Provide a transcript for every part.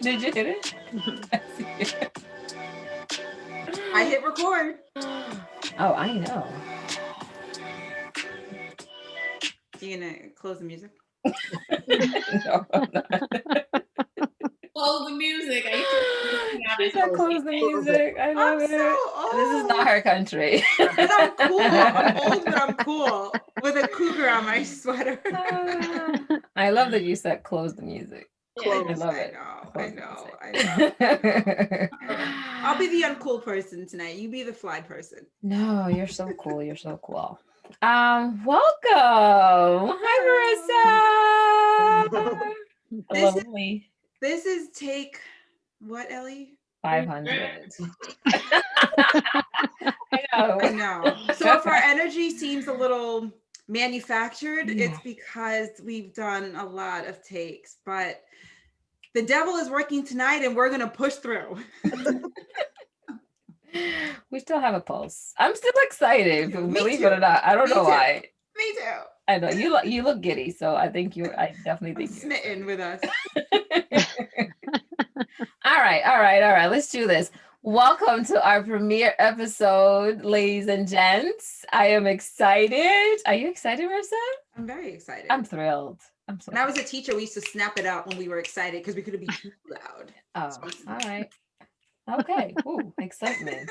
Did you hit it? I hit record. Oh, I know. You gonna close the music? No, I'm not. Close the music. She said close the music. I love I'm it. so old. This is not her country. But I'm cool. I'm old, but I'm cool. With a cougar on my sweater. I love that you said close the music. Yeah. I love it. I know. I'll be the uncool person tonight. You be the fly person. No, you're so cool. You're so cool. Welcome. Hi, Marissa. Lovely. This is take what, Ellie? 500. I know. So if our energy seems a little manufactured, it's because we've done a lot of takes, but the devil is working tonight and we're going to push through. We still have a pulse. I'm still excited, Me believe too. it or not. I don't Me know too. why. Me too. I know you look giddy, so I think I definitely think I'm smitten with us. All right. Let's do this. Welcome to our premiere episode, ladies and gents. I am excited. Are you excited, Marissa? I'm very excited. I'm thrilled. I'm so When I was a teacher, we used to snap it out when we were excited because we couldn't be too loud. Oh, all right. Okay. Ooh, excitement.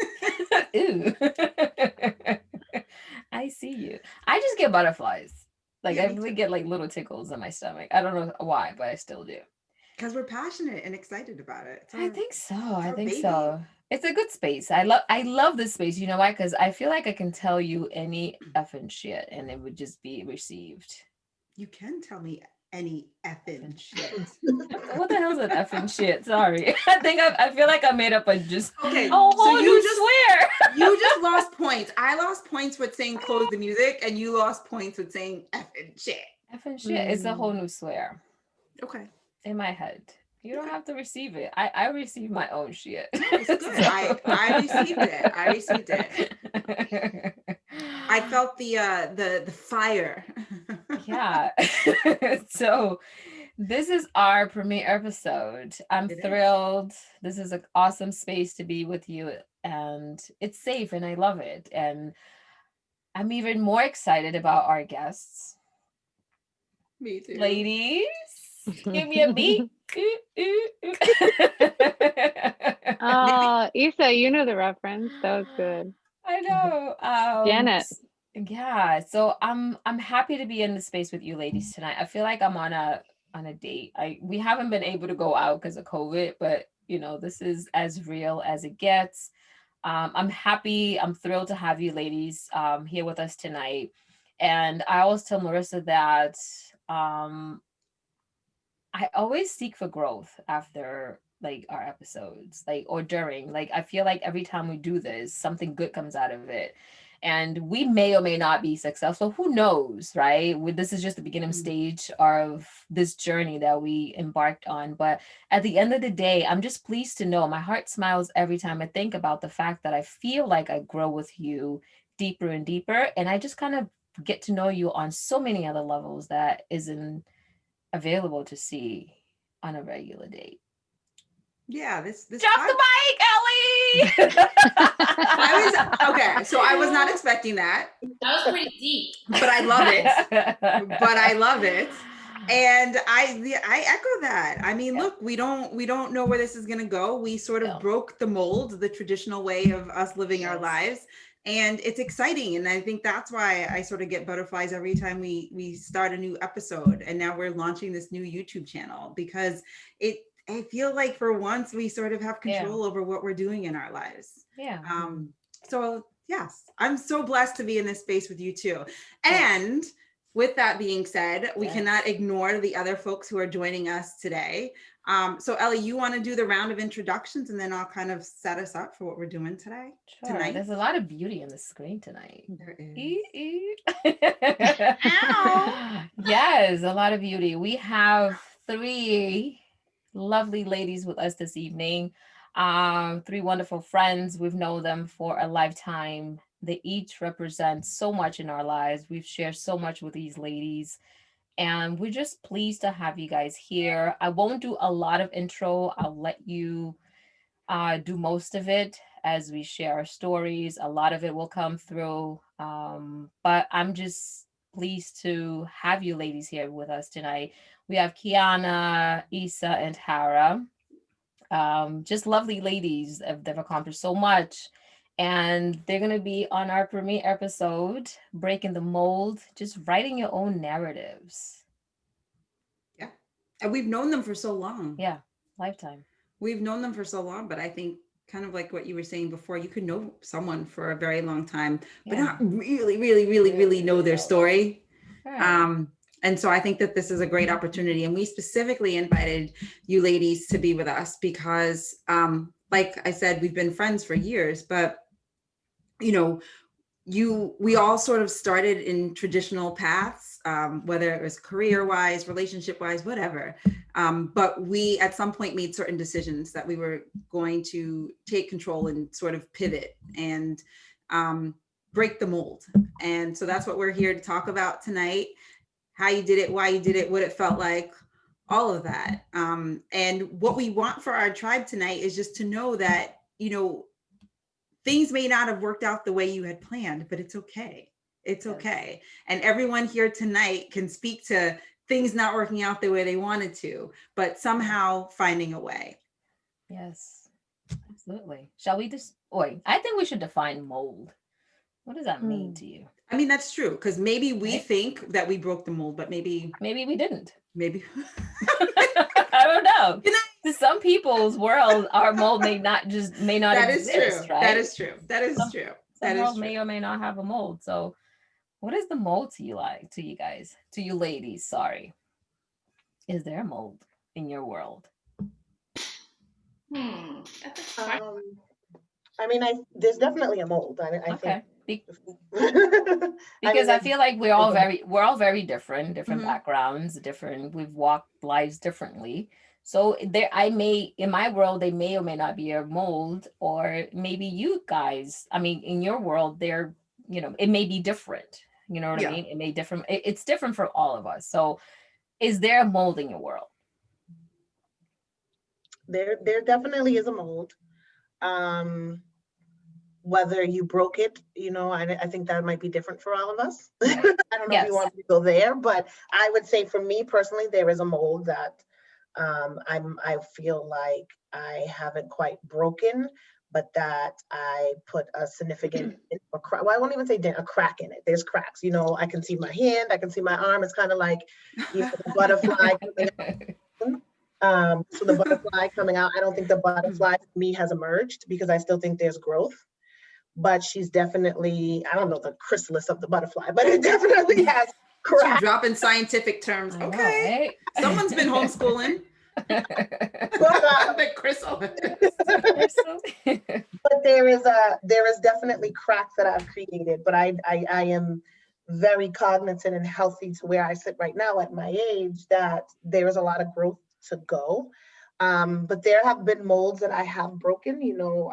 Ooh. I see you. I just get butterflies. Like Yeah, I me really too. get like little tickles in my stomach. I don't know why, but I still do. Because we're passionate and excited about it. I think so. I our think baby. so. It's a good space. I love this space. You know why? Because I feel like I can tell you any effing shit and it would just be received. You can tell me any effing shit. What the hell is an effing shit? Sorry. I feel like I made up a just Okay. Oh, So you swear. You just lost points. I lost points with saying close the music, and you lost points with saying effing shit. Effing shit. It's a whole new swear. Okay. In my head. You don't have to receive it. I receive my own shit. No, it's good. I received it. I felt the fire. Yeah. So this is our premiere episode. I'm thrilled. This is an awesome space to be with you, and it's safe and I love it. And I'm even more excited about our guests. Me too. Ladies, give me a beat. Issa, you know the reference. That was good. I know. Janet. Yeah. So I'm happy to be in the space with you ladies tonight. I feel like I'm on a date. We haven't been able to go out because of COVID, but you know, this is as real as it gets. I'm happy. I'm thrilled to have you ladies here with us tonight. And I always tell Marissa that I always seek for growth after like our episodes, like or during. Like I feel like every time we do this, something good comes out of it. And we may or may not be successful. Who knows, right? This is just the beginning stage of this journey that we embarked on. But at the end of the day, I'm just pleased to know my heart smiles every time I think about the fact that I feel like I grow with you deeper and deeper. And I just kind of get to know you on so many other levels that isn't available to see on a regular date. Yeah, this Drop the mic, Ellie. So I was not expecting that. That was pretty deep. But I love it. And I echo that. I mean, look, we don't know where this is gonna go. We sort of broke the mold, the traditional way of us living our lives. And it's exciting. And I think that's why I sort of get butterflies every time we start a new episode. And now we're launching this new YouTube channel because I feel like for once we sort of have control over what we're doing in our lives. Yeah. So yes, I'm so blessed to be in this space with you too. And with that being said, we cannot ignore the other folks who are joining us today. So Ellie, you want to do the round of introductions and then I'll kind of set us up for what we're doing today? Sure. Tonight. There's a lot of beauty on the screen tonight. There is. Yes, a lot of beauty. We have 3 lovely ladies with us this evening. 3 wonderful friends. We've known them for a lifetime. They each represent so much in our lives. We've shared so much with these ladies. And we're just pleased to have you guys here. I won't do a lot of intro. I'll let you do most of it as we share our stories. A lot of it will come through. But I'm just pleased to have you ladies here with us tonight. We have Kiana, Isa, and Tara. Just lovely ladies. They've accomplished so much. And they're going to be on our premiere episode, Breaking the Mold, just writing your own narratives. Yeah. And we've known them for so long. Yeah, lifetime. We've known them for so long, but I think kind of like what you were saying before, you could know someone for a very long time, but not really know their story. Right. And so I think that this is a great opportunity. And we specifically invited you ladies to be with us because, like I said, we've been friends for years, but you know, we all sort of started in traditional paths, whether it was career-wise, relationship-wise, whatever. But we at some point made certain decisions that we were going to take control and sort of pivot and break the mold. And so that's what we're here to talk about tonight. How you did it, why you did it, what it felt like, all of that. And what we want for our tribe tonight is just to know that, things may not have worked out the way you had planned, but it's okay. It's okay. And everyone here tonight can speak to things not working out the way they wanted to, but somehow finding a way. Yes, absolutely. Shall we just, I think we should define mold. What does that mean to you? I mean, that's true, because maybe we think that we broke the mold, but maybe we didn't. Maybe. I don't know. To some people's world, our mold may not exist. That is true. Right? That is true. That is true. Some world may or may not have a mold. So what is the mold to you guys? To you ladies, sorry. Is there a mold in your world? I mean, there's definitely a mold. I think. Because I feel like we're all very different backgrounds, we've walked lives differently. So in my world, they may or may not be a mold, or maybe you guys, I mean, in your world, they're, it may be different. You know what I mean? It may different. It's different for all of us. So is there a mold in your world? There definitely is a mold. Whether you broke it, I think that might be different for all of us. I don't know if you want to go there, but I would say for me personally, there is a mold that I feel like I haven't quite broken, but that I put a significant, I won't even say a crack in it. There's cracks, I can see my hand, I can see my arm. It's kind of like the butterfly coming out. So the butterfly coming out, I don't think the butterfly for me has emerged because I still think there's growth. But she's definitely, I don't know the chrysalis of the butterfly, but it definitely has cracks. Dropping scientific terms. Okay. Right? Someone's been homeschooling. But there is definitely cracks that I've created, but I am very cognizant and healthy to where I sit right now at my age that there is a lot of growth to go. But there have been molds that I have broken.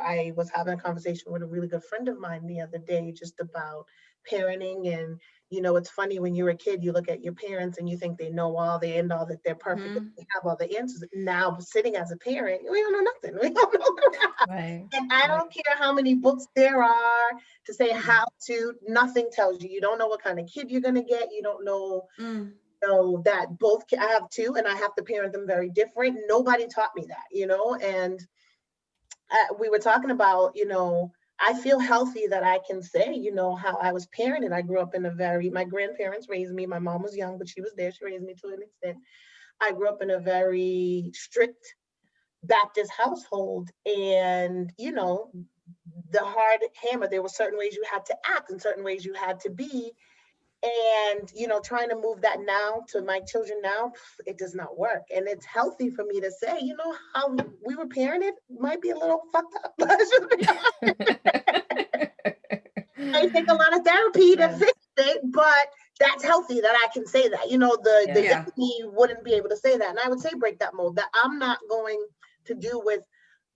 I was having a conversation with a really good friend of mine the other day just about parenting. And, it's funny when you're a kid, you look at your parents and you think they know all, they end all, that they're perfect, that they have all the answers. Now, sitting as a parent, we don't know nothing. We don't know crap. Right. And I don't care how many books there are to say how to, nothing tells you. You don't know what kind of kid you're going to get. You don't know. That I have two and I have to parent them very different. Nobody taught me that, and we were talking about, I feel healthy that I can say, how I was parented. I grew up in my grandparents raised me. My mom was young, but she was there. She raised me to an extent. I grew up in a very strict Baptist household, and, the hard hammer, there were certain ways you had to act and certain ways you had to be. And, trying to move that now to my children now, it does not work. And it's healthy for me to say, how we were parented might be a little fucked up. I take a lot of therapy to fix it, but that's healthy that I can say that. The enemy wouldn't be able to say that. And I would say break that mold that I'm not going to do with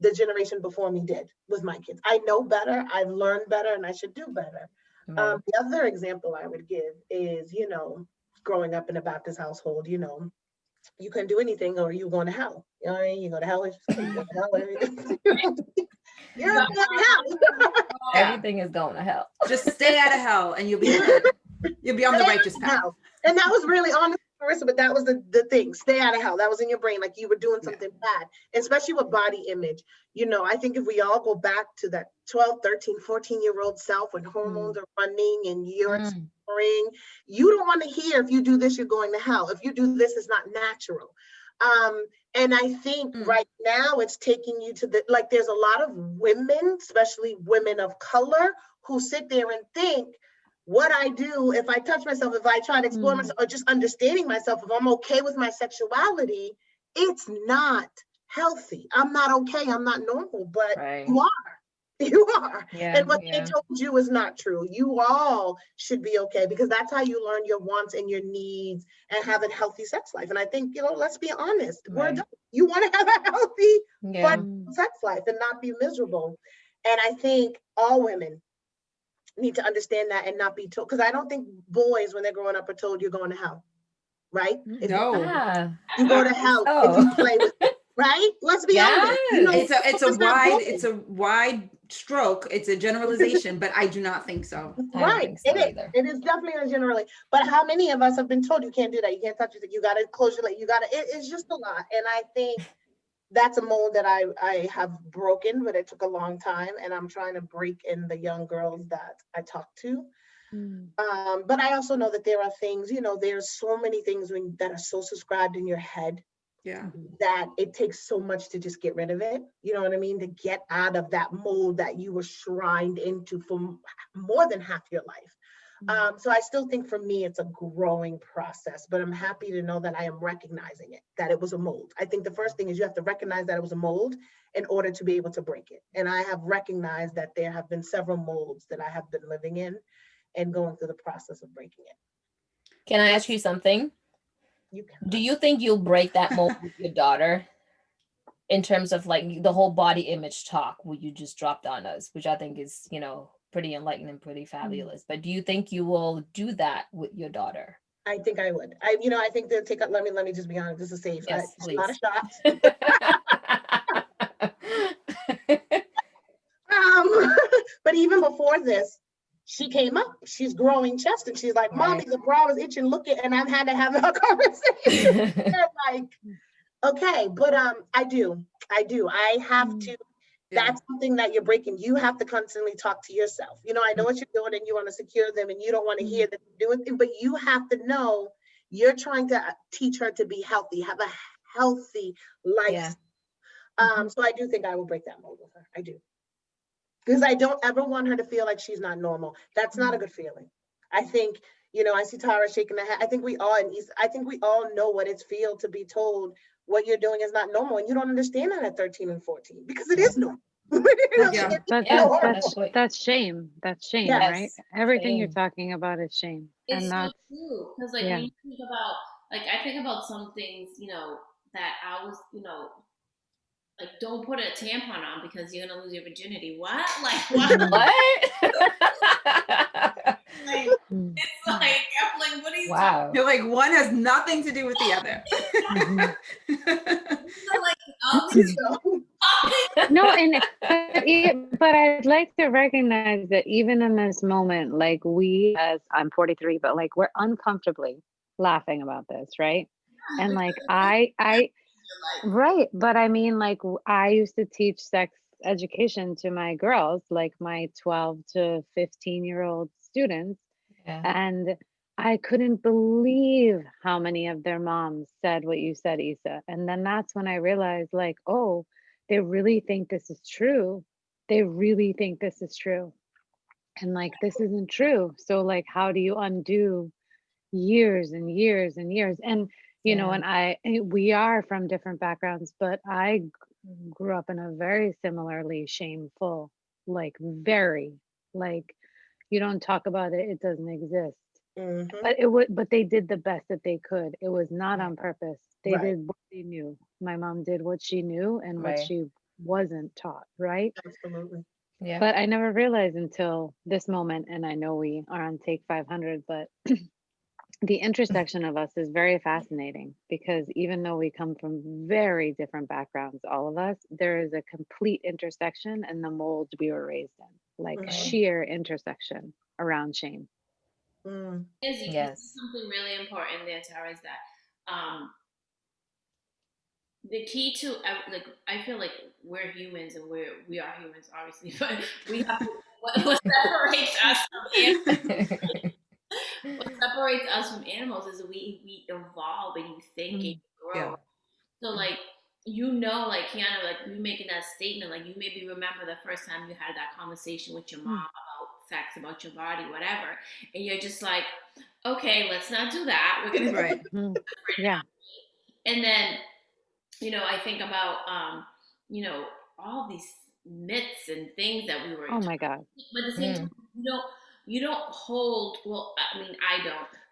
the generation before me did with my kids. I know better, I've learned better, and I should do better. The other example I would give is, growing up in a Baptist household, you know, you couldn't do anything or you were going to hell. You know what I mean? You go to hell, you go to hell. You're going to hell. Everything is going to hell. Just stay out of hell and you'll be good. You'll be on the righteous path. Hell. And that was really honest, Marissa, but that was the thing. Stay out of hell. That was in your brain, like you were doing something bad, especially with body image. You know, I think if we all go back to that 12, 13, 14-year-old self when hormones are running and you're exploring, you don't want to hear if you do this, you're going to hell. If you do this, it's not natural. And I think right now it's taking you to the, like, there's a lot of women, especially women of color, who sit there and think, what I do, if I touch myself, if I try to explore myself, or just understanding myself, if I'm okay with my sexuality, it's not healthy. I'm not okay. I'm not normal, but you are. You are. And what they told you is not true. You all should be okay, because that's how you learn your wants and your needs and have a healthy sex life. And I think, you know, let's be honest. You want to have a healthy, fun sex life and not be miserable. And I think all women need to understand that and not be told, because I don't think boys, when they're growing up, are told you're going to hell, right? No. You go to hell if you play with it, right? Let's be honest. You know, it's a wide stroke. It's a generalization, but I do not think so. Right. It is definitely a generally. But how many of us have been told you can't do that? You can't touch it. You got to close your leg. You got to, it's just a lot. And I think that's a mold that I have broken, but it took a long time, and I'm trying to break in the young girls that I talk to. But I also know that there are things, you know, there's so many things that are so subscribed in your head that it takes so much to just get rid of it. You know what I mean? To get out of that mold that you were shrined into for more than half your life. So I still think for me, it's a growing process, but I'm happy to know that I am recognizing it, that it was a mold. I think the first thing is you have to recognize that it was a mold in order to be able to break it. And I have recognized that there have been several molds that I have been living in and going through the process of breaking it. Can I ask you something? You can. Do you think you'll break that mold with your daughter in terms of like the whole body image talk what you just dropped on us, which I think is, you know, pretty enlightening, pretty fabulous. But do you think you will do that with your daughter? I think I would. I think they'll take up, let me just be honest, this is safe. Yes, please. A lot of shots. But even before this, she came up, she's growing chest, and she's like, Mommy, the brow is itching, look at, and I've had to have a conversation. Like, okay, but I do. I have to. That's something that you're breaking. You have to constantly talk to yourself. You know, I know what you're doing and you want to secure them and you don't want to hear that you're doing things, but you have to know you're trying to teach her to be healthy, have a healthy life. So I do think I will break that mold with her. I do. Because I don't ever want her to feel like she's not normal. That's not a good feeling. I think, you know, I see Tara shaking her head. I think we all know what it's feel to be told what you're doing is not normal, and you don't understand that at 13 and 14 because it is normal. That's shame. That's shame, right? Everything you're talking about is shame. It's so true, because like when you think about, like I think about some things, you know, that I was, you know, like don't put a tampon on because you're gonna lose your virginity. What? Like what? Like, it's like I'm like, what are you talking? You're like, one has nothing to do with the other. But I'd like to recognize that even in this moment, like we, as I'm 43, but like we're uncomfortably laughing about this, right? And like right, but I mean, like I used to teach sex education to my girls, like my 12 to 15-year-old students, and I couldn't believe how many of their moms said what you said, Issa. And then that's when I realized, like, oh, they really think this is true. They really think this is true. And like, this isn't true. So like, how do you undo years and years and years? And, you know, and we are from different backgrounds, but I grew up in a very similarly shameful, like very, like, you don't talk about it, it doesn't exist. But they did the best that they could. It was not on purpose. They did what they knew. My mom did what she knew and what she wasn't taught, right? Absolutely. Yeah. But I never realized until this moment, and I know we are on take 500, but the intersection of us is very fascinating, because even though we come from very different backgrounds, all of us, there is a complete intersection in the mold we were raised in, like sheer intersection around shame. You something really important there, Tara, is that the key to, like, I feel like we're humans, and we are humans, obviously, but we have what separates us from animals. What separates us from animals is we evolve, and you think and you grow. So like, like Kiana, like you making that statement, like you maybe remember the first time you had that conversation with your mom about sex, about your body, whatever, and you're just like, okay, let's not do that. We're gonna And then, I think about all these myths and things that we were. Oh my God! But at the same time, you don't hold. Well, I mean, I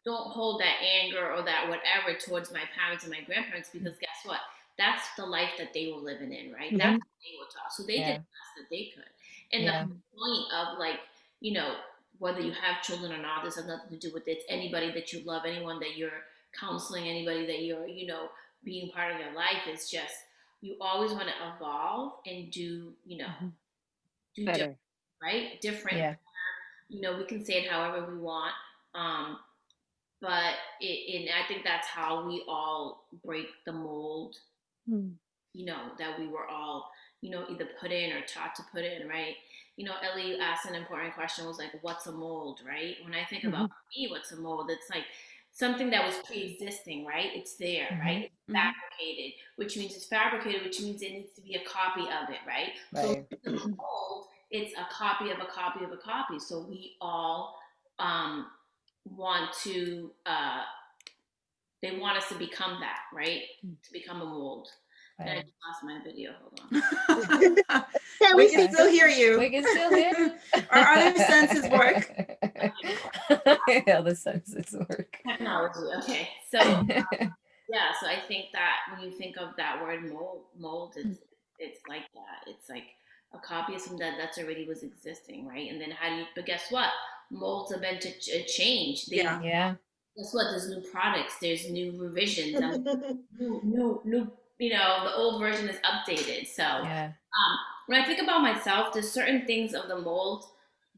don't hold that anger or that whatever towards my parents and my grandparents, because guess what? That's the life that they were living in, right? That's what they were taught. So they did the best that they could. And the point of, like, whether you have children or not, this has nothing to do with it. It's anybody that you love, anyone that you're counseling, anybody that you're, being part of their life. Is just, you always want to evolve and do better, different, right? Different. We can say it however we want. But and I think that's how we all break the mold, that we were all, either put in or taught to put in, right? Ellie asked an important question, was like, what's a mold, right? When I think about me, what's a mold? It's like something that was pre-existing, right? It's there, right? It's fabricated, which means it's fabricated, which means it needs to be a copy of it, right? So the mold, it's a copy of a copy of a copy. So we all want to, they want us to become that, right? To become a mold. And I just lost my video. Hold on. We can still hear you. We can still hear you. Our other senses work. Yeah, the senses work. Technology. Okay. So, so I think that when you think of that word mold, it's like that. It's like a copy of something that's already was existing, right? And then but guess what? Molds are meant to change. Guess what? There's new products. There's new revisions. New. The old version is updated. So when I think about myself, there's certain things of the mold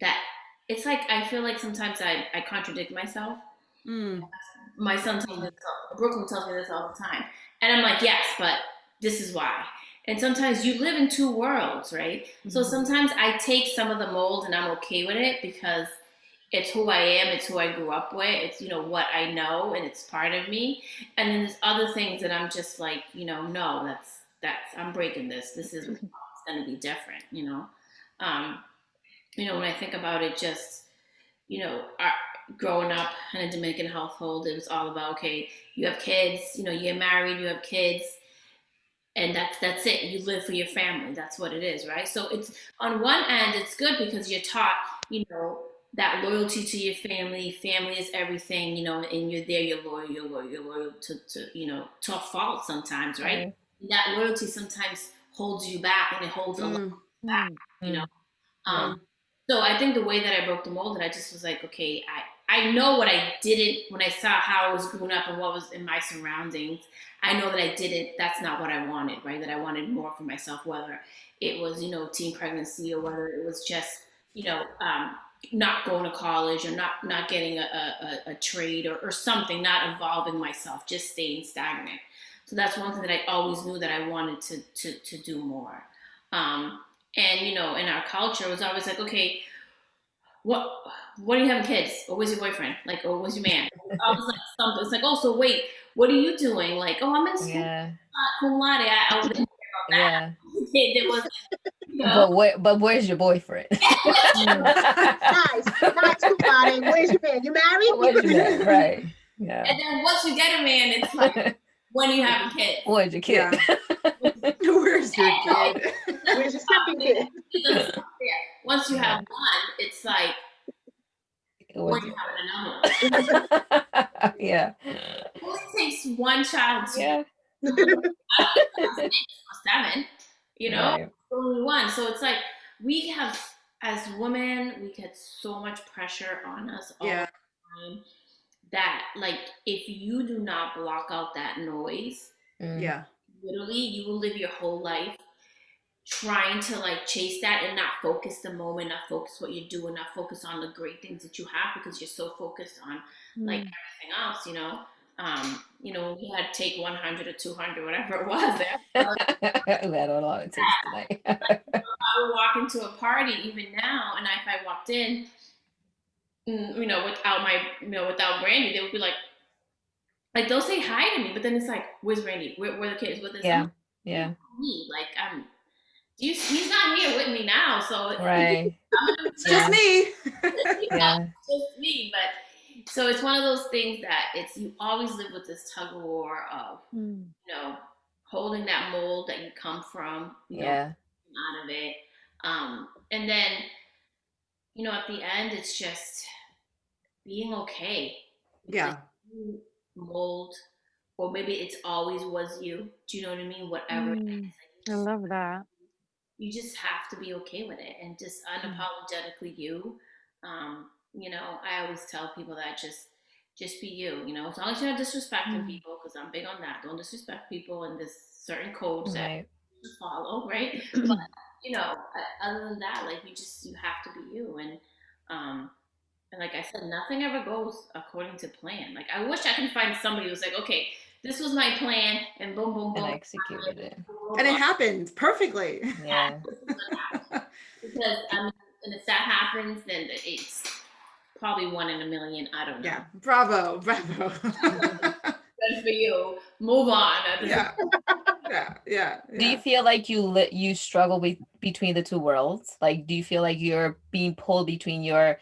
that it's like, I feel like sometimes I contradict myself. My son tells me this, Brooklyn tells me this all the time. And I'm like, yes, but this is why. And sometimes you live in two worlds, right? So sometimes I take some of the mold and I'm okay with it because it's who I am, it's who I grew up with, it's, what I know, and it's part of me. And then there's other things that I'm just like, no, that's I'm breaking this. This is it's gonna be different, when I think about it, just, growing up in a Dominican household, it was all about, okay, you have kids, you're married, you have kids, and that's it. You live for your family. That's what it is, right? So it's, on one end, it's good because you're taught, that loyalty to your family. Family is everything, and you're there, you're loyal to to a fault sometimes, right? That loyalty sometimes holds you back, and it holds a lot back, So I think the way that I broke the mold, that I just was like, okay, I know what I didn't, when I saw how I was growing up and what was in my surroundings, I know that that's not what I wanted, right? That I wanted more for myself, whether it was, teen pregnancy, or whether it was just, not going to college, or not getting a trade or something, not evolving myself, just staying stagnant. So that's one thing that I always knew that I wanted to do more. And, in our culture, it was always like, okay, what are you having kids? Or where's your boyfriend? Like, or where's your man? I was like, something. It's like, oh, so wait, what are you doing? Like, oh, I'm in school. Cum laude. I was about that. It was, But where's your boyfriend? Nice, cum laude. Where's your man? You married? Where's your man? Right. Yeah. And then once you get a man, it's like, when are you having kids? Where's your kid? Where's your kid? Where's your second kid? Once you have one, it's like, when you having another one. Yeah. It only takes one child to 7, only one. So it's like, we have, as women, we get so much pressure on us all the time that like if you do not block out that noise, Yeah. literally you will live your whole life trying to like chase that and not focus the moment, not focus what you're doing, not focus on the great things that you have because you're so focused on like everything else, you know. We had take 100 or 200, whatever it was. We had a lot of takes tonight. I would walk into a party even now, and if I walked in, without Brandy, they would be like they'll say hi to me, but then it's like, where's Brandy? Where the kids? With this? Yeah, yeah. Me, like he's not here with me now, so Right. It's just me. Yeah. Just me. But so it's one of those things that it's you always live with this tug of war of holding that mold that you come from, Yeah. out of it, and then at the end it's just being okay. Yeah. Mold, or maybe it's always was you. Do you know what I mean? Whatever. I love that. You just have to be okay with it and just unapologetically you. I always tell people that just be you. As long as you're not disrespecting people, because I'm big on that. Don't disrespect people, and there's certain codes that you follow, right? But other than that, like you have to be you, and like I said, nothing ever goes according to plan. Like I wish I could find somebody who's like, okay, this was my plan, and boom, boom, boom, and executed it, and it happened perfectly. Yeah. Because and if that happens, then it's probably 1 in a million. I don't know. Yeah, bravo. Good for you. Move on. Yeah. Do you feel like you struggle between the two worlds? Like, do you feel like you're being pulled between your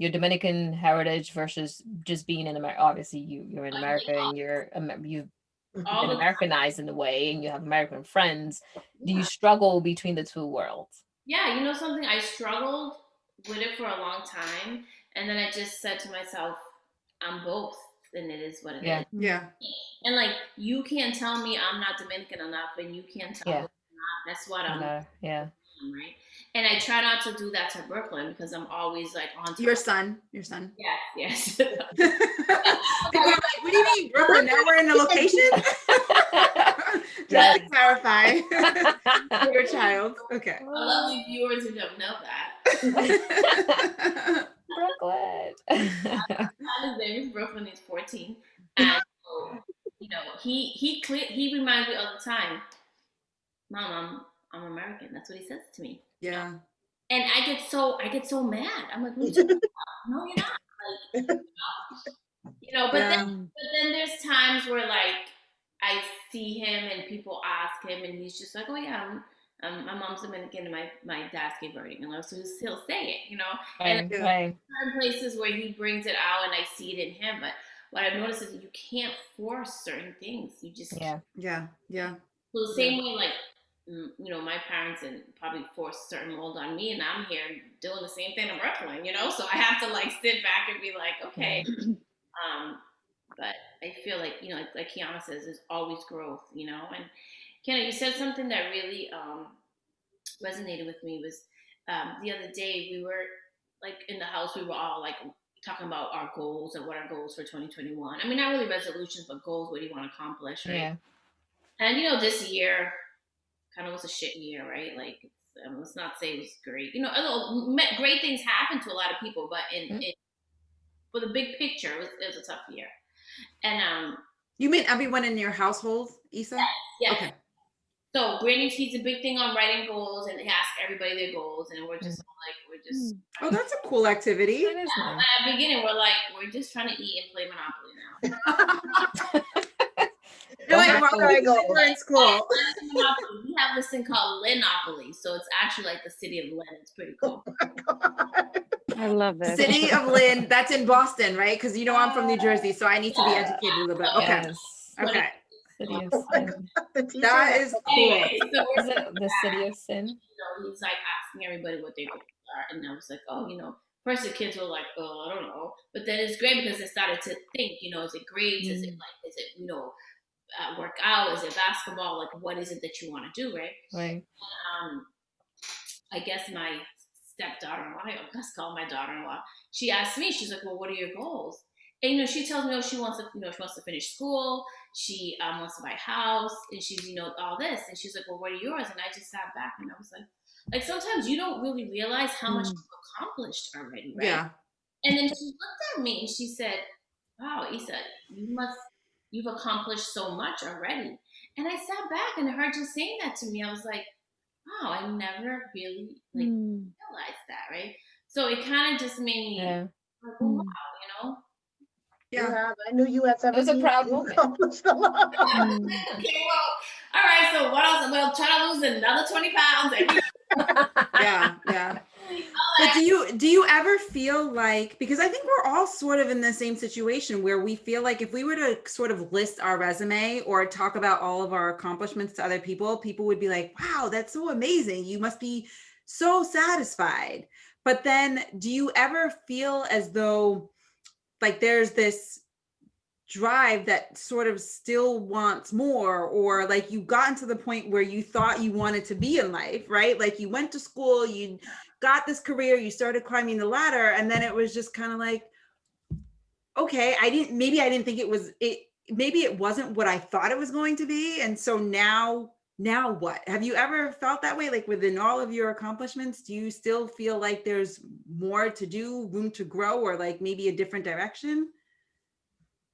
Dominican heritage versus just being in America? Obviously, you're in America and you've been Americanized in a way, and you have American friends. Do you struggle between the two worlds? Yeah, something, I struggled with it for a long time, and then I just said to myself, I'm both, and it is what it is. Yeah. And like, you can't tell me I'm not Dominican enough, and you can't tell me I'm not. That's what I'm. Yeah. Right. And I try not to do that to Brooklyn because I'm always like on. Your son. Yes. People are like, what do you mean, Brooklyn? Now we're in the location? Just to clarify. Your child. Okay. I love you viewers who don't know that. Brooklyn. His name is Brooklyn. He's 14. And he reminds me all the time, Mom, I'm American. That's what he says to me. Yeah. And I get so mad. I'm like, what are you talking about? No, you're not. Like, but then there's times where like I see him and people ask him, and he's just like, oh yeah, my mom's Dominican and my dad's Cape Verdean, so he'll say it, and certain places where he brings it out and I see it in him. But what I've noticed is that you can't force certain things. You just yeah. So the same way, like my parents and probably forced certain mold on me, and I'm here doing the same thing in Brooklyn, so I have to like sit back and be like, okay. But I feel like, like Kiana says, there's always growth, and Kiana, you said something that really resonated with me was the other day we were like in the house, we were all like talking about our goals and what our goals for 2021. I mean, not really resolutions, but goals. What do you want to accomplish, right? Yeah. And this year kind of was a shit year, right? Like, let's not say it was great. Great things happen to a lot of people, but for the big picture, it was a tough year. And you mean everyone in your household, Issa? Yes. Okay. So Brandon sees a big thing on writing goals and ask everybody their goals, and we're just Oh, that's a cool activity. That is nice. At the beginning, we're just trying to eat and play Monopoly now. You're like, we're in school. We have this thing called Linopoly, so it's actually like the city of Lynn. It's pretty cool. I love it. City of Lynn, that's in Boston, right? Because I'm from New Jersey, so I need to be educated a little bit. Okay. Yes. Okay. City of Sin. That is cool. Anyway, so is it the City of Sin? He's like asking everybody what their goals are, and I was like, oh, first the kids were like, oh, I don't know, but then it's great because they started to think, is it grades? Is it work out? Is it basketball? Like, what is it that you want to do, right? Right. I guess my stepdaughter-in-law, let's call my daughter-in-law, she asked me, she's like, well, what are your goals? And she tells me, oh, she wants to finish school. She wants to buy a house, and she's all this. And she's like, well, what are yours? And I just sat back and I was like sometimes you don't really realize how much you've accomplished already, right? Yeah. And then she looked at me and she said, wow, Issa, you've accomplished so much already. And I sat back and her just saying that to me, I was like, wow, I never really realized that, right? So it kind of just made me like, oh, wow, Yeah. I knew you had 17. It was a proud moment. Accomplished a lot. Okay, well, all right. So what else? We'll try to lose another 20 pounds every Yeah. But do you ever feel like, because I think we're all sort of in the same situation where we feel like if we were to sort of list our resume or talk about all of our accomplishments to other people, people would be like, wow, that's so amazing. You must be so satisfied. But then do you ever feel as though like there's this drive that sort of still wants more, or like you gotten to the point where you thought you wanted to be in life, right? Like you went to school, you got this career, you started climbing the ladder, and then it was just kind of like, okay, I didn't think maybe it wasn't what I thought it was going to be. And so now what? Have you ever felt that way? Like within all of your accomplishments, do you still feel like there's more to do, room to grow, or like maybe a different direction?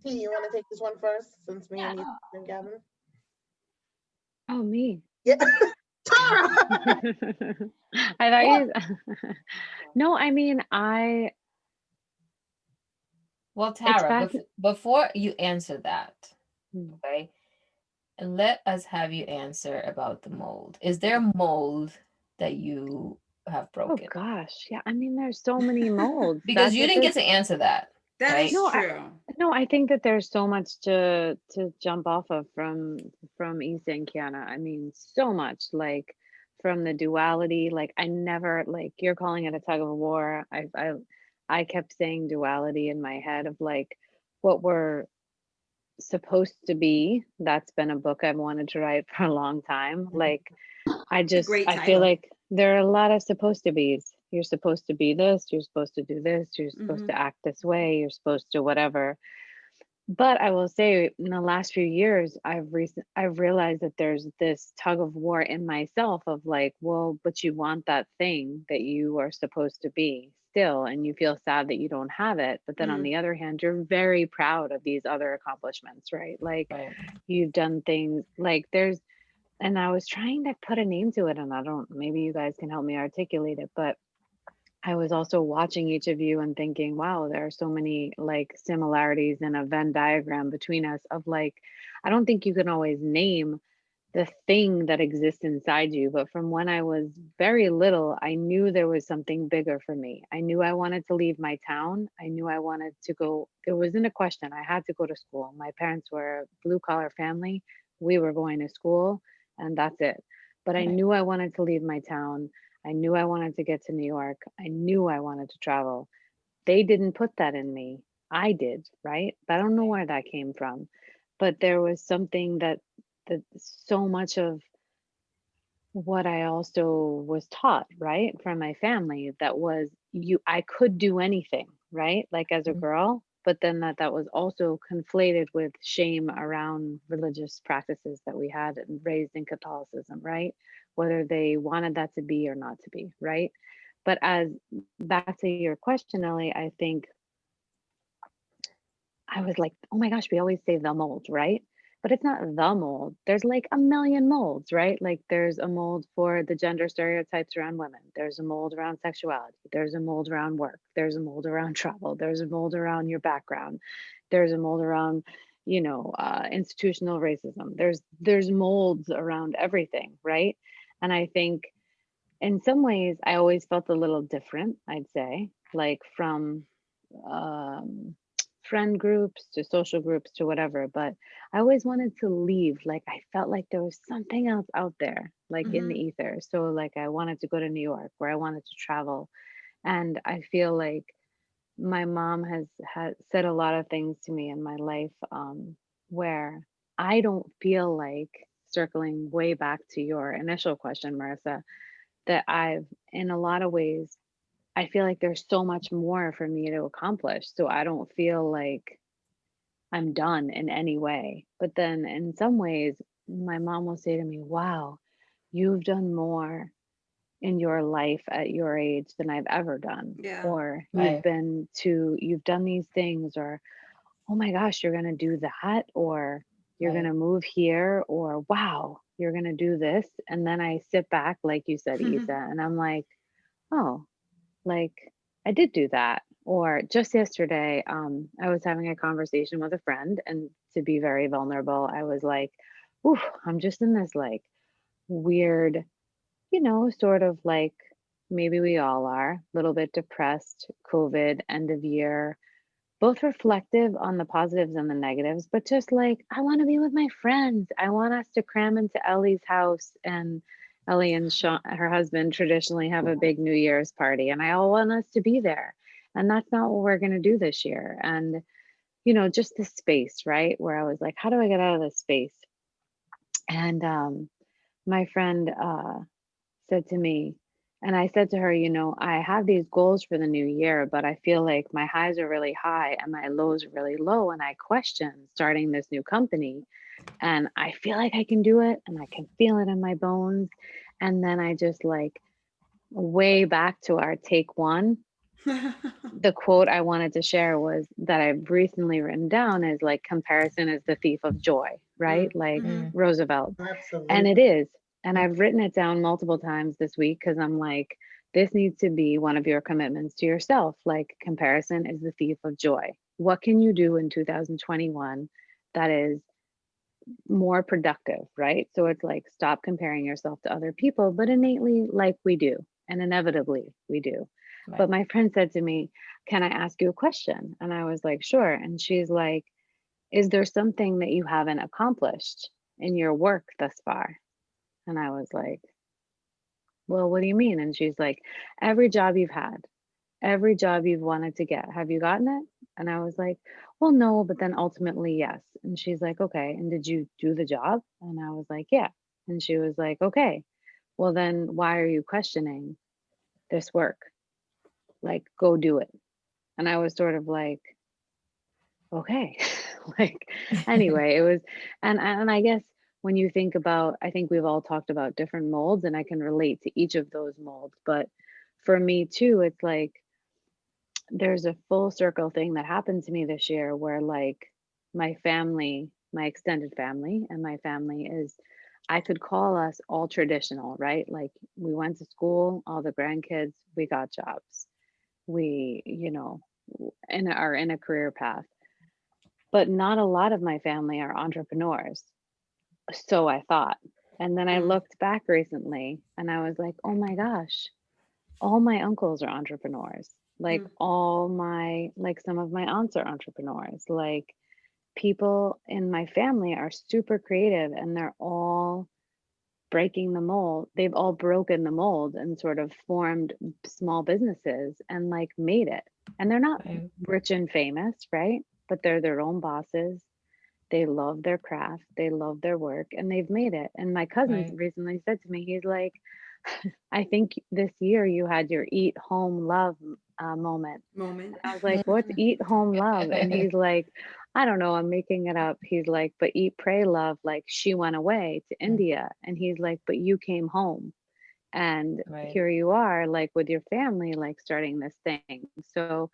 T, you want to take this one first, since me and you and Gavin? Oh, me. Yeah. Tara! I thought you. No, I mean, Well, Tara, before you answer that, okay, and let us have you answer about the mold. Is there a mold that you have broken? Oh gosh, yeah. I mean, there's so many molds. Because you didn't get to answer that. That right? is true. No, I think that there's so much to jump off of from Issa and Kiana. I mean, so much, like from the duality. Like I never, like, you're calling it a tug of war. I kept saying duality in my head of like what we're supposed to be. That's been a book I've wanted to write for a long time. Like I Great feel title. like there are a lot of supposed to be's. You're supposed to be this, you're supposed to do this, you're supposed to act this way, you're supposed to whatever. But I will say in the last few years, I've realized that there's this tug of war in myself of like, well, but you want that thing that you are supposed to be still, and you feel sad that you don't have it. But then on the other hand, you're very proud of these other accomplishments, right? Like you've done things like and I was trying to put a name to it, and maybe you guys can help me articulate it, but I was also watching each of you and thinking, wow, there are so many like similarities in a Venn diagram between us of like, I don't think you can always name the thing that exists inside you. But from when I was very little, I knew there was something bigger for me. I knew I wanted to leave my town. I knew I wanted to go. It wasn't a question. I had to go to school. My parents were a blue collar family. We were going to school, and that's it. But I knew I wanted to leave my town. I knew I wanted to get to New York. I knew I wanted to travel. They didn't put that in me. I did, right? But I don't know where that came from. But there was something that so much of what I also was taught, right, from my family, that was I could do anything, right? Like as a girl, but then that was also conflated with shame around religious practices that we had and raised in Catholicism, right? Whether they wanted that to be or not to be, right? But as back to your question, Ellie, I think I was like, oh my gosh, we always say the mold, right? But it's not the mold. There's like a million molds, right? Like there's a mold for the gender stereotypes around women. There's a mold around sexuality. There's a mold around work. There's a mold around travel. There's a mold around your background. There's a mold around, institutional racism. There's molds around everything, right? And I think in some ways I always felt a little different, I'd say, like from um friend groups to social groups to whatever, but I always wanted to leave. Like I felt like there was something else out there, like in the ether. So like I wanted to go to New York, where I wanted to travel. And I feel like my mom has said a lot of things to me in my life, where I don't feel like, circling way back to your initial question, Marissa, that I've, in a lot of ways, I feel like there's so much more for me to accomplish. So I don't feel like I'm done in any way. But then in some ways, my mom will say to me, wow, you've done more in your life at your age than I've ever done. Yeah. Or Right. you've done these things, or oh my gosh, you're going to do that, or you're going Right. to move here, or wow, you're going to do this. And then I sit back, like you said, Isa, and I'm like, oh, like I did do that. Or just yesterday, I was having a conversation with a friend, and to be very vulnerable, I was like, ooh, I'm just in this like weird, sort of like maybe we all are, a little bit depressed, COVID, end of year, both reflective on the positives and the negatives, but just like, I want to be with my friends. I want us to cram into Ellie's house. And Ellie and Sean, her husband, traditionally have a big New Year's party, and I all want us to be there. And that's not what we're going to do this year. And, just the space, right? Where I was like, how do I get out of this space? And my friend said to me, and I said to her, I have these goals for the new year, but I feel like my highs are really high and my lows are really low. And I question starting this new company. And I feel like I can do it and I can feel it in my bones. And then I just like way back to our take one, the quote I wanted to share was that I've recently written down is like, comparison is the thief of joy, right? Like Roosevelt. And it Absolutely. is. And I've written it down multiple times this week because I'm like, this needs to be one of your commitments to yourself. Like, comparison is the thief of joy. What can you do in 2021 that is more productive, right? So it's like, stop comparing yourself to other people, but innately, like we do, and inevitably we do. Right. But my friend said to me, can I ask you a question? And I was like, sure. And she's like, is there something that you haven't accomplished in your work thus far? And I was like, well, what do you mean? And she's like, every job you've had, every job you've wanted to get, have you gotten it? And I was like, well, no, but then ultimately, yes. And she's like, okay. And did you do the job? And I was like, yeah. And she was like, okay, well, then why are you questioning this work? Like, go do it. And I was sort of like, okay. Like, anyway, it was, and I guess when you think about, I think we've all talked about different molds, and I can relate to each of those molds. But for me too, it's like there's a full circle thing that happened to me this year where like my family, my extended family, and my family is, I could call us all traditional, right? Like we went to school, all the grandkids, we got jobs. We, are in a career path. But not a lot of my family are entrepreneurs. So I thought. And then I looked back recently and I was like, oh my gosh, all my uncles are entrepreneurs. Like like some of my aunts are entrepreneurs. Like people in my family are super creative and they're all breaking the mold. They've all broken the mold and sort of formed small businesses and like made it. And they're not Right. rich and famous, right? But they're their own bosses. They love their craft, they love their work, and they've made it. And my cousin Right. recently said to me, he's like, I think this year you had your eat home love moment. Moment. And I was like, what's eat home love? And he's like, I don't know, I'm making it up. He's like, but eat, pray, love. Like she went away to India. And he's like, but you came home. And Right. here you are, like with your family, like starting this thing. So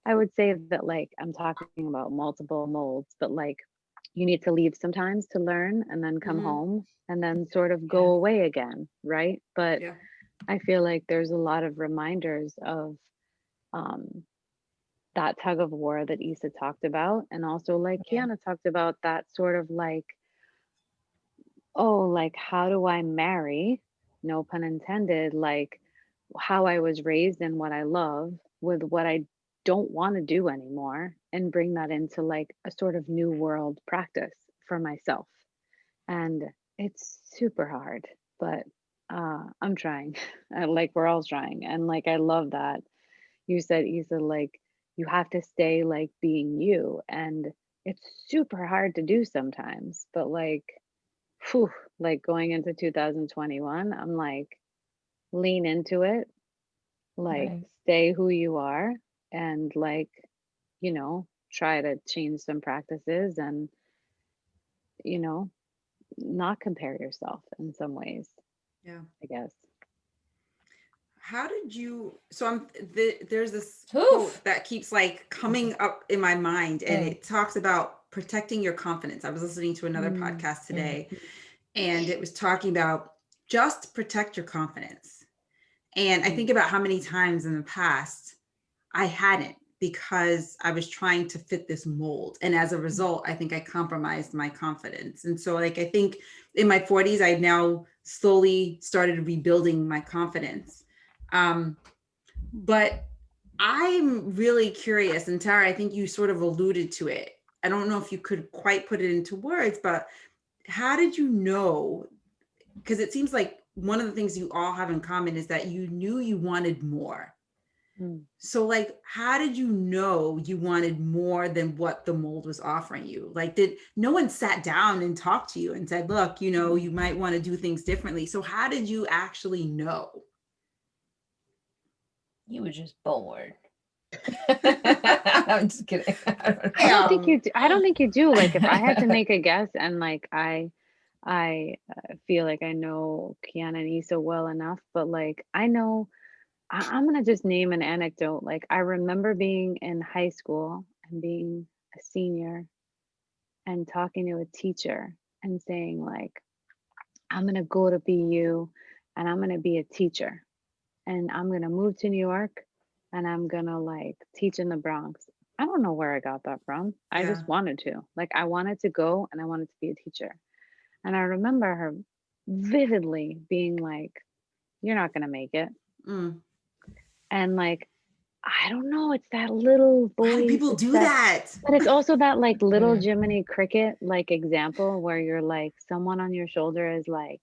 I would say that, like, I'm talking about multiple molds, but like, you need to leave sometimes to learn and then come home and then sort of Yeah. go away again, right? But Yeah. I feel like there's a lot of reminders of um, that tug of war that Issa talked about. And also, like Right. Kiana talked about, that sort of like, oh, like, how do I marry? No pun intended, like how I was raised and what I love with what I don't want to do anymore and bring that into like a sort of new world practice for myself. And it's super hard, but I'm trying. Like we're all trying. And like I love that you said, Isa, like you have to stay like being you. And it's super hard to do sometimes, but like, whew, like going into 2021, I'm like, lean into it, like Right. stay who you are, and like, you know, try to change some practices and, you know, not compare yourself in some ways. Yeah. I guess. How did you, so there's this quote that keeps like coming up in my mind, and it talks about protecting your confidence. I was listening to another podcast today, and it was talking about just protect your confidence. And I think about how many times in the past I hadn't, because I was trying to fit this mold. And as a result, I think I compromised my confidence. And so like, I think in my 40s, I've now slowly started rebuilding my confidence. But I'm really curious, and Tara, I think you sort of alluded to it. I don't know if you could quite put it into words, but how did you know? Because it seems like one of the things you all have in common is that you knew you wanted more. So like, how did you know you wanted more than what the mold was offering you? Like, did no one sat down and talked to you and said, look, you know, you might want to do things differently? So how did you actually know? You were just bored. I'm just kidding. I don't think you do. I don't think you do. Like, if I had to make a guess, and like I feel like I know Kiana and Issa well enough, but like I know I'm gonna just name an anecdote. Like, I remember being in high school and being a senior and talking to a teacher and saying like, I'm gonna go to BU and I'm gonna be a teacher and I'm gonna move to New York and I'm gonna like teach in the Bronx. I don't know where I got that from. I just wanted to. Like, I wanted to go and I wanted to be a teacher. And I remember her vividly being like, you're not gonna make it. And like, I don't know, it's that little voice. Why do people do that? But it's also that like little Jiminy Cricket like example where you're like, someone on your shoulder is like,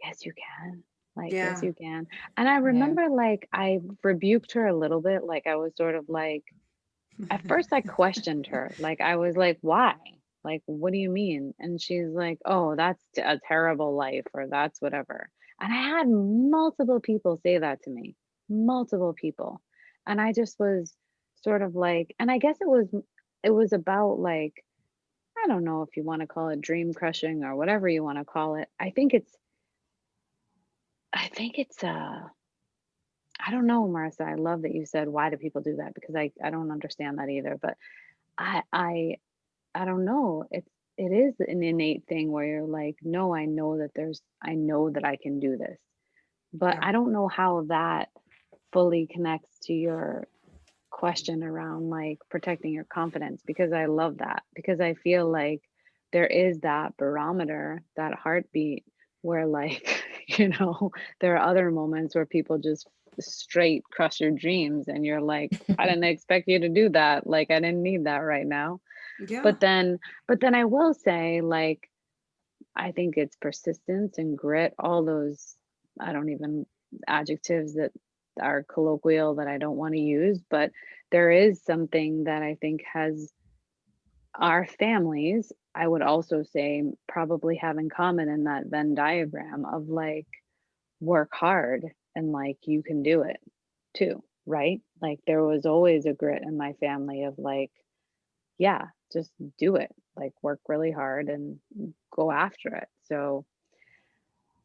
yes, you can. Like, yes, you can. And I remember like I rebuked her a little bit. Like, I was sort of like, at first I questioned her. Like, I was like, why? Like, what do you mean? And she's like, oh, that's a terrible life, or that's whatever. And I had multiple people say that to me, multiple people. And I just was sort of like, and I guess it was about like, I don't know if you want to call it dream crushing or whatever you want to call it. I think it's I don't know, Marissa. I love that you said, why do people do that? Because I don't understand that either. But I don't know. It is an innate thing where you're like, no, I know that I can do this. But I don't know how that fully connects to your question around like protecting your confidence, because I love that, because I feel like there is that barometer, that heartbeat where like, you know, there are other moments where people just straight crush your dreams and you're like, I didn't expect you to do that. Like, I didn't need that right now. But then I will say, like, I think it's persistence and grit, all those, I don't even, adjectives that are colloquial that I don't want to use, but there is something that I think has our families, I would also say, probably have in common in that Venn diagram of like, work hard and like you can do it too, right? Like, there was always a grit in my family of like, yeah, just do it, like work really hard and go after it. So,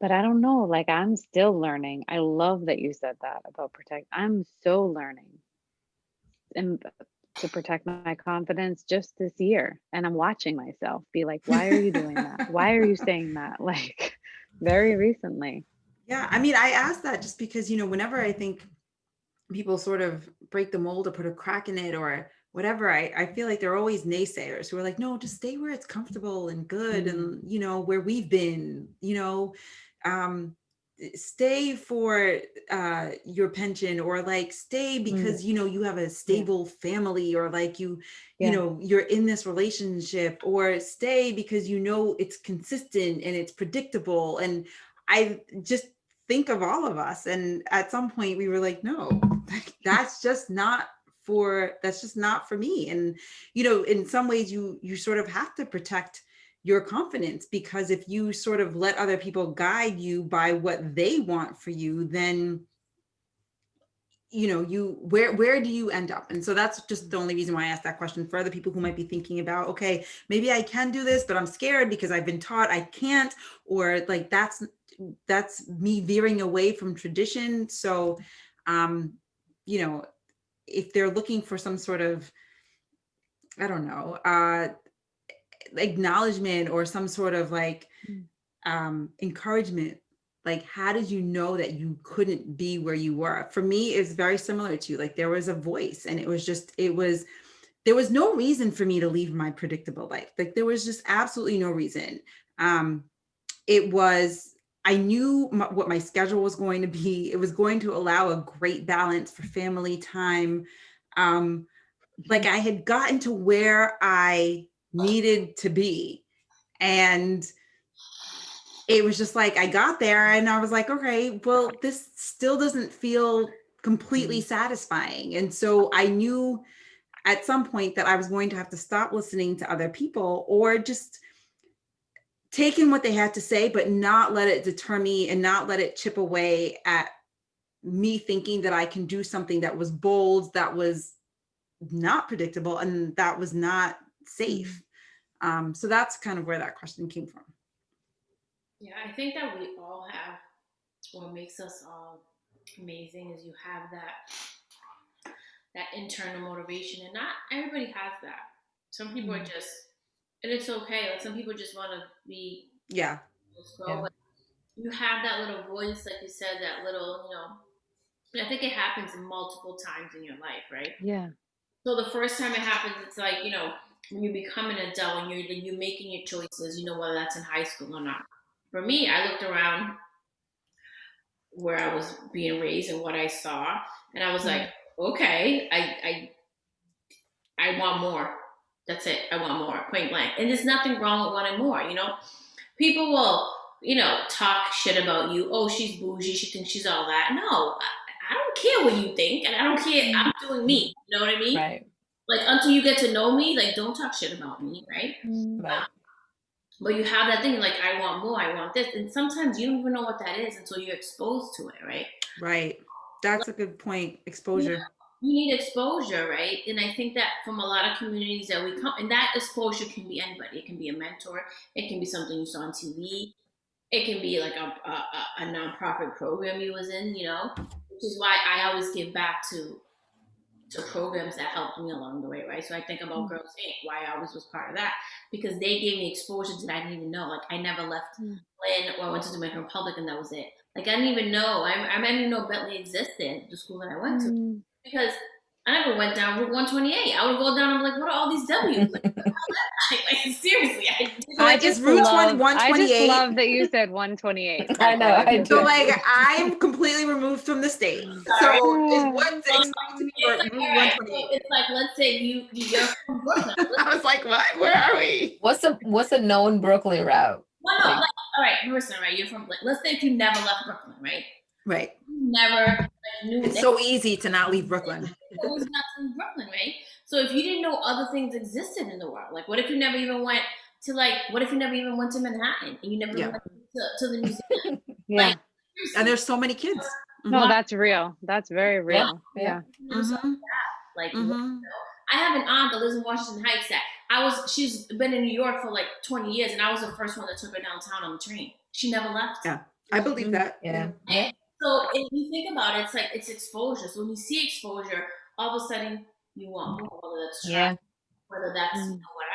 but I don't know, like I'm still learning. I love that you said that about protect. I'm so learning and to protect my confidence just this year. And I'm watching myself be like, why are you doing that? Why are you saying that? Like, very recently. Yeah, I mean, I asked that just because, you know, whenever I think people sort of break the mold or put a crack in it or whatever, I feel like there are always naysayers who are like, no, just stay where it's comfortable and good. And, you know, where we've been, you know, stay for your pension, or like stay because, you know, you have a stable family, or like you know, you're in this relationship, or stay because, you know, it's consistent and it's predictable. And I just think of all of us, and at some point we were like, no, that's just not for me. And, you know, in some ways you sort of have to protect your confidence, because if you sort of let other people guide you by what they want for you, then where do you end up? And so that's just the only reason why I asked that question, for other people who might be thinking about, okay, maybe I can do this, but I'm scared because I've been taught I can't, or like that's me veering away from tradition. So, if they're looking for some sort of, I don't know, acknowledgement or some sort of like encouragement, like how did you know that you couldn't be where you were? For me, it's very similar to, like, there was a voice, and there was no reason for me to leave my predictable life. Like, there was just absolutely no reason. I knew what my schedule was going to be. It was going to allow a great balance for family time. Like, I had gotten to where I needed to be, and it was just like, I got there and I was like, okay, well, this still doesn't feel completely satisfying. And so I knew at some point that I was going to have to stop listening to other people, or just take in what they had to say, but not let it deter me and not let it chip away at me thinking that I can do something that was bold, that was not predictable, and that was not safe. So that's kind of where that question came from. Yeah, I think that we all have, what makes us all amazing is you have that internal motivation, and not everybody has that. Some people are just, and it's okay. Like, some people just want to be, just go. Yeah. You have that little voice, like you said, that little, and I think it happens multiple times in your life, right? Yeah. So the first time it happens, it's like, when you become an adult and you're making your choices, whether that's in high school or not. For me, I looked around where I was being raised and what I saw, and I was like, okay, I want more. That's it. I want more, point blank. And there's nothing wrong with wanting more. People will, talk shit about you. Oh, she's bougie. She thinks she's all that. No, I don't care what you think, and I don't care. I'm doing me. You know what I mean? Right. Like, until you get to know me, like, don't talk shit about me, right? Right. But you have that thing, like, I want more, I want this. And sometimes you don't even know what that is until you're exposed to it, right? Right. That's a good point. Exposure. You need exposure, right? And I think that from a lot of communities that we come, and that exposure can be anybody. It can be a mentor. It can be something you saw on TV. It can be like a nonprofit program you was in, which is why I always give back to programs that helped me along the way, right? So I think about Girls Inc., why I always was part of that, because they gave me exposure that I didn't even know. Like, I never left Lynn, or I went to Dominican Republic, and that was it. Like, I didn't even know. I didn't even know Bentley existed, the school that I went to, because I never went down Route 128. I would go down and be like, what are all these W's? Like, seriously, I just Route 128. I just love that you said 128. I know. So, like, I'm completely removed from the state. Sorry. So explain to me Route 128. It's like, let's say you're from Brooklyn. I was like, what? Where are we? What's a known Brooklyn route? Well, no, like, all right, Marissa, right? You're from, like, let's say if you never left Brooklyn, right? Right. You never knew. It's so easy to not leave Brooklyn. It was not in Brooklyn, right? So if you didn't know other things existed in the world, like, what if you never even went to, what if you never even went to Manhattan and you never went to the museum? Yeah. And there's so many kids. No, that's real. That's very real. Yeah. Like, I have an aunt that lives in Washington Heights that she's been in New York for like 20 years, and I was the first one that took her downtown on the train. She never left. Yeah, I believe that. Yeah. So if you think about it, it's like, it's exposure. So when you see exposure, all of a sudden you want more, whether that's travel, whether that's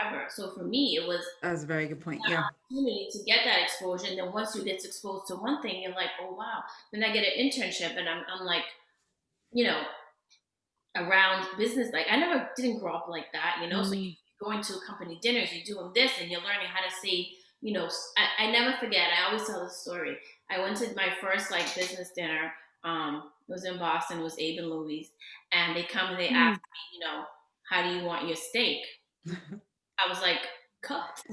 whatever. So for me, it was, that's a very good point. An opportunity to get that exposure, and then once you get exposed to one thing, you're like, oh wow. Then I get an internship, and I'm like, around business. Like, I didn't grow up like that, So you're going to company dinners, you're doing this, and you're learning how to say, I never forget. I always tell this story. I went to my first business dinner. It was in Boston. It was Abe and Louie's, and they come and they ask me, how do you want your steak? I was like, cooked.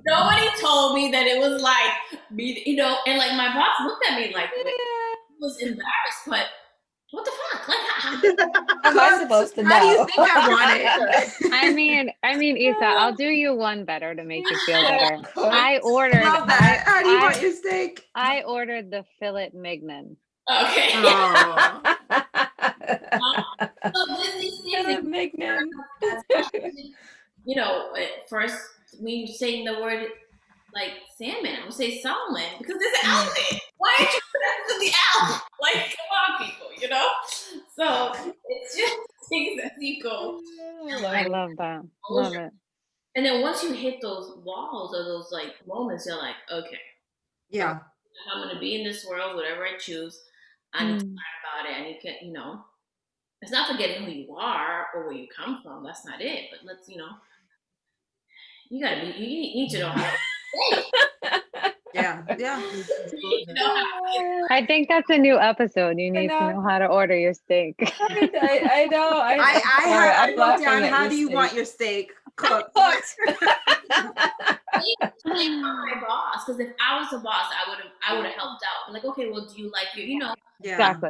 Nobody told me that it was like me, and like my boss looked at me like, I was embarrassed, but What the fuck? Like, How am I supposed to know? How do you think I want it? I mean, Isa, I'll do you one better to make you feel better. I Love that. How do you want your steak? I ordered the fillet mignon. okay. Oh. So these things, you know, at first when you saying the word like salmon, I'm gonna say salmon because there's an L in it. Why aren't you pronouncing the L? Like, come on, people, you know? So it's just things as you go. I love that. Love it. And then once you hit those walls or those like moments, you're like, okay, Yeah. I'm gonna be in this world, whatever I choose, I need to learn about it. I need to, you know, it's not forgetting who you are or where you come from. That's not it. But let's, you know, you gotta be, you need to know how to think. Yeah. I think that's a new episode. You need to know how to order your steak. I know. I wrote down, how do you want your steak cooked? My boss, because if I was a boss, I would have helped out. I'm like, okay, well, do you like your, you know? Yeah. Exactly.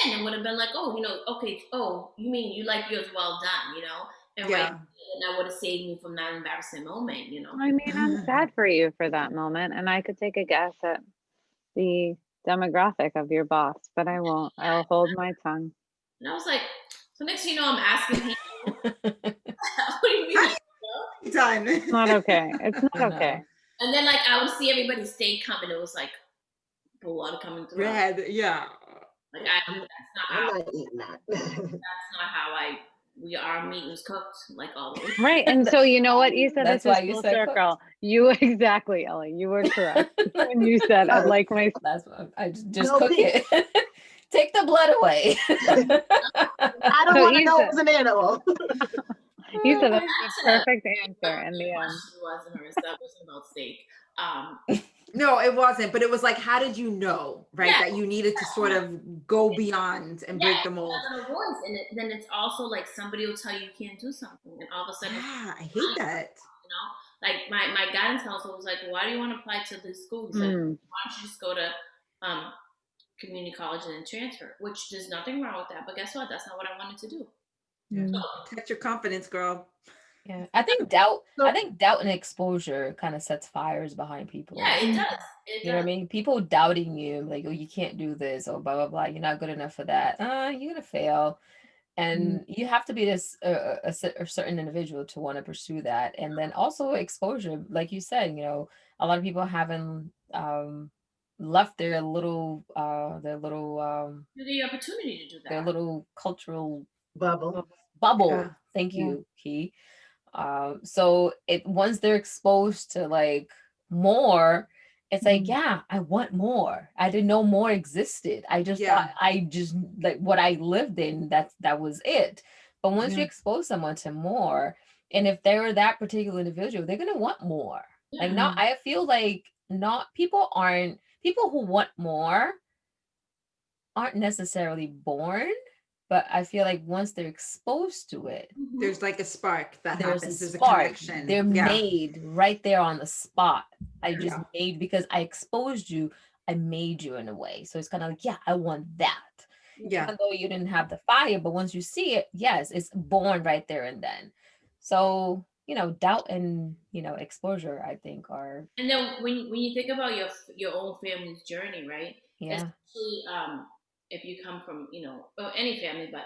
Then it would have been like, oh, you know, okay, oh, you mean you like yours well done, you know? And Yeah. right, and that would have saved me from that embarrassing moment, you know. I mean, I'm sad for you for that moment, and I could take a guess at the demographic of your boss, but I won't. I'll hold my tongue. And I was like, so next thing you know, I'm asking him, what do you mean? Done. It's not okay. It's not okay. And then like I would see everybody's steak coming. It was like blood coming through. Red, yeah. Like I'm not eating that. That's not how our meat was cooked, like always. Right. And so you know what, Isa, That's this why is you full said circle. cooked. You exactly, Ellie. You were correct when you said I'd like my. That's what I just cook it. Take the blood away. I don't want to know it was an animal. Isa, that's the perfect answer in the end. Wasn't hers. That wasn't about steak. No, it wasn't. But it was like, how did you know, right, that you needed to sort of go beyond and break the mold? And then it's also like somebody will tell you can't do something, and all of a sudden, yeah, I hate that. You know, like my guidance counselor was like, "Why do you want to apply to this school?" He's like, "Why don't you just go to community college and then transfer?" Which there's nothing wrong with that, but guess what? That's not what I wanted to do. So, protect your confidence, girl. Yeah, I think doubt and exposure kind of sets fires behind people. Yeah, it does. You know what I mean? People doubting you, like, oh, you can't do this, or blah blah blah. You're not good enough for that. You're gonna fail, and you have to be this a certain individual to want to pursue that. And then also exposure, like you said, you know, a lot of people haven't left their little the opportunity to do that. Their little cultural bubble. Yeah. Thank you, Key. So once they're exposed to like more, it's like, yeah, I want more. I didn't know more existed. I just thought I just like what I lived in, that was it. But once you expose someone to more, and if they're that particular individual, they're gonna want more. Like now I feel like people who want more aren't necessarily born. But I feel like once they're exposed to it, there's like a spark that happens. There's a spark. connection. They're made right there on the spot. I just made, because I exposed you, I made you in a way. So it's kind of like, yeah, I want that. Yeah. Even though you didn't have the fire, but once you see it, yes, it's born right there and then. So, you know, doubt and, you know, exposure, I think are. And then when you think about your own family's journey, right? Yeah. Especially if you come from, you know, any family, but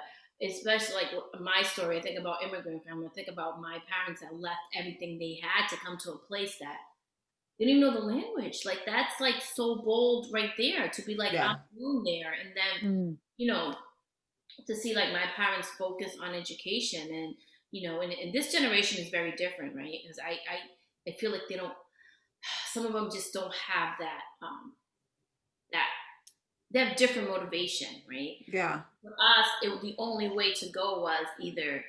especially like my story, I think about immigrant family. I think about my parents that left everything they had to come to a place that they didn't even know the language. Like that's like so bold right there to be like, I'm new there. And then, you know, to see like my parents focus on education and, you know, and this generation is very different, right? Because I feel like some of them just don't have that, they have different motivation, right? Yeah. For us, the only way to go was either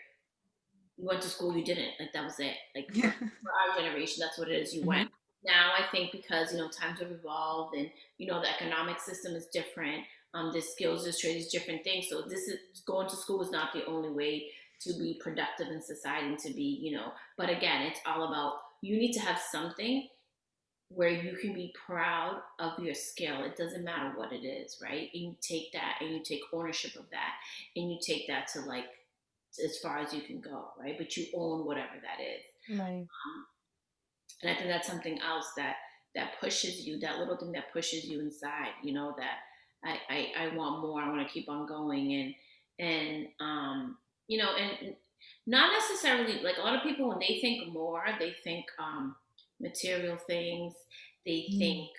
you went to school, you didn't. Like that was it. Like for our generation, that's what it is. You went. Now I think because, you know, times have evolved and, you know, the economic system is different. The skills, the trades, different things. So going to school is not the only way to be productive in society and to be, you know, but again, it's all about, you need to have something where you can be proud of your skill. It doesn't matter what it is, right? And you take that and you take ownership of that, and you take that to like as far as you can go, right? But you own whatever that is. Right. And I think that's something else that pushes you, that little thing that pushes you inside, you know, that I want more, I want to keep on going. And you know, and not necessarily like a lot of people when they think more, they think material things, they think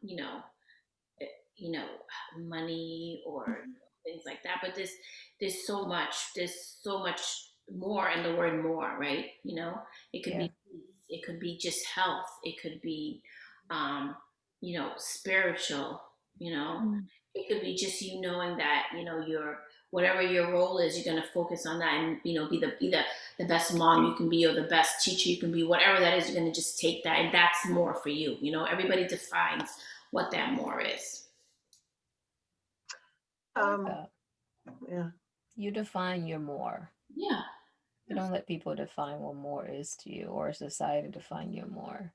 you know, money or things like that. But there's so much more in the word more, right? You know, it could Yeah. be peace, it could be just health, it could be, um, you know, spiritual, you know, it could be just you knowing that, you know, your whatever your role is, you're gonna focus on that and, you know, be the best mom you can be or the best teacher you can be, whatever that is, you're gonna just take that and that's more for you. You know, everybody defines what that more is. Yeah. You define your more. Yeah. You don't let people define what more is to you or society define your more.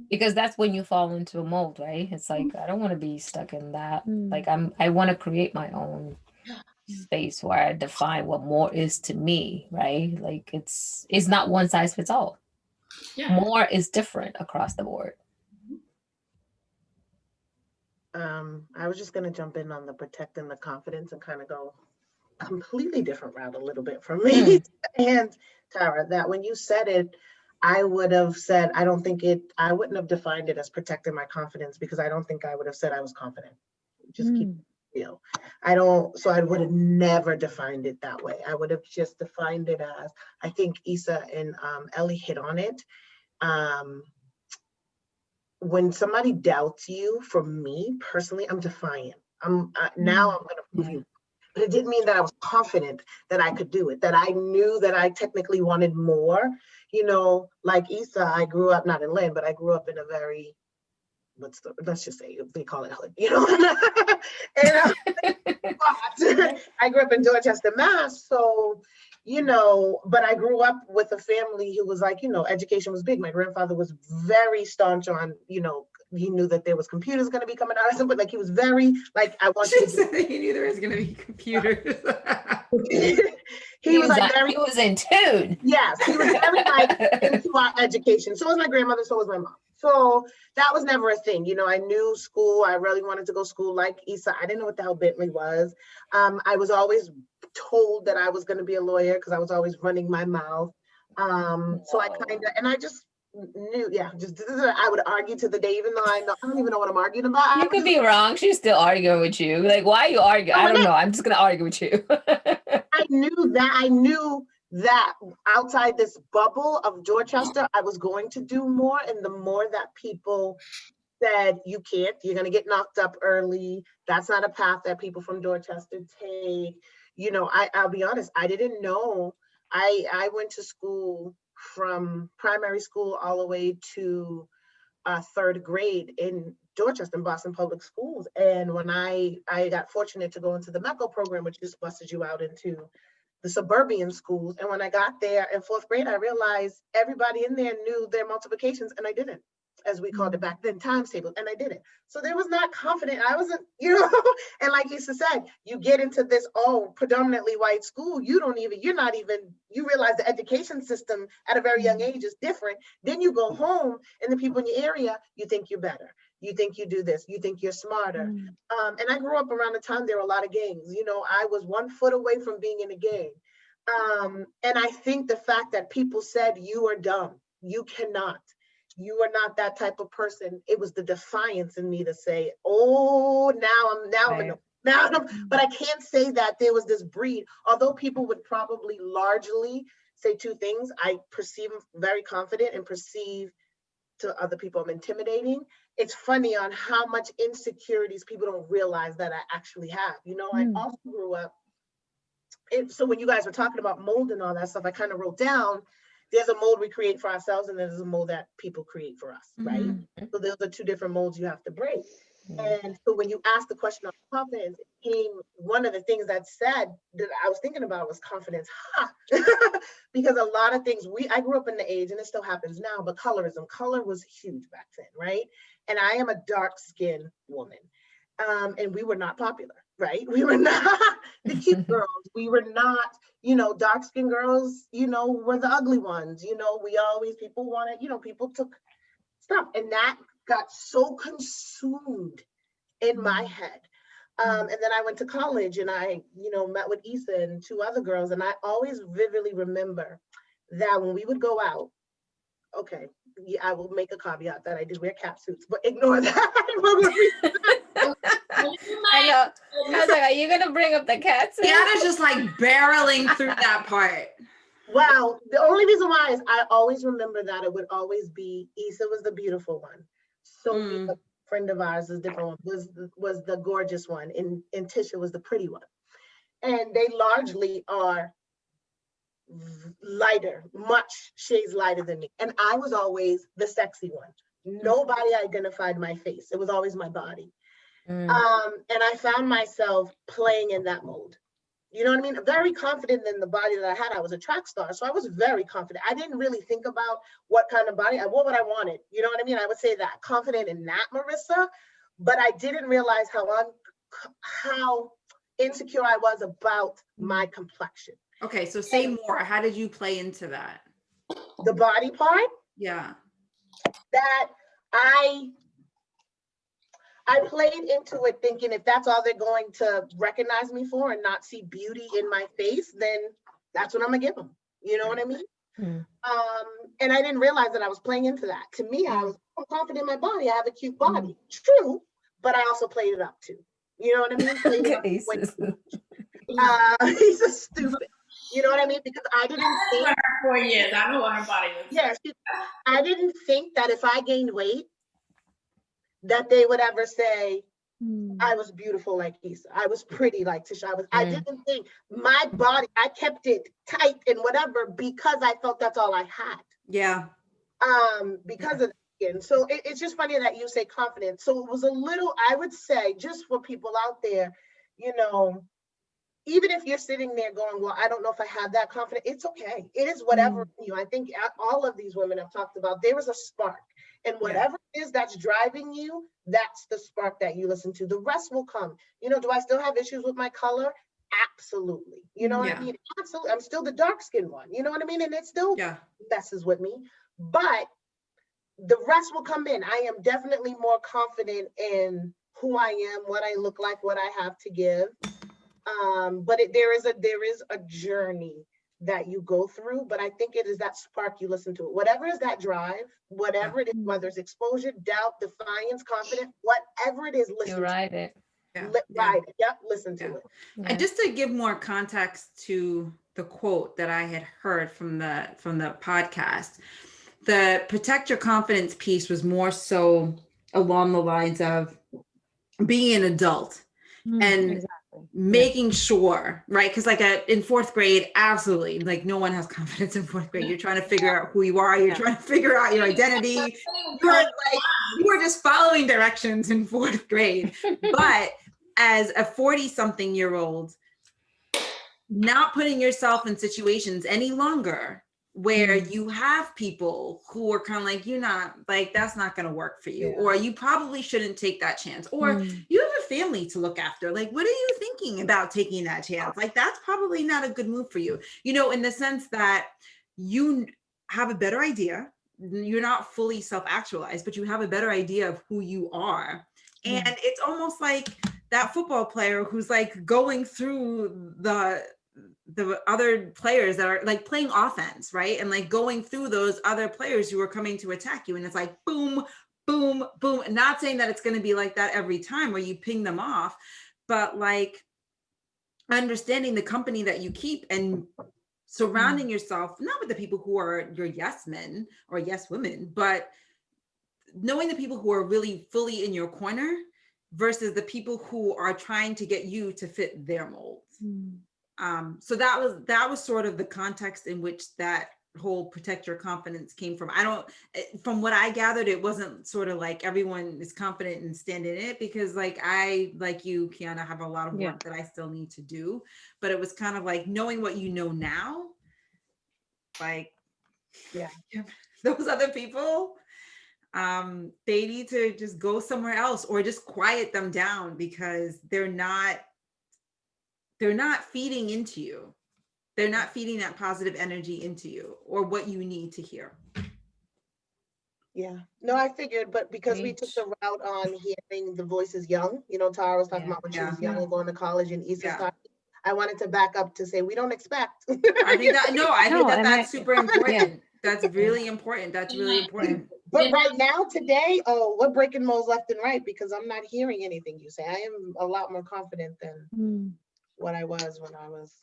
Because that's when you fall into a mold, right? It's like I don't want to be stuck in that. Like I want to create my own space where I define what more is to me, right? Like it's not one size fits all. Yeah. More is different across the board. I was just going to jump in on the protecting the confidence and kind of go completely different route a little bit from me. And Tara, that when you said it, I would have said, I wouldn't have defined it as protecting my confidence because I don't think I would have said I was confident. Just keep it real. So I would have never defined it that way. I would have just defined it as, I think Issa and Ellie hit on it. When somebody doubts you, for me personally, I'm defiant. Now I'm going to prove you. But it didn't mean that I was confident that I could do it, that I knew that I technically wanted more. You know, like Issa, I grew up, not in Lynn, but I grew up in a very, let's just say, they call it hood, you know? And I grew up in Dorchester, Mass. So, you know, but I grew up with a family who was like, you know, education was big. My grandfather was very staunch on, you know, he knew that there was computers going to be coming out or something. Like he was very like, I want you to he knew there was going to be computers. he was like he was in tune. Yes, he was very like into our education. So was my grandmother, so was my mom. So that was never a thing. You know, I knew school. I really wanted to go to school like Issa. I didn't know what the hell Bentley was. I was always told that I was going to be a lawyer because I was always running my mouth. So I kind of, and I just knew, I would argue to the day, even though I don't even know what I'm arguing about. You could be wrong. She's still arguing with you. Like, why are you arguing? I don't know. I'm just going to argue with you. I knew that outside this bubble of Dorchester, I was going to do more. And the more that people said, you can't, you're going to get knocked up early. That's not a path that people from Dorchester take. You know, I'll be honest, I didn't know. I went to school from primary school all the way to third grade in Dorchester, in Boston Public Schools. And when I got fortunate to go into the MECO program, which just buses you out into the suburban schools. And when I got there in fourth grade, I realized everybody in there knew their multiplications and I didn't, as we called it back then, times tables, and I didn't. So there was not confident. I wasn't, you know, and like Issa said, you get into this predominantly white school, you realize the education system at a very young age is different. Then you go home and the people in your area, you think you're better. You think you do this, you think you're smarter. And I grew up around the time there were a lot of gangs. You know, I was 1 foot away from being in a gang. And I think the fact that people said, you are dumb, you cannot, you are not that type of person. It was the defiance in me to say, oh, but I can't say that there was this breed, although people would probably largely say two things. I perceive very confident and perceive to other people I'm intimidating. It's funny on how much insecurities people don't realize that I actually have. You know, I also grew up. So when you guys were talking about mold and all that stuff, I kind of wrote down, there's a mold we create for ourselves and there's a mold that people create for us, right? So those are two different molds you have to break. And so when you asked the question of confidence, it came, one of the things that said that I was thinking about was confidence. Because a lot of things, I grew up in the age, and it still happens now, but colorism, color was huge back then, right? And I am a dark skinned woman. And we were not popular, right? We were not the cute girls. We were not, dark skinned girls, were the ugly ones. People wanted, people took stuff. And that got so consumed in my head. And then I went to college, and I, met with Issa and 2 other girls. And I always vividly remember that when we would go out, okay, yeah, I will make a caveat that I did wear cap suits, but ignore that. I know. I was like, are you gonna bring up the cats? Deanna's just like barreling through that part. Wow. The only reason why is I always remember that it would always be Issa was the beautiful one. Sophie, a friend of ours, is different one, was the gorgeous one, and Tisha was the pretty one. And they largely are lighter, much shades lighter than me. And I was always the sexy one. Nobody identified my face. It was always my body. And I found myself playing in that mold. You know what I mean? Very confident in the body that I had. I was a track star, so I was very confident. I didn't really think about what kind of body, I wore what I wanted. You know what I mean? I would say that, confident in that, Marissa, but I didn't realize how insecure I was about my complexion. Okay, so say more. How did you play into that? The body part? Yeah. That I played into it thinking if that's all they're going to recognize me for and not see beauty in my face, then that's what I'm gonna give them. You know what I mean? And I didn't realize that I was playing into that. To me, I'm confident in my body. I have a cute body. True, but I also played it up too. You know what I mean? Played it up he's a stupid. You know what I mean? Because I didn't think. 4 years. I know what her body was. Yes, I didn't think that if I gained weight, that they would ever say I was beautiful like Issa. I was pretty like Tisha. I didn't think my body, I kept it tight and whatever because I felt that's all I had. Yeah. Because of the skin. So it's just funny that you say confidence. So it was a little, I would say, just for people out there, even if you're sitting there going, well, I don't know if I have that confidence, it's okay. It is whatever you. I think all of these women have talked about, there is a spark. And whatever it is that's driving you, that's the spark that you listen to. The rest will come. Do I still have issues with my color? Absolutely. You know what I mean? Absolutely. I'm still the dark skinned one. You know what I mean? And it still messes with me. But the rest will come in. I am definitely more confident in who I am, what I look like, what I have to give. But there is a journey that you go through, but I think it is that spark you listen to. Whatever is that drive, whatever it is, whether it's exposure, doubt, defiance, confidence, whatever it is, listen. You ride it. Ride it. Yep, listen to it. And just to give more context to the quote that I had heard from the podcast, the protect your confidence piece was more so along the lines of being an adult and making sure, right? Because like in 4th grade, absolutely, like no one has confidence in 4th grade. You're trying to figure out who you are. You're trying to figure out your identity. You were just following directions in 4th grade. But as a 40-something-year-old, not putting yourself in situations any longer where you have people who are kind of like, you're not, like, that's not going to work for you, or you probably shouldn't take that chance, or you have a family to look after. Like, what are you thinking about taking that chance? Like, that's probably not a good move for you, in the sense that you have a better idea. You're not fully self-actualized, but you have a better idea of who you are. And it's almost like that football player who's like going through the other players that are like playing offense, right? And like going through those other players who are coming to attack you. And it's like, boom, boom, boom. Not saying that it's going to be like that every time where you ping them off, but like understanding the company that you keep and surrounding yourself, not with the people who are your yes men or yes women, but knowing the people who are really fully in your corner versus the people who are trying to get you to fit their molds. So that was sort of the context in which that whole protect your confidence came from. From what I gathered, it wasn't sort of like everyone is confident and stand in it, because like you, Kiana, have a lot of work that I still need to do. But it was kind of like knowing what you know now, like, yeah, those other people, they need to just go somewhere else or just quiet them down, because they're not feeding into you. They're not feeding that positive energy into you or what you need to hear. Yeah. No, I figured, but because we took the route on hearing the voices young, you know, Tara was talking about when she was young and going to college, and Issa's talking, I wanted to back up to say we don't expect. I think that's super important. That's really important. That's really important. But right now, today, we're breaking molds left and right, because I'm not hearing anything you say. I am a lot more confident than what I was when I was.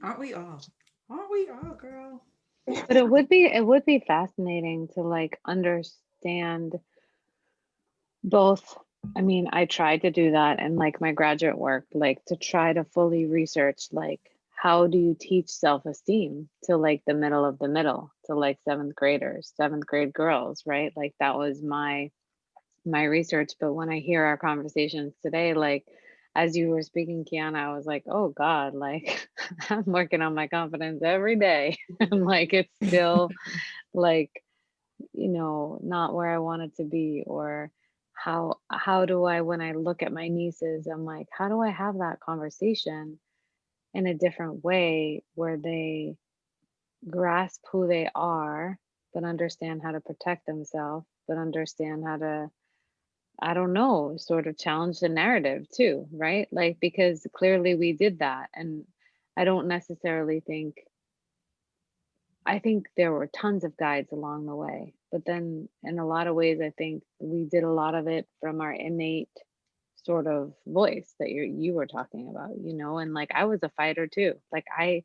Aren't we all? Aren't we all, girl? But it would be fascinating to like understand both. I mean, I tried to do that in like my graduate work, like to try to fully research like how do you teach self-esteem to like the middle of the middle, to like seventh grade girls, right? Like that was my research. But when I hear our conversations today, like as you were speaking, Kiana, I was like, oh God, like I'm working on my confidence every day. And like it's still like, you know, not where I want it to be. Or how do I, when I look at my nieces, I'm like, how do I have that conversation in a different way where they grasp who they are, but understand how to protect themselves, but understand how to, I don't know, sort of challenge the narrative too, right? Like, because clearly we did that. And I don't necessarily think, I think there were tons of guides along the way. But then in a lot of ways, I think we did a lot of it from our innate sort of voice that you were talking about, you know. And like I was a fighter too. Like I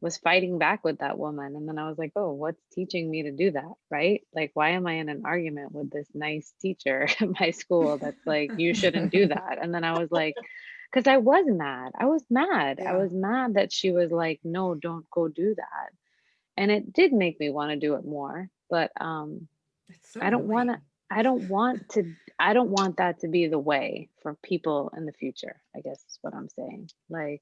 was fighting back with that woman. And then I was like, oh, what's teaching me to do that? Right? Like, why am I in an argument with this nice teacher at my school that's like, you shouldn't do that? And then I was like, because I was mad. I was mad. I was mad that she was like, no, don't go do that. And it did make me want to do it more. But I don't want to. I don't want that to be the way for people in the future, I guess is what I'm saying. Like,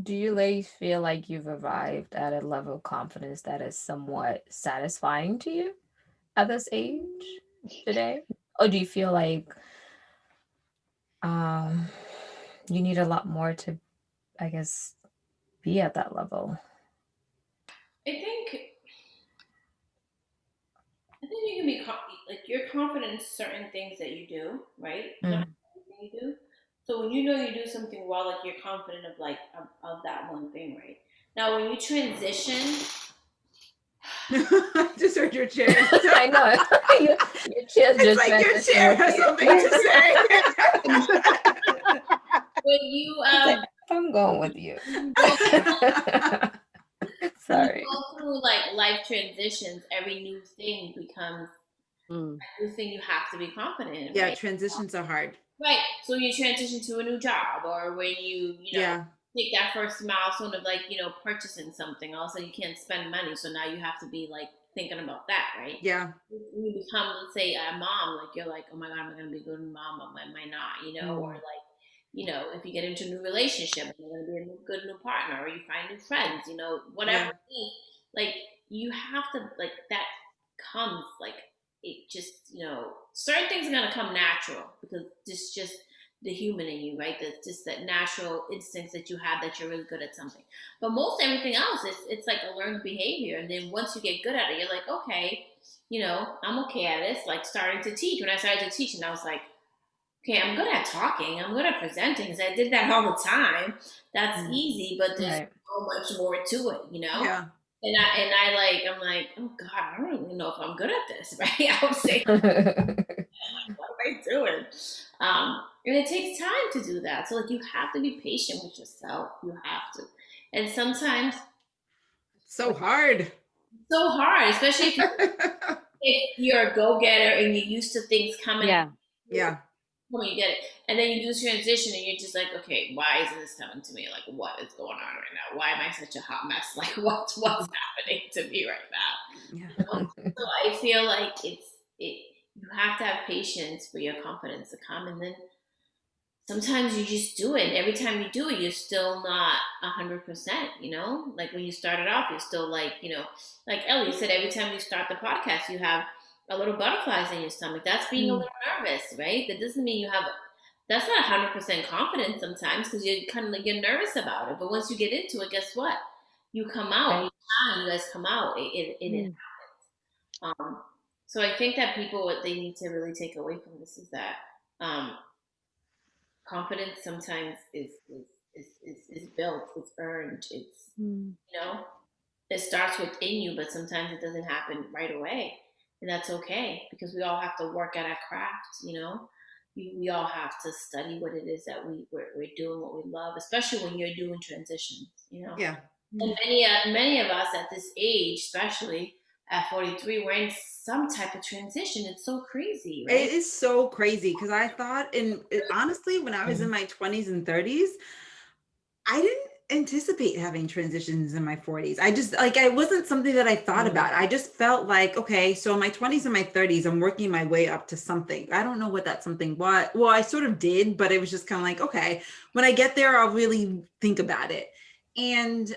do you ladies feel like you've arrived at a level of confidence that is somewhat satisfying to you at this age today? Or do you feel like you need a lot more to, I guess, be at that level? I think you can be like you're confident in certain things that you do, right? Not everything you do. So when you know you do something well, like you're confident of like of that one thing, right? Now when you transition, I just heard your chair. I know. your chair's it's just like your chair has something to say. When you I'm going with you. Sorry. When you go through like life transitions, every new thing becomes a new thing you have to be confident in. Yeah, right? transitions are hard. Right. So you transition to a new job, or when you know take that first milestone of like purchasing something. Also, you can't spend money, so now you have to be like thinking about that, right? Yeah. When you become, let's say, a mom, like you're like, oh my god, am I gonna be a good mom? Am I not? Or like, if you get into a new relationship, you're gonna be a good new partner, or you find new friends, whatever it is, like you have to like that comes like it just certain things are gonna come natural because it's just the human in you, right? That's just that natural instincts that you have that you're really good at something. But most everything else, it's like a learned behavior, and then once you get good at it, you're like, okay, I'm okay at this. Like starting to teach. When I started to teach, and I was like, okay, I'm good at talking. I'm good at presenting because I did that all the time. That's easy, but there's so much more to it, Yeah. And I'm like, oh God, I don't even know if I'm good at this, right? I was saying, what am I doing? And it takes time to do that. So like, you have to be patient with yourself. You have to, and sometimes so hard, especially if you're a go-getter and you're used to things coming. Yeah. when you get it, and then you do this transition, and you're just like, okay, why isn't this coming to me? Like, what is going on right now? Why am I such a hot mess? Like, what's happening to me right now? Yeah. You know? So I feel like you have to have patience for your confidence to come, and then sometimes you just do it. And every time you do it, you're still not 100%, you know? Like when you started off, you're still like, you know, like Ellie said, every time you start the podcast, you have a little butterflies in your stomach. That's being a little nervous, right? That doesn't mean that's not 100% confidence sometimes, because you're kind of like, you're nervous about it. But once you get into it, guess what? You come out, you guys come out, it happens. So I think that people, what they need to really take away from this is that, confidence sometimes is built, it's earned, it's you know, it starts within you, but sometimes it doesn't happen right away, and that's okay, because we all have to work at our craft, you know. We all have to study what it is that we're doing, what we love, especially when you're doing transitions, you know. Yeah. And many of us at this age, especially at 43, we're in some type of transition. It's so crazy, right? It is so crazy, because I thought, honestly, when I was in my 20s and 30s, I didn't anticipate having transitions in my 40s. I just, like, it wasn't something that I thought about. I just felt like, okay, so in my 20s and my 30s, I'm working my way up to something. I don't know what that something was. Well, I sort of did, but it was just kind of like, okay, when I get there, I'll really think about it. And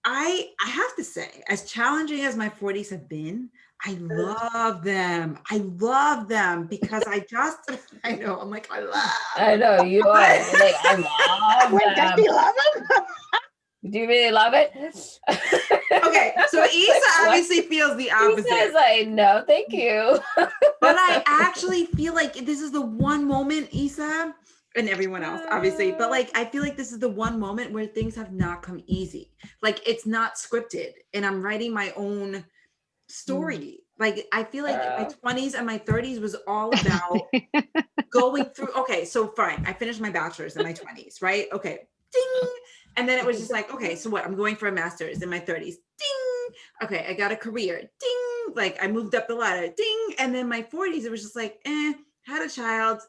I have to say, as challenging as my 40s have been, I love them. I love them because I know, I'm like, I know you are. Like, I love Wait, does them. she love him? Do you really love it? Okay, so Issa obviously feels the opposite. Issa's like, no, thank you. But I actually feel like this is the one moment, Issa, and everyone else, obviously, but like, I feel like this is the one moment where things have not come easy. Like, it's not scripted, and I'm writing my own story. Like, I feel like my 20s and my 30s was all about going through, okay, so fine, I finished my bachelor's in my 20s, right? Okay, ding. And then it was just like, okay, so what? I'm going for a master's in my 30s. Ding. Okay, I got a career. Ding. Like, I moved up the ladder. Ding. And then my 40s, it was just like, had a child.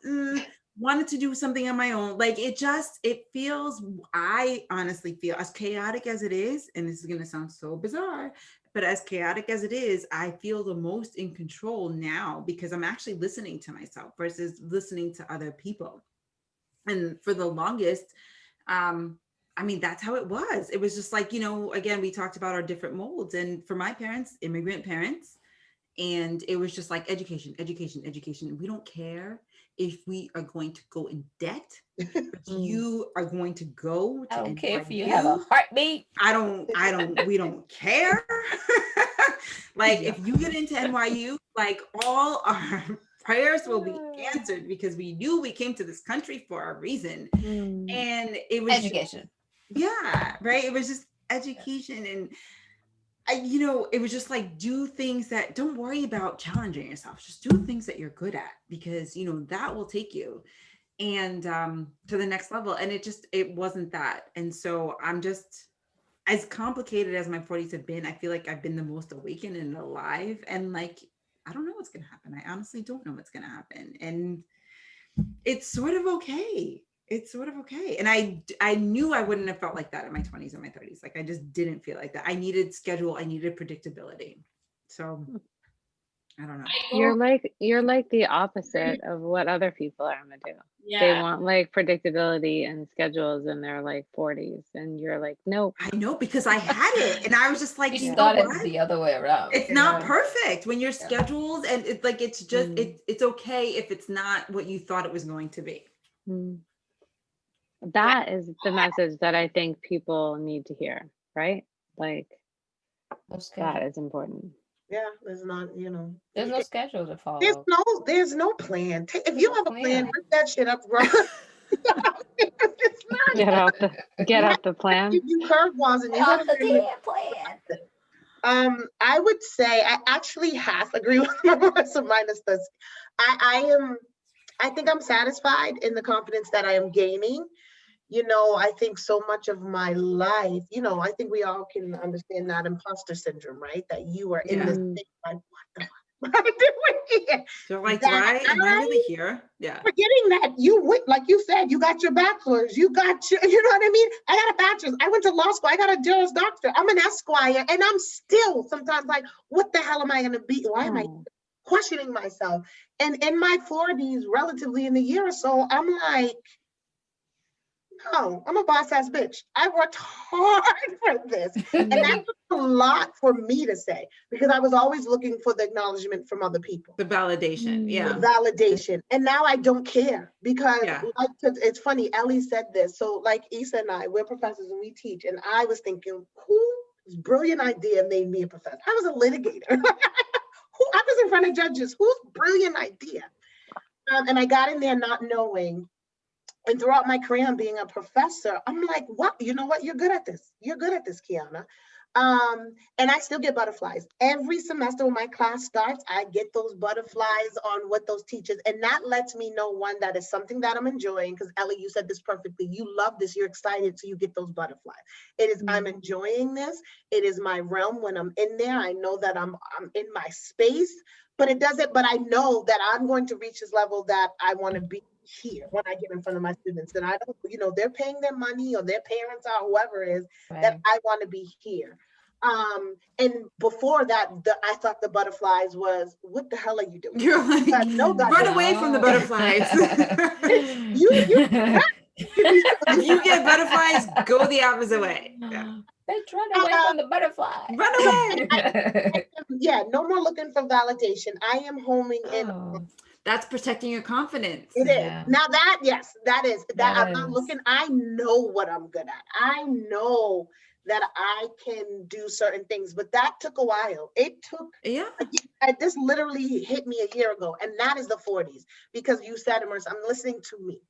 Wanted to do something on my own. Like, it feels, I honestly feel, as chaotic as it is, and this is going to sound so bizarre, but as chaotic as it is, I feel the most in control now, because I'm actually listening to myself versus listening to other people. And for the longest, I mean, that's how it was. It was just like, you know, again, we talked about our different molds. And for my parents, immigrant parents, and it was just like education, education, education. We don't care if we are going to go in debt, but you are going to go to I don't care if NYU. you have a heartbeat. We don't care. Like, if you get into NYU, like, all our prayers will be answered, because we knew we came to this country for a reason. And it was Education. yeah, right. It was just education. And you know, it was just like, do things that, don't worry about challenging yourself. Just do things that you're good at, because, you know, that will take you and to the next level. And it wasn't that. And so I'm just, as complicated as my 40s have been, I feel like I've been the most awakened and alive. And like, I don't know what's going to happen. I honestly don't know what's going to happen. And it's sort of okay. It's sort of okay. And I knew I wouldn't have felt like that in my 20s or my 30s. Like, I just didn't feel like that. I needed schedule. I needed predictability. So I don't know. You're like the opposite of what other people are gonna do. Yeah. They want like predictability and schedules in their like 40s, and you're like, nope. I know, because I had it, and I was just like, You thought it's the other way around. It's not perfect when you're scheduled, and it's like, it's just it's okay if it's not what you thought it was going to be. That is the message that I think people need to hear, right? Like, that is important. Yeah, there's not, you know. There's no schedule to follow. There's no plan. If you have a plan, rip that shit up, bro. It's not. Get out the plan. You curveballs and you have the plan. I would say I actually half agree with Marissa minus this. I think I'm satisfied in the confidence that I am gaining. You know, I think so much of my life, you know, I think we all can understand that imposter syndrome, right? That you are in this thing like, what the fuck? What am I doing here? They're like, That am I really here? Yeah. Forgetting that you went, like you said, you got your bachelor's, you got your, you know what I mean? I got a bachelor's. I went to law school. I got a Juris Doctor. I'm an Esquire, and I'm still sometimes like, what the hell am I going to be? Why am I questioning myself? And in my 40s, relatively in a year or so, I'm like, no, I'm a boss ass bitch. I worked hard for this. And that's a lot for me to say, because I was always looking for the acknowledgement from other people. The validation. Yeah. The validation. And now I don't care, because like, it's funny, Ellie said this. So like Issa and I, we're professors and we teach. And I was thinking, whose brilliant idea made me a professor? I was a litigator. I was in front of judges. Whose brilliant idea? And I got in there not knowing. And throughout my career, I'm being a professor, I'm like, what? You know what? You're good at this. You're good at this, Kiana. And I still get butterflies. Every semester when my class starts, I get those butterflies on what those teachers, and that lets me know, one, that is something that I'm enjoying, because Ellie, you said this perfectly. You love this, you're excited, so you get those butterflies. It is, I'm enjoying this. It is my realm. When I'm in there, I know that I'm in my space, but it doesn't, but I know that I'm going to reach this level that I want to be here when I get in front of my students. And I don't, you know, they're paying their money, or their parents are, whoever it is, that I want to be here. And before that, I thought the butterflies was, what the hell are you doing? You're like, run away from the butterflies. You get butterflies, go the opposite way. Yeah. Let's run away from the butterflies. Run away. Yeah, no more looking for validation. I am homing in. That's protecting your confidence. It is. Now that, yes, that is. That I'm not looking, I know what I'm good at. I know that I can do certain things, but that took a while. It took, this literally hit me a year ago, and that is the 40s, because you said, Immerse, I'm listening to me.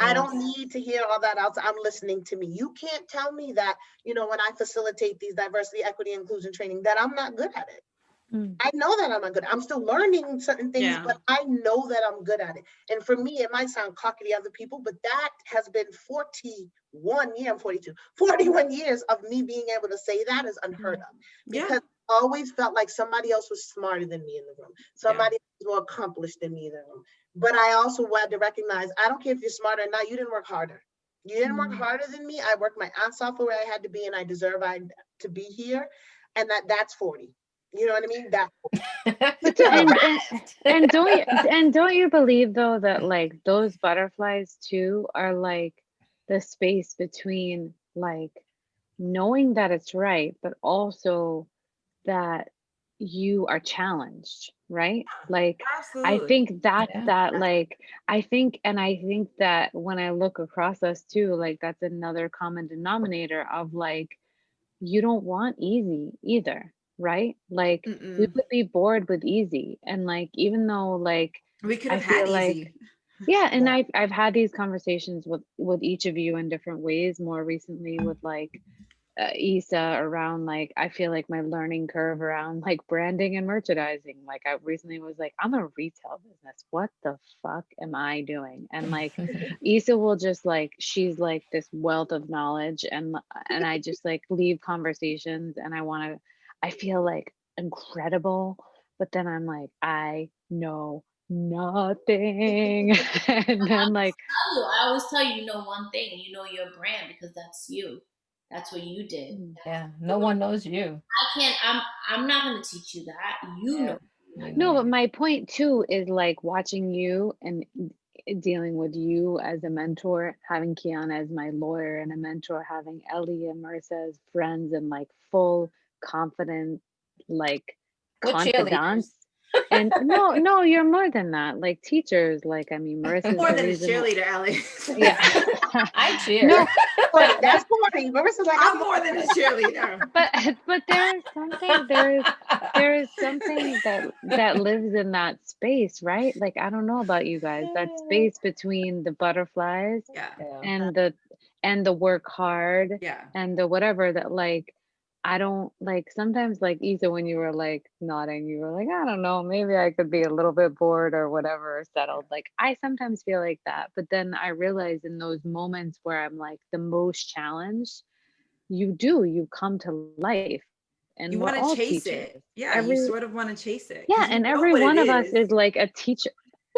I don't need to hear all that else. I'm listening to me. You can't tell me that, you know, when I facilitate these diversity, equity, inclusion training, that I'm not good at it. I know that I'm not good. I'm still learning certain things, but I know that I'm good at it. And for me, it might sound cocky to other people, but that has been 41 years, I'm 42, 41 years of me being able to say that is unheard of. Because I always felt like somebody else was smarter than me in the room. Somebody was more accomplished than me in the room. But I also had to recognize, I don't care if you're smarter or not, you didn't work harder. You didn't work harder than me. I worked my ass off where I had to be, and I deserve to be here. And that's 40. You know what I mean? And don't you believe though that like those butterflies too are like the space between like knowing that it's right, but also that you are challenged, right? Like absolutely. I think that like I think that when I look across us too, like that's another common denominator of like you don't want easy either, right? Like we would be bored with easy, and like even though like we could have had easy. And I've had these conversations with each of you in different ways, more recently with like Issa around like I feel like my learning curve around like branding and merchandising. Like I recently was like, I'm a retail business. What the fuck am I doing? And like Issa will just like she's like this wealth of knowledge, and I just like leave conversations and I feel like incredible, but then I'm like, I know nothing. And then like I always tell you, you know one thing, you know your brand because that's you. That's what you did. No one knows you. I'm not going to teach you that. You know. No, but my point too is like watching you and dealing with you as a mentor, having Kiana as my lawyer and a mentor, having Ellie and Marissa as friends and like full confident, like confidants. And no, you're more than that. Like teachers, like I mean, Marissa's more than a cheerleader, Ellie. Yeah, I cheer. No, that's funny. Marissa's like, I'm more than a cheerleader. But there is something that lives in that space, right? Like I don't know about you guys, that space between the butterflies and the work hard and the whatever that like. I don't like sometimes like Issa, when you were like nodding, you were like, I don't know, maybe I could be a little bit bored or whatever, settled. Like I sometimes feel like that. But then I realize in those moments where I'm like the most challenged, you come to life and you we're want to all chase teachers. it. Yeah, you sort of want to chase it. Yeah, You and know every what one it of us is like a teacher.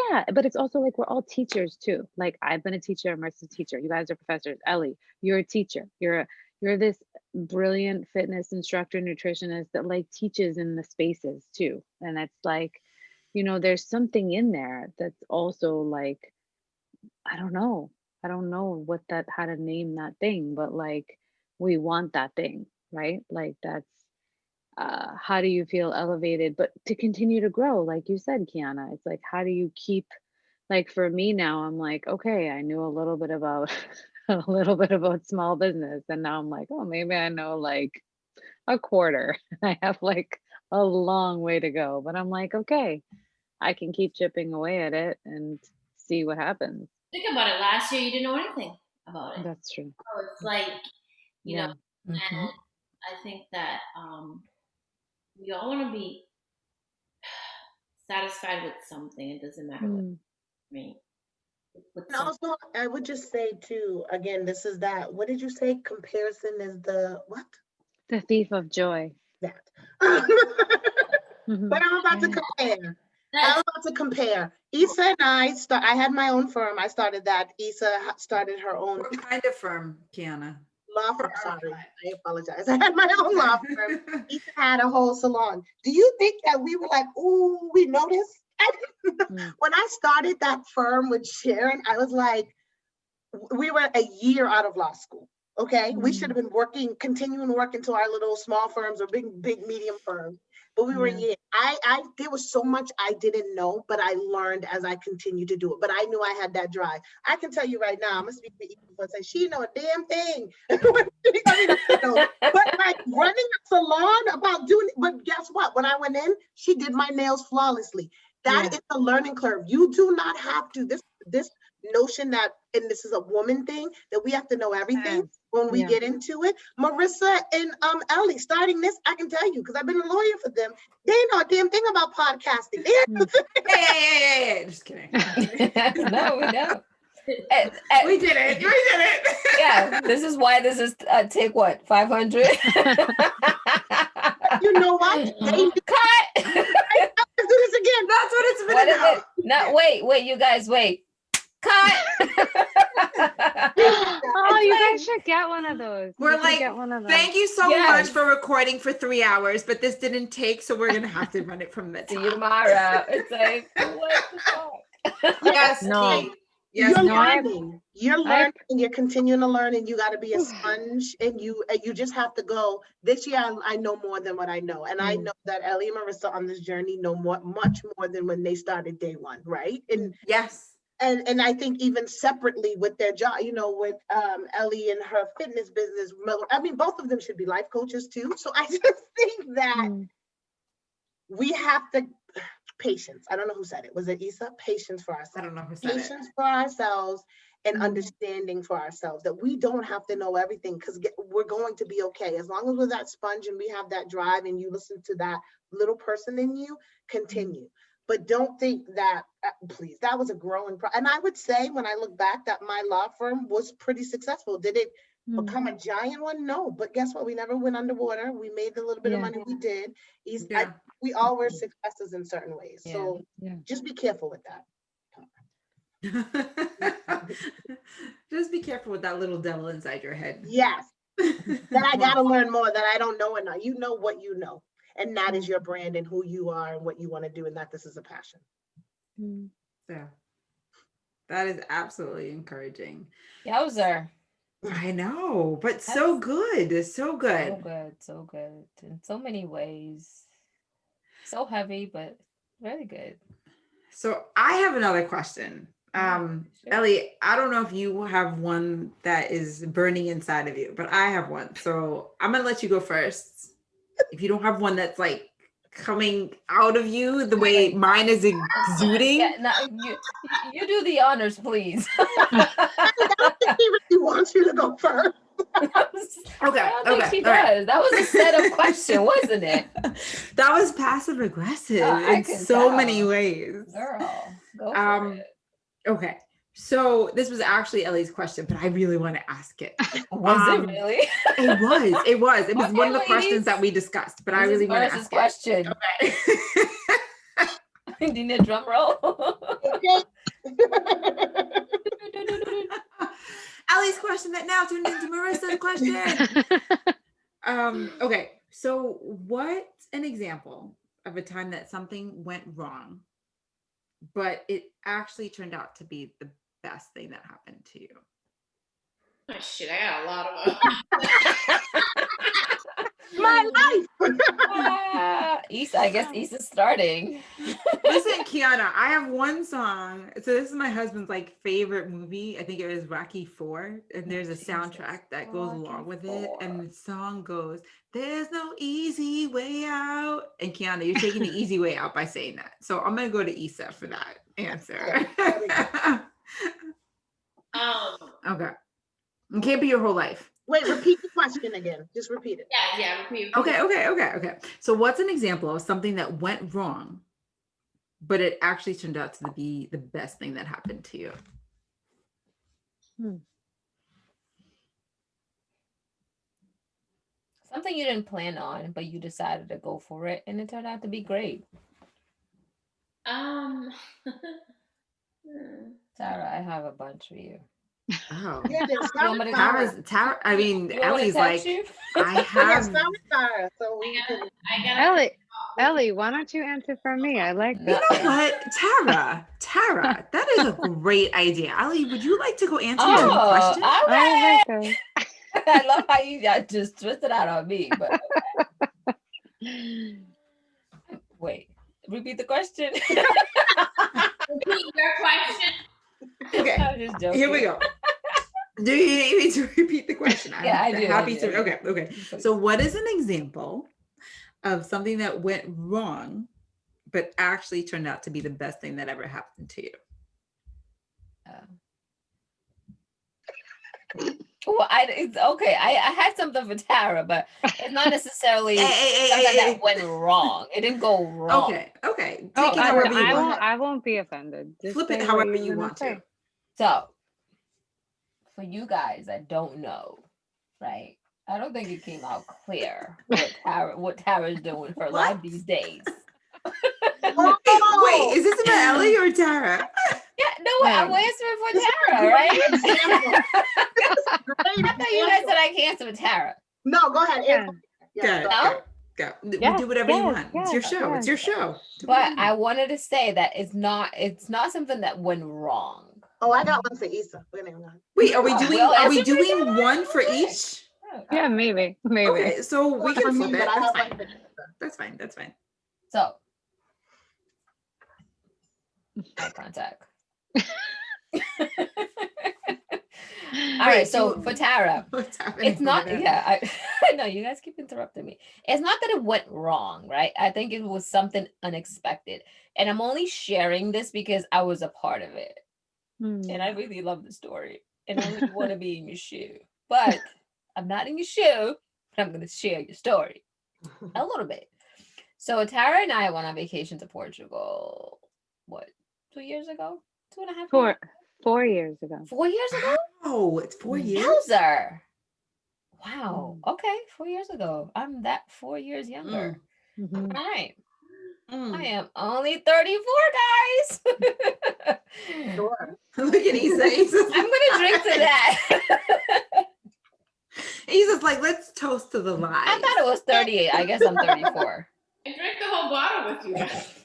Yeah, but it's also like we're all teachers too. Like I've been a teacher, Marissa's a teacher. You guys are professors. Ellie, you're a teacher. You're this brilliant fitness instructor, nutritionist that like teaches in the spaces too. And it's like, there's something in there that's also like, I don't know. I don't know how to name that thing, but like we want that thing, right? Like that's how do you feel elevated, but to continue to grow, like you said, Kiana, it's like, how do you keep, like for me now, I'm like, okay, I knew a little bit about a little bit about small business. And now I'm like, oh, maybe I know like a quarter. I have like a long way to go, but I'm like, okay, I can keep chipping away at it and see what happens. Think about it. Last year, you didn't know anything about it. That's true. So it's like, you know, Mm-hmm. and I think that we all want to be satisfied with something. It doesn't matter what. I mean, And also, I would just say too, again, this is that, what did you say? Comparison is the what? The thief of joy. That. But I'm about to compare. Issa and I had my own firm. I started that. Issa started her own. What kind of firm, Kiana? Law firm. Sorry, I apologize. I had my own law firm. Issa had a whole salon. Do you think that we were like, ooh, we noticed? When I started that firm with Sharon, I was like, we were a year out of law school. Okay, we should have been continuing working to our little small firms or big, medium firms. But we were a year. There was so much I didn't know, but I learned as I continued to do it. But I knew I had that drive. I can tell you right now, I'm gonna speak for Eva and say she know a damn thing. But like running a salon about doing it. But guess what? When I went in, she did my nails flawlessly. That is a learning curve. You do not have to. This notion that, and this is a woman thing, that we have to know everything when we get into it. Marissa and Ellie, starting this, I can tell you, because I've been a lawyer for them, they know a damn thing about podcasting. Hey, just kidding. No, we don't. We did it. Yeah, this is why this is take what, 500? You know what? Cut. Let's do this again. That's what it's been about. No, wait, you guys, wait. Cut. Oh, you guys should get one of those. We're like, thank you so much for recording for 3 hours, but this didn't take, so we're gonna have to run it from the top. See you tomorrow. It's like, what the fuck? Yes, no. Yes, you're learning. You're learning. You're continuing to learn, and you got to be a sponge. And you just have to go. This year, I know more than what I know, and I know that Ellie and Marissa on this journey know much more than when they started day one, right? And yes. And I think even separately with their job, with Ellie and her fitness business, I mean, both of them should be life coaches too. So I just think that we have to, patience. I don't know who said it. Was it Issa? Patience for ourselves. I don't know who said Patience for ourselves and understanding for ourselves that we don't have to know everything, because we're going to be okay. As long as we're that sponge and we have that drive and you listen to that little person in you, continue. But don't think that, please, that was a growing and I would say, when I look back, that my law firm was pretty successful. Did it become a giant one? No, but guess what? We never went underwater. We made the little bit of money we did. We all were successes in certain ways. So just be careful with that. Just be careful with that little devil inside your head. Yes. That I got to learn more, that I don't know enough. You know what you know. And that is your brand and who you are and what you want to do, and that this is a passion. Yeah, that is absolutely encouraging. Yowzer. I know, but so good. So good. So good. In so many ways. So heavy, but really good. So I have another question. Sure. Ellie, I don't know if you have one that is burning inside of you, but I have one. So I'm going to let you go first. If you don't have one that's like coming out of you the way mine is exuding. Yeah, no, you do the honors, please. I don't think he really wants you to go first. Okay. I don't think she does. That was a setup question, wasn't it? That was passive aggressive in so many ways. Girl, go for it. Okay. So this was actually Ellie's question, but I really want to ask it. Was it really? It was Okay, one of the ladies. questions that we discussed, but I really want to ask question. it. Do you need a drum roll? Ellie's question that now turned into Marissa's question. Okay, so what's an example of a time that something went wrong, but it actually turned out to be the best thing that happened to you? Oh shit, I got a lot of them. My life. Issa, I guess Issa's starting. Listen, Kiana, I have one song. So this is my husband's like favorite movie. I think it was Rocky 4, and there's a soundtrack that goes along with it, and the song goes, "There's no easy way out." And Kiana, you're taking the easy way out by saying that. So I'm gonna go to Issa for that answer. Okay. It can't be your whole life. Wait, repeat the question again. Just repeat it. Yeah, repeat. Okay. So what's an example of something that went wrong, but it actually turned out to be the best thing that happened to you? Something you didn't plan on, but you decided to go for it, and it turned out to be great. Tara, I have a bunch for you. Oh, Yeah, Tara. I mean, Ellie's like, I have. Tara, so we can. Ellie, why don't you answer for me? I like You know what, Tara, that is a great idea. Ellie, would you like to go answer your own question? All right. I like I love how you just twisted out on me. But wait, repeat the question. Repeat your question. Okay, I'm just joking. Here we go. Do you need me to repeat the question? Yeah, I do. Happy to. Okay. So, what is an example of something that went wrong, but actually turned out to be the best thing that ever happened to you? Well, it's okay. I had something for Tara, but it's not necessarily something that went wrong. It didn't go wrong. Okay. Take it however you want. I won't be offended. Just flip it however you want to. So, for you guys that don't know, right? I don't think it came out clear what Tara's doing for life these days. Wait, is this about Ellie or Tara? Yeah, no, I'm answering for Tara, right? I thought you guys said I can't answer for Tara. No, go ahead. Go. Do whatever you want. It's your show. It's your show. But I wanted to say that it's not something that went wrong. Oh, I got one for Issa. Wait, are we doing one for each? Yeah, maybe. Okay, so we can flip it. That's fine. So, eye contact. All right, so for Tara, it's not, I know you guys keep interrupting me. It's not that it went wrong, right? I think it was something unexpected. And I'm only sharing this because I was a part of it. And I really love the story. And I really want to be in your shoe. But I'm not in your shoe, but I'm going to share your story a little bit. So Tara and I went on vacation to Portugal, 2 years ago? 2.5 years? 4 years ago. 4 years ago? Oh, it's 4 years? Yowzer. Wow. Okay, 4 years ago. I'm that 4 years younger. All right. I am only 34, guys. Sure. Look at Issa. I'm going to drink to that. Issa's like, let's toast to the lies. I thought it was 38. I guess I'm 34. I drank the whole bottle with you guys.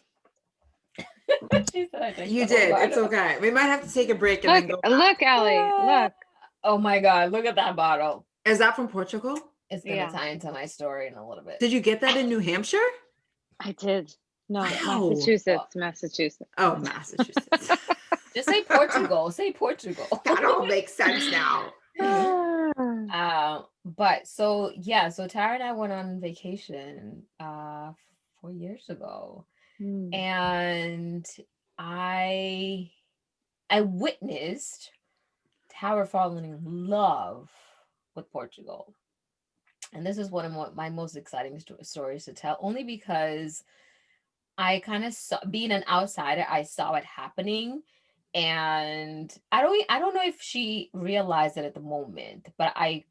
You did. It's okay. We might have to take a break and then go. Look, Ellie. Look. Oh my God! Look at that bottle. Is that from Portugal? It's gonna tie into my story in a little bit. Did you get that in New Hampshire? I did. No, Wow. Massachusetts. Oh, Massachusetts. Just say Portugal. Say Portugal. That all makes sense now. But so Tara and I went on vacation 4 years ago. And I witnessed Tara falling in love with Portugal. And this is one of my most exciting stories to tell, only because I kind of saw, being an outsider, I saw it happening. And I don't know if she realized it at the moment, but I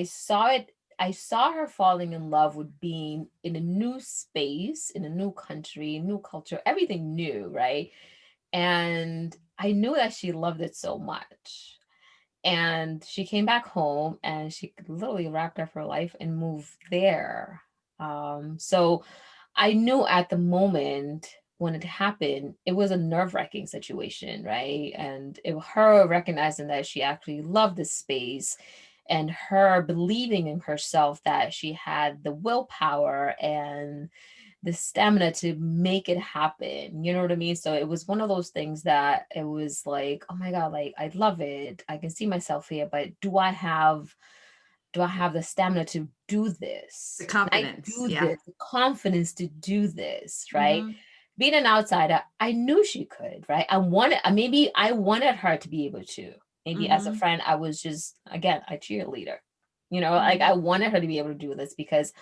saw it. I saw her falling in love with being in a new space, in a new country, new culture, everything new, right? And I knew that she loved it so much. And she came back home and she literally wrapped up her life and moved there. So I knew at the moment when it happened, it was a nerve-wracking situation, right? And her recognizing that she actually loved this space and her believing in herself that she had the willpower and the stamina to make it happen. You know what I mean? So it was one of those things that it was like, oh my God, like I love it. I can see myself here, but do I have the stamina to do this? The confidence. Can I do this? The confidence to do this, right? Being an outsider, I knew she could, right? Maybe I wanted her to be able to. Maybe as a friend, I was just, again, a cheerleader. Like I wanted her to be able to do this because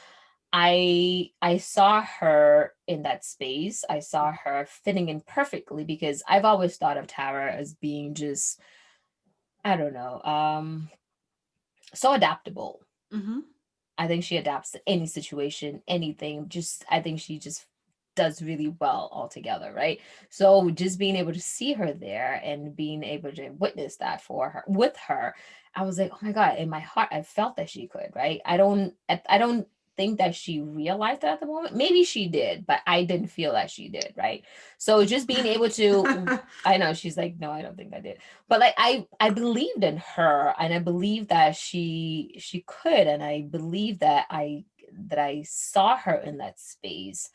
I saw her in that space. I saw her fitting in perfectly because I've always thought of Tara as being just, I don't know, so adaptable. I think she adapts to any situation, anything. I think she just does really well altogether, right? So just being able to see her there and being able to witness that with her, I was like, oh my God, in my heart, I felt that she could, right? I don't think that she realized that at the moment. Maybe she did, but I didn't feel that she did, right? So just being able to, I know she's like, no, I don't think I did. But like I believed in her and I believed that she could, and I believed that I saw her in that space.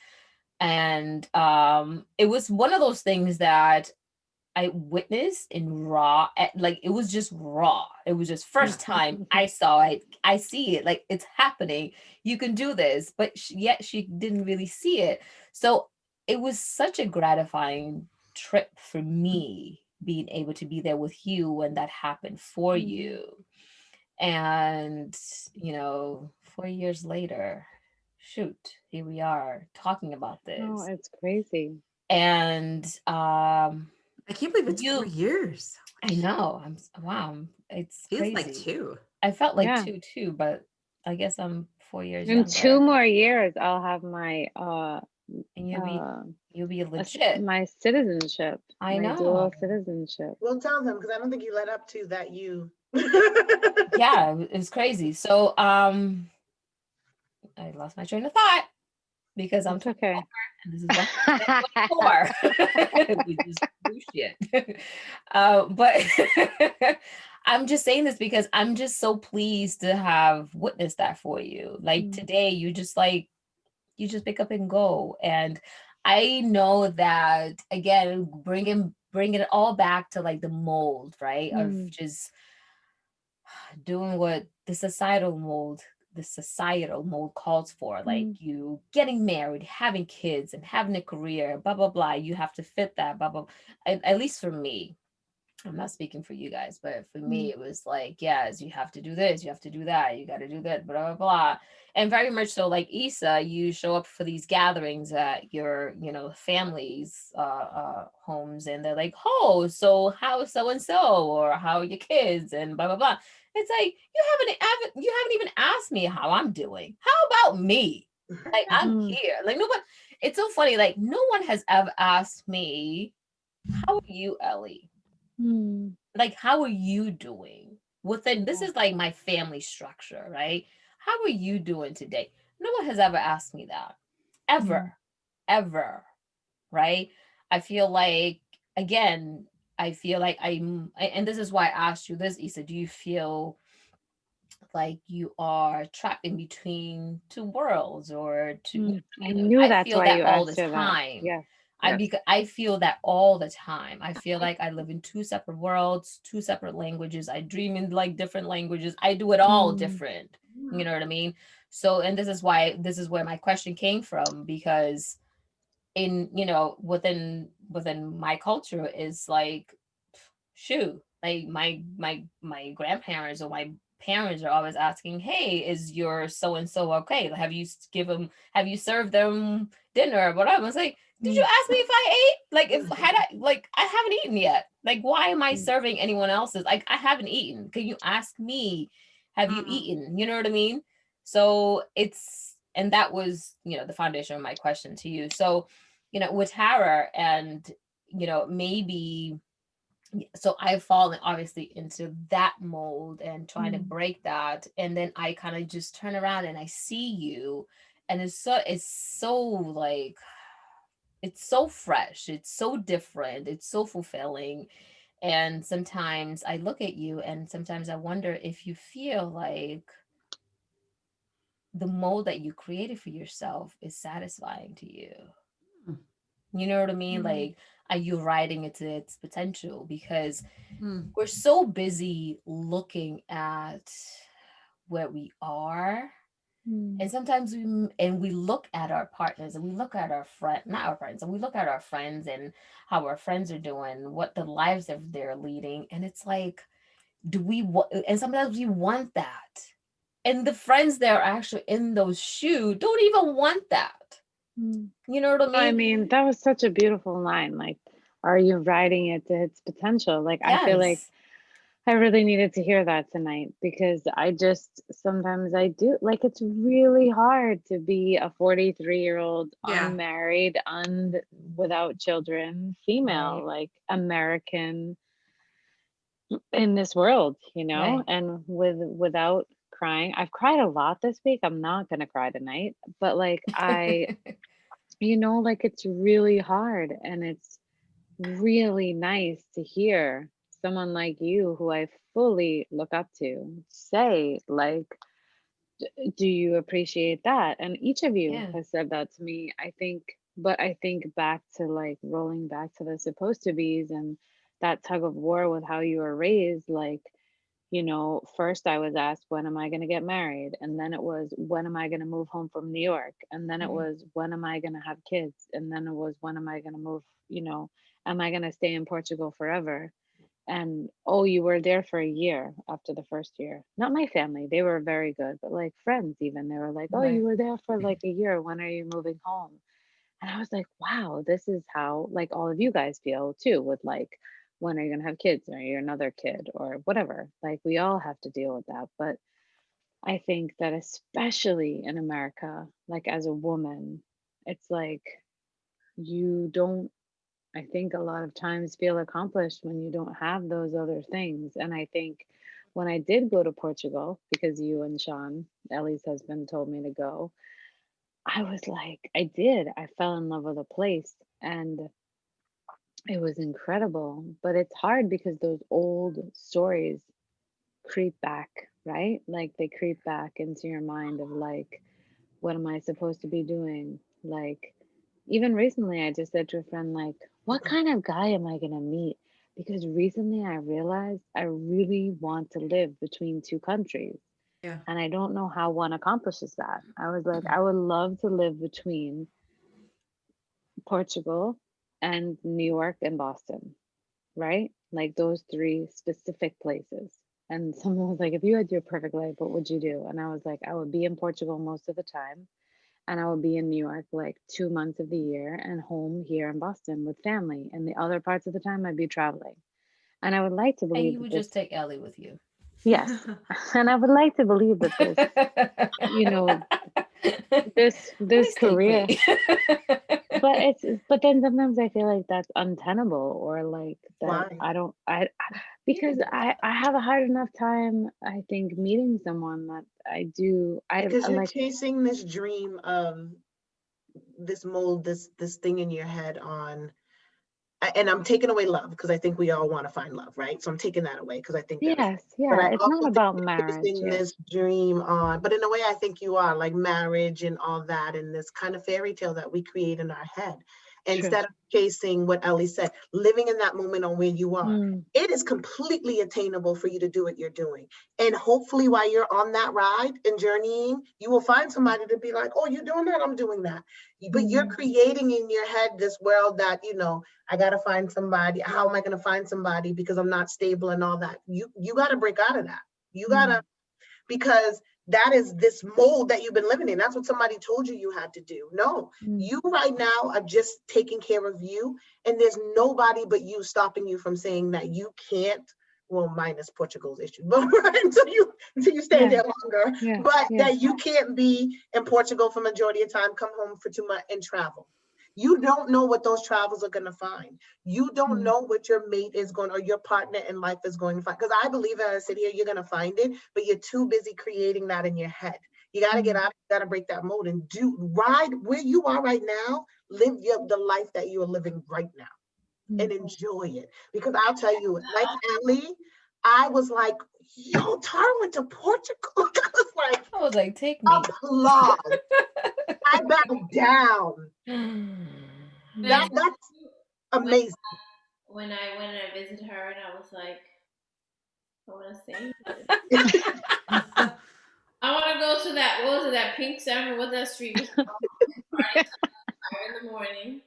And it was one of those things that I witnessed in raw, like it was just raw. It was just first time I saw it. I see it, like it's happening. You can do this, but yet she didn't really see it. So it was such a gratifying trip for me being able to be there with you when that happened for you. And 4 years later, shoot, here we are talking about this. Oh, it's crazy. And I can't believe it's 4 years. I know. Wow. It's crazy. Feels like 2. I felt like 2 too, but I guess I'm 4 years In younger. 2 more years, I'll have my and you'll be legit. My citizenship. I know. My dual citizenship. Well, tell them because I don't think you led up to that. Yeah, it's crazy. So I lost my train of thought because I'm okay. And this is what I'm for. We just do shit. But I'm just saying this because I'm just so pleased to have witnessed that for you. Like today, you just pick up and go. And I know that, again, bringing it all back to like the mold, right? Of just doing what the societal mold calls for, like you getting married, having kids, and having a career, blah blah blah. You have to fit that, blah blah. At least for me, I'm not speaking for you guys, but for me, it was like, yes, you have to do this, you have to do that, you got to do that, blah blah blah. And very much so, like Issa, you show up for these gatherings at your, family's homes, and they're like, oh, so how's so and so, or how are your kids, and blah blah blah. It's like you haven't even asked me how I'm doing. How about me? Like I'm here. Like nobody. It's so funny. Like no one has ever asked me, how are you, Ellie? Like how are you doing? This is like my family structure, right? How are you doing today? No one has ever asked me that, ever, right? I feel like, again, and this is why I asked you this, Issa, do you feel like you are trapped in between two worlds or two? I knew that's why you all the asked her time. that. Yeah. I feel that all the time. I feel like I live in two separate worlds, two separate languages. I dream in like different languages. I do it all different. You know what I mean? So, and this is where my question came from, because within my culture is like, shoot, like my grandparents or parents are always asking, hey, is your so-and-so okay? Have you served them dinner? But I was like, did you ask me if I ate? Like, if had I, like, I haven't eaten yet. Like, why am I serving anyone else's? Like, I haven't eaten. Can you ask me, have you eaten? You know what I mean? So and that was, the foundation of my question to you. So, with Tara, and, maybe, so I've fallen obviously into that mold and trying to break that. And then I kind of just turn around and I see you, and it's so like, it's so fresh, it's so different, it's so fulfilling. And sometimes I look at you and sometimes I wonder if you feel like the mold that you created for yourself is satisfying to you. You know what I mean? Like, are you riding it to its potential? Because we're so busy looking at where we are. And sometimes we look at our partners, and we look at our not our friends, and we look at our friends and how our friends are doing, what the lives that they're leading. And it's like, and sometimes we want that. And the friends that are actually in those shoes don't even want that. You know what I mean? I mean, that was such a beautiful line. Like, are you riding it to its potential? Like, I feel like I really needed to hear that tonight, because sometimes I do, like, it's really hard to be a 43-year-old, unmarried, without children, female, like, American in this world, and without crying. I've cried a lot this week. I'm not gonna cry tonight, but like, like, it's really hard, and it's really nice to hear someone like you, who I fully look up to, say, like, do you appreciate that? And each of you has said that to me, I think. But I think back to, like, rolling back to the supposed to be's and that tug of war with how you were raised. Like, first I was asked, when am I going to get married? And then it was, when am I going to move home from New York? And then it was, when am I going to have kids? And then it was, when am I going to move? Am I going to stay in Portugal forever? And, oh, you were there for a year after the first year. Not my family, they were very good, but like friends, even, they were like, oh, you were there for like a year. When are you moving home? And I was like, wow, this is how, like, all of you guys feel too, with like, when are you going to have kids, or you're another kid, or whatever. Like, we all have to deal with that. But I think that especially in America, like, as a woman, it's like, you don't, I think, a lot of times feel accomplished when you don't have those other things. And I think when I did go to Portugal, because you and Sean, Ellie's husband, told me to go, I was like, I fell in love with the place, and it was incredible. But it's hard because those old stories creep back, right? Like, they creep back into your mind of like, what am I supposed to be doing? Like, even recently, I just said to a friend, like, what kind of guy am I going to meet? Because recently I realized I really want to live between two countries. Yeah. And I don't know how one accomplishes that. I was like, I would love to live between Portugal and New York and Boston, right? Like, those three specific places. And someone was like, if you had your perfect life, what would you do? And I was like, I would be in Portugal most of the time. And I would be in New York like 2 months of the year, and home here in Boston with family. And the other parts of the time, I'd be traveling. And I would like to And believe you that would this, just take Ellie with you. yes. And I would like to believe that this, you know, this career, but then sometimes I feel like that's untenable, or like that Why? because I have a hard enough time, I think, meeting someone that Because I'm you're like, chasing this dream of this mold, this thing in your head on, and I'm taking away love because I think we all want to find love, right? So I'm taking that away because I think that's, yes, but yeah, I it's also not think about you're marriage, chasing yeah, this dream on, but in a way I think you are, like marriage and all that, and this kind of fairy tale that we create in our head. true. Instead of chasing what Ellie said, living in that moment on where you are, Mm, it is completely attainable for you to do what you're doing. And hopefully while you're on that ride and journeying, you will find somebody to be like, oh, you're doing that, I'm doing that. But you're creating in your head this world that, I got to find somebody. How am I going to find somebody because I'm not stable and all that? You got to break out of that. You got to because that is this mold that you've been living in. That's what somebody told you you had to do. No, you right now are just taking care of you, and there's nobody but you stopping you from saying that you can't. Well, minus Portugal's issue, but until you stay there longer, that you can't be in Portugal for majority of time, come home for 2 months and travel. You don't know what those travels are going to find. You don't know what your mate is going, or your partner in life is going to find. Because I believe as I sit here, you're going to find it, but you're too busy creating that in your head. You got to get out, you got to break that mold and ride where you are right now, live the life that you are living right now and enjoy it. Because I'll tell you, like Ellie, I was like, yo, Tara went to Portugal. I was like, take me. Applaud. I bowed down. That's amazing. When I went and I visited her, and I was like, I want to stay here. I want to go to that, what was it, that Pink Summer, what that street was called? In the morning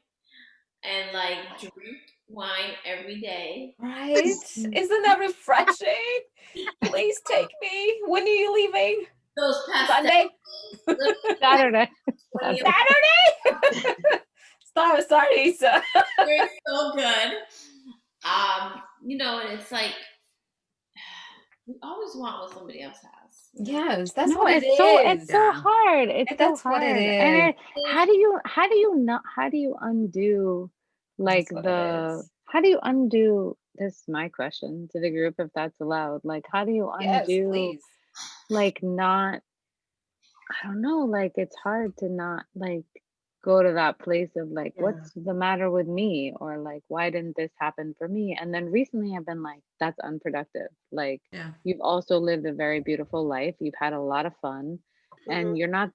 and like drink wine every day. Right? Isn't that refreshing? Please take me. When are you leaving? Those past Sunday? Saturday. Saturday? Sorry, Issa. They're so good. You know, and it's like we always want what somebody else has. Yes, that's what it is. It's so hard. That's what it is. And how do you undo like how do you undo this is my question to the group, if that's allowed. Like, how do you undo like not, I don't know, like it's hard to not like go to that place of like, what's the matter with me? Or like, why didn't this happen for me? And then recently I've been like, that's unproductive. Like you've also lived a very beautiful life. You've had a lot of fun and you're not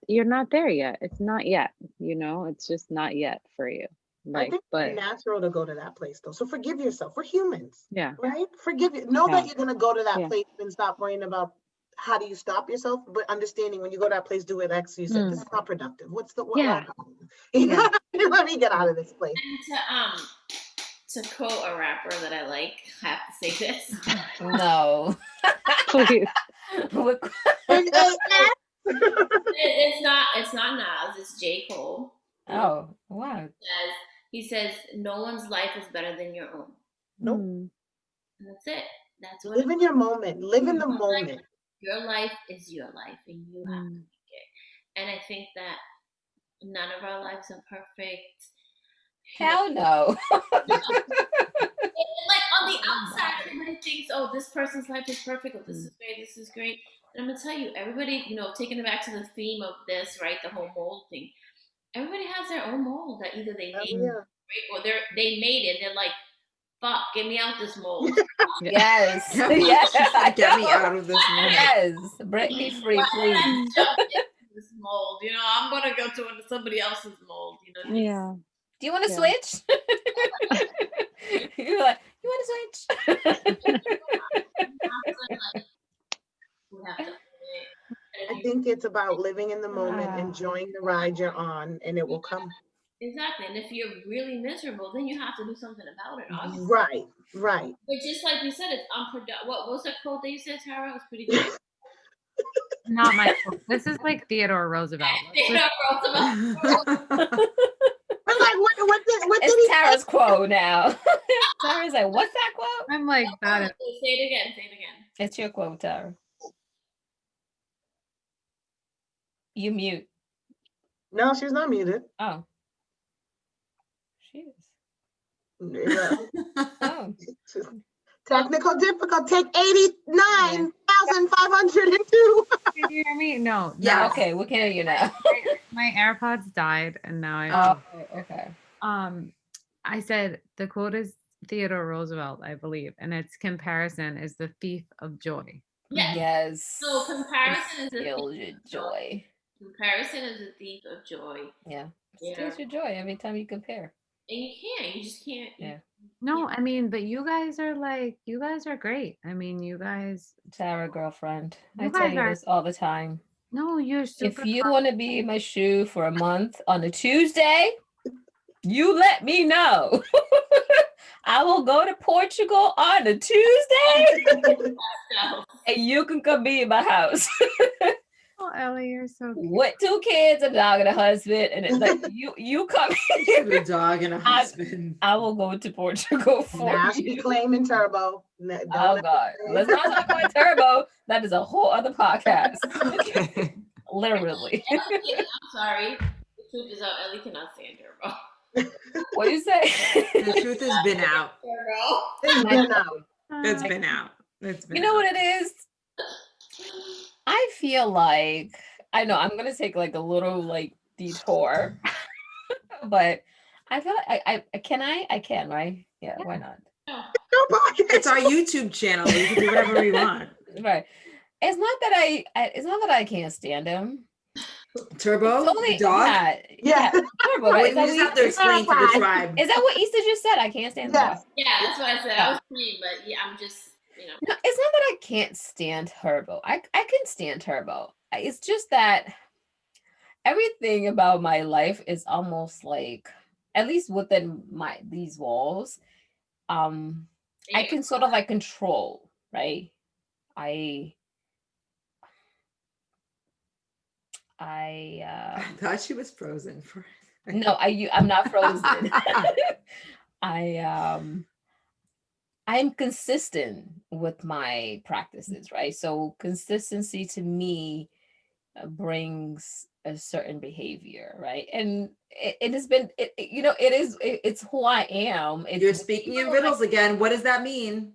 there yet. It's not yet, it's just not yet for you. Like, I think but it's natural to go to that place though. So forgive yourself. We're humans. Yeah. Right? Forgive you. Know that you're going to go to that place and stop worrying about how do you stop yourself, but understanding when you go to that place, do it X. You said this is not productive. What's the what? Let me get out of this place. And to quote a rapper that I like, I have to say this. No, please. It's not Nas. It's J. Cole. Oh, wow. He says, "No one's life is better than your own." Nope. And that's it. That's what. Live in your moment. Live in the moment. Your life is your life, and you have to make it. And I think that none of our lives are perfect. Hell no. Like on the outside, everybody thinks, "Oh, this person's life is perfect. Oh, this is great. This is great." And I'm gonna tell you, everybody, taking it back to the theme of this, right? The whole mold thing. Everybody has their own mold that either they made or they made it. They're like, fuck, get me out this mold. Yes. Get me out of this mold. Yes. Break me free, please. This mold, I'm gonna go to somebody else's mold. Yeah. Do you want to switch? You're like, you want to switch? I think it's about living in the moment, enjoying the ride you're on, and it will come. Exactly. And if you're really miserable, then you have to do something about it, obviously. Right. But just like you said, it's unproductive. What was that quote that you said, Tara? It was pretty good. Not my quote. This is like Theodore Roosevelt. Theodore Roosevelt. I'm like, what did it's Tara's quote now. Tara's like, what's that quote? I'm like, that is. Say it again. It's your quote, Tara. You mute. No, she's not muted. Oh. She is. Oh. Technical difficult. Take 89,502. Can you hear me? No. Yeah. Okay, we can hear you now. My AirPods died, and now I. Oh, okay. I said the quote is Theodore Roosevelt, I believe, and its comparison is the thief of joy. Yes. So comparison is a joy. Comparison is a thief of joy. Yeah. Steals your joy every time you compare. And you just can't. Yeah. No, I mean, but you guys are great. I mean, you guys. Tara, girlfriend. I tell you this all the time. No, you're super. If you want to be in my shoe for a month on a Tuesday, you let me know. I will go to Portugal on a Tuesday, and you can come be in my house. Oh, Ellie, you're so cute. With 2 kids, a dog, and a husband, and it's like you come here. A dog and a husband. I will go to Portugal for Now she's you. claiming Turbo. Oh God, let's not talk about Turbo. That is a whole other podcast. Okay. Literally. I'm sorry. The truth is out. Ellie cannot stand Turbo. What do you say? The truth has been out. It's been out. It's been out. It's been You know what it is? I feel like I know I'm gonna take like a little like detour, but I feel like I can, right? Yeah, why not? It's our YouTube channel. We can do whatever we want. Right. It's not that I can't stand him. Turbo, It's only the dog. Yeah. Turbo, right? Wait, we just have to explain to the tribe. Is that what Issa just said? I can't stand the dog. Yeah, that's what I said. I was saying, but yeah, I'm just, you know. No, it's not that I can't stand Turbo. I can stand Turbo. It's just that everything about my life is almost like, at least within these walls, I can sort of like control, right? I thought she was frozen for no, I'm not frozen. I'm consistent with my practices, right? So consistency to me brings a certain behavior, right? And it has been, it's who I am. You're speaking in riddles again. What does that mean?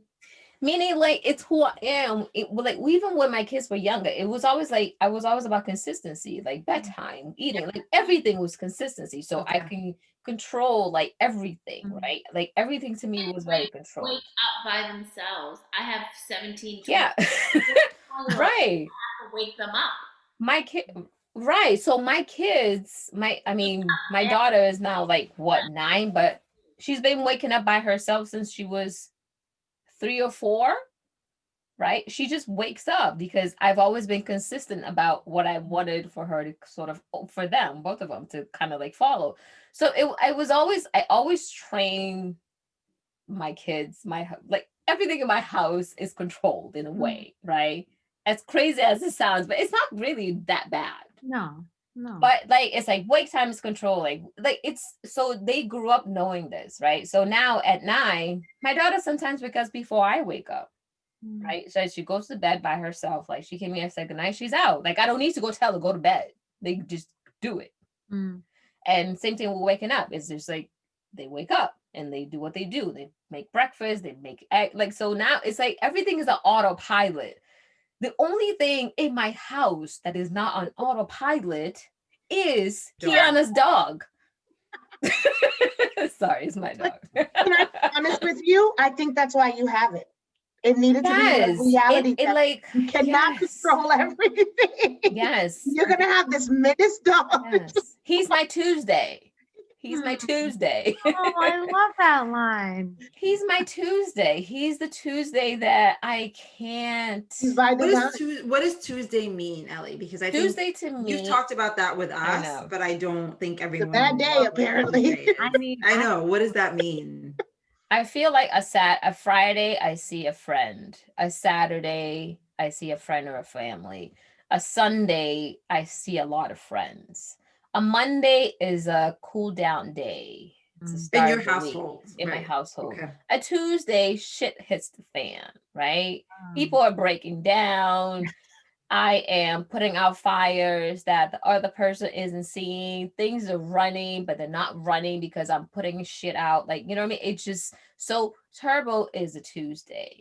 Meaning, like, it's who I am. Like, even when my kids were younger, it was always like, I was always about consistency, like bedtime, eating, like everything was consistency. So I can control like everything, right? Like everything to me was very controlled. Wake up by themselves. I have 17. Yeah. Right. I have to wake them up. My kid, right. So my kids, my daughter is now like what, 9, but she's been waking up by herself since she was 3 or 4, right? She just wakes up because I've always been consistent about what I wanted for her to sort of, for them, both of them, to kind of like follow. So I always train my kids, like everything in my house is controlled in a way, right? As crazy as it sounds, but it's not really that bad. No. But like, it's like wake time is controlled. Like it's, so they grew up knowing this, right? So now at 9, my daughter sometimes wakes up before I wake up, right? So she goes to bed by herself. Like she came here and said goodnight, she's out. Like I don't need to go tell her go to bed. They just do it. And same thing with waking up. It's just like they wake up and they do what they do. They make breakfast, they make egg. Like, so now it's like everything is an autopilot. The only thing in my house that is not on autopilot is Kiana's dog. Sorry, it's my dog. Can I be honest with you? I think that's why you have it. It needed to be a reality. You cannot control everything. Yes. You're going to have this menace dog. Yes. He's my Tuesday. He's my Tuesday. Oh, I love that line. He's my Tuesday. He's the Tuesday that I can't. What does Tuesday mean, Ellie? Because I Tuesday think to me, you've talked about that with us, but I don't think everyone. It's a bad day, apparently. I know. What does that mean? I feel like a Friday, I see a friend. A Saturday, I see a friend or a family. A Sunday, I see a lot of friends. A Monday is a cool down day. It's in your household. In my household. Okay. A Tuesday, shit hits the fan, right? People are breaking down. I am putting out fires that the other person isn't seeing. Things are running, but they're not running because I'm putting shit out. Like, you know what I mean? It's just, so Turbo is a Tuesday.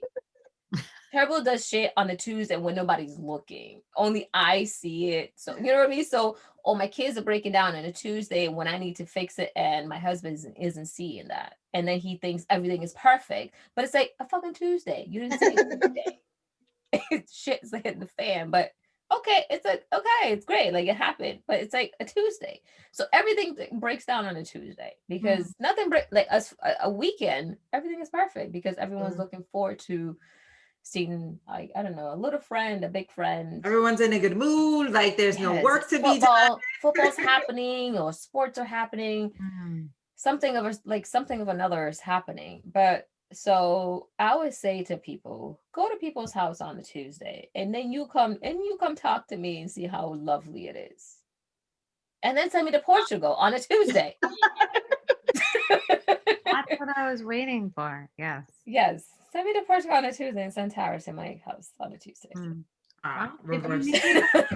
Turbo does shit on a Tuesday when nobody's looking. Only I see it. So, you know what I mean? So, my kids are breaking down on a Tuesday when I need to fix it, and my husband isn't seeing that. And then he thinks everything is perfect. But it's like a fucking Tuesday. You didn't see it Tuesday. Shit's hitting the fan. But okay, it's great. Like it happened. But it's like a Tuesday. So everything breaks down on a Tuesday because nothing like us. A weekend, everything is perfect because everyone's looking forward to seeing, like, I don't know, a little friend, a big friend. Everyone's in a good mood. Like there's no work to be done. Football's happening or sports are happening. something of a, like something of another is happening. But so I always say to people, go to people's house on a Tuesday, and then you come talk to me and see how lovely it is. And then send me to Portugal on a Tuesday. That's what I was waiting for. Yes. Yes. Send me to Portugal on a Tuesday and send Tara to my house on a Tuesday. Well, Reverse.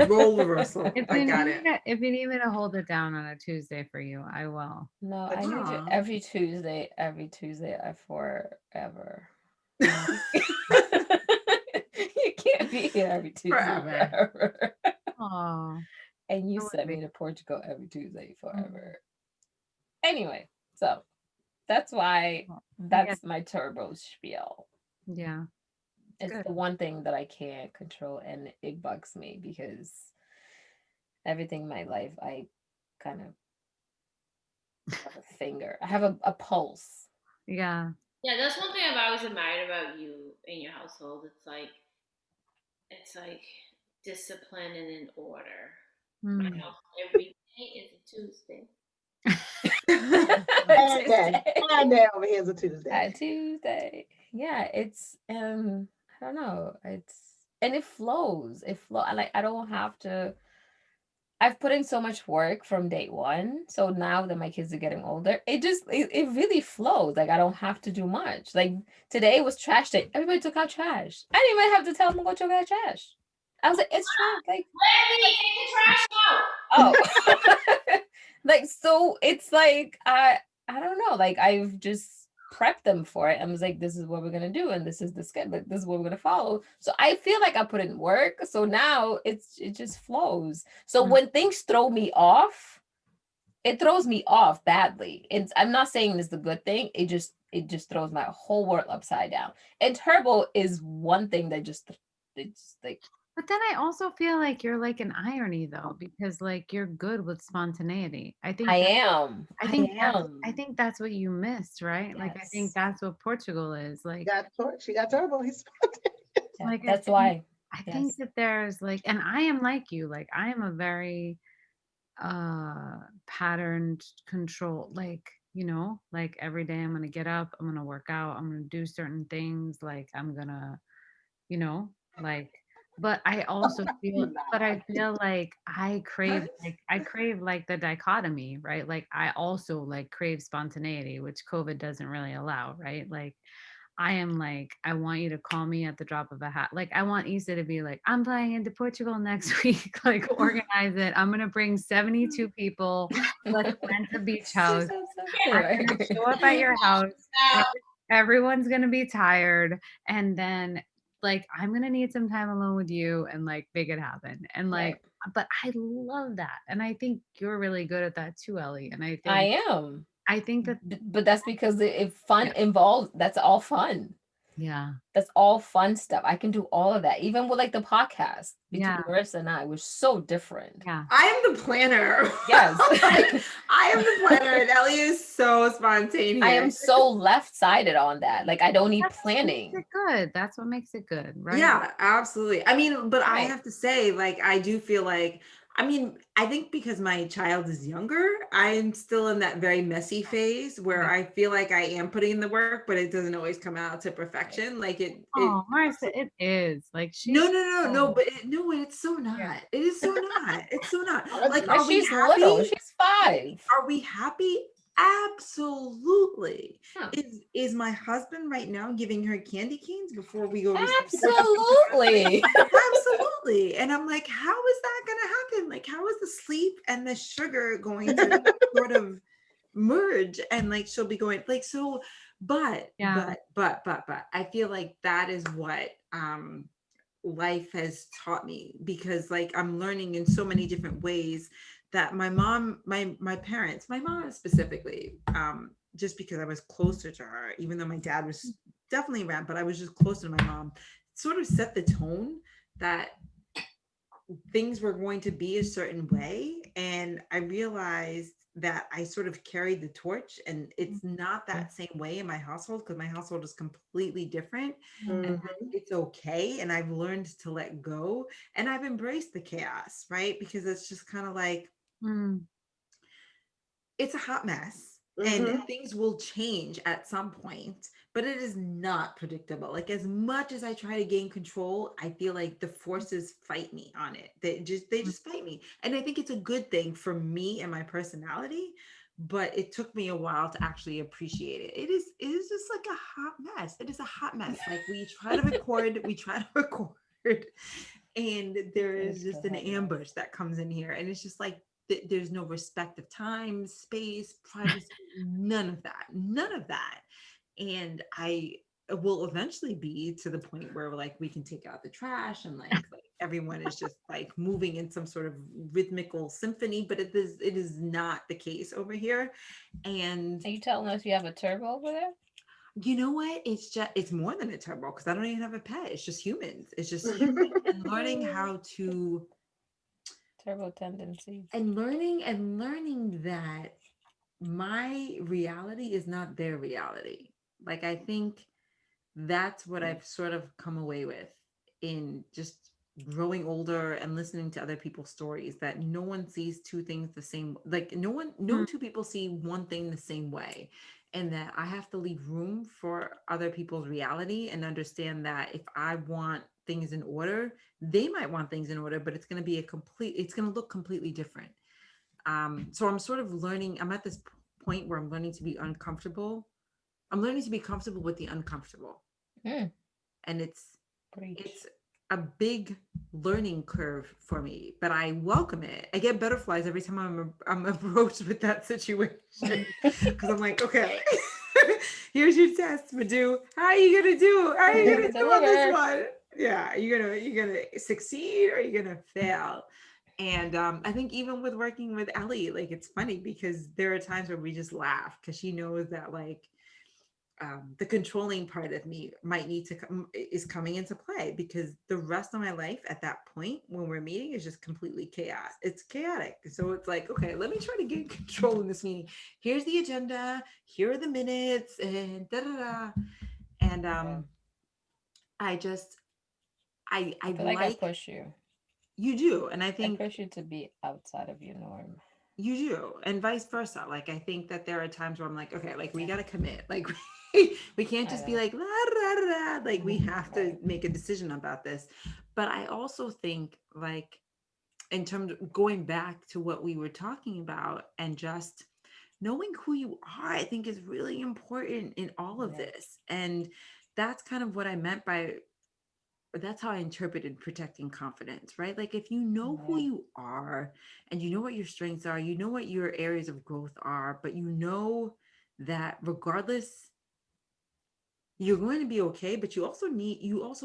Role reversal. I got it. If you need me to hold it down on a Tuesday for you, I will. No, I need you every Tuesday forever. You can't be here every Tuesday forever. Oh. And you sent me to Portugal every Tuesday forever. Anyway, so that's why that's my turbo spiel. Yeah. It's the one thing that I can't control, and it bugs me because everything in my life I kind of have a finger. I have a pulse. Yeah. Yeah, that's one thing I've always admired about you in your household. It's like discipline and in order. My house every day is a Tuesday. And then over here's a Tuesday. A Tuesday. Yeah, it's I don't know. And it flows. I don't have to. I've put in so much work from day one. So now that my kids are getting older, it really flows. Like I don't have to do much. Like today was trash day. Everybody took out trash. I didn't even have to tell them to go take out trash. I was like, it's trash. Like, Lady, take the trash out. Oh. Like, so it's like I don't know. Like I've just prepped them for it. I was like, this is what we're gonna do, and this is the schedule. Like, this is what we're gonna follow. So I feel like I put in work. So now it just flows. So when things throw me off, it throws me off badly. I'm not saying it's the good thing. It just throws my whole world upside down. And turbo is one thing that it's like. But then I also feel like you're like an irony though, because like you're good with spontaneity. I think that's what you missed, right? Yes. Like I think that's what Portugal is. Like she got turbo. He's spontaneous. Like that's why. I think that there's like, and I am like you, like I am a very patterned control, like, you know, like every day I'm gonna get up, I'm gonna work out, I'm gonna do certain things, like I'm gonna, you know, like, but I also feel like I crave like the dichotomy, right? Like I also like crave spontaneity, which COVID doesn't really allow, right? Like I am like, I want you to call me at the drop of a hat. Like, I want Issa to be like, I'm flying into Portugal next week. Like, organize it. I'm going to bring 72 people. Let's rent a beach house. I'm going to show up at your house. Everyone's going to be tired. And then, like, I'm going to need some time alone with you and, like, make it happen. And, like, but I love that. And I think you're really good at that too, Ellie. And I am. I think that, but that's because if fun involved, that's all fun. Yeah. That's all fun stuff. I can do all of that. Even with like the podcast between Marissa and I was so different. Yeah. I am the planner. Yes. Like, I am the planner and Ellie is so spontaneous. I am so left-sided on that. Like I don't need planning. That's good. That's what makes it good, right? Yeah, absolutely. I mean, but I have to say, like, I do feel like, I mean, I think because my child is younger, I'm still in that very messy phase where I feel like I am putting in the work, but it doesn't always come out to perfection. Like Marissa, it is like no, but it's so not. It is so not. It's so not. Like, are we she's happy? little. She's 5. Are we happy? Absolutely. Is my husband right now giving her candy canes before we go? Absolutely. Absolutely. And I'm like, how is that going to happen? Like, how is the sleep and the sugar going to sort of merge? And like, she'll be going like, so, but I feel like that is what, life has taught me, because like I'm learning in so many different ways that my mom, my parents, my mom specifically, just because I was closer to her, even though my dad was definitely around, but I was just closer to my mom, sort of set the tone that things were going to be a certain way. And I realized that I sort of carried the torch, and it's not that same way in my household, because my household is completely different. And it's okay. And I've learned to let go, and I've embraced the chaos, right? Because it's just kind of like, it's a hot mess. and Mm-hmm. things will change at some point, but it is not predictable. Like as much as I try to gain control, I feel like the forces fight me on it. They just fight me, and I think it's a good thing for me and my personality. But it took me a while to actually appreciate it. It is just like a hot mess. It is a hot mess. Like we try to record, and there is It's a just an hot mess. ambush that comes in here, and it's just like there's no respect of time, space, privacy, none of that. And I will eventually be to the point where like we can take out the trash and like everyone is just like moving in some sort of rhythmical symphony, but it is not the case over here. And Are you telling us you have a turbo over there? you know what? It's more than a turbo because I don't even have a pet. It's just humans. It's just humans and learning how to Turbo tendencies. and learning that my reality is not their reality. Like I think that's what I've sort of come away with in just growing older and listening to other people's stories, that no one sees two things the same, like no Mm. two people see one thing the same way, and that I have to leave room for other people's reality and understand that if I want things in order, they might want things in order, but it's going to look completely different. So I'm sort of learning, I'm at this point where I'm learning to be uncomfortable. I'm learning to be comfortable with the uncomfortable. Mm, And preach. it's a big learning curve for me, but I welcome it. I get butterflies every time I'm approached with that situation because I'm like, okay, here's your test, Madhu. How are you gonna do? How are you gonna do on this Deliver. one? Yeah, you're gonna succeed or you're gonna fail. And I think even with working with Ellie, like it's funny because there are times where we just laugh because she knows that like the controlling part of me might need to come is coming into play, because the rest of my life at that point when we're meeting is just completely chaos. It's chaotic. So it's like, okay, let me try to get control in this meeting. Here's the agenda. Here are the minutes, and da da da. And Yeah. I just I I feel like I like push you. you do, and I I think push you to be outside of your norm. you do, and vice versa. Like I think that there are times where I'm like, okay, like we Yeah, gotta commit. Like we can't I just be know. like la, la, la, la. Like we have to Right. make a decision about this. But I also think like in terms of going back to what we were talking about and just knowing who you are, I think is really important in all of Yeah. this. And that's kind of what I meant by that's how I interpreted protecting confidence, right? Like if you know who Yeah. you are and you know what your strengths are, you know what your areas of growth are, but you know that regardless, you're going to be okay, but you also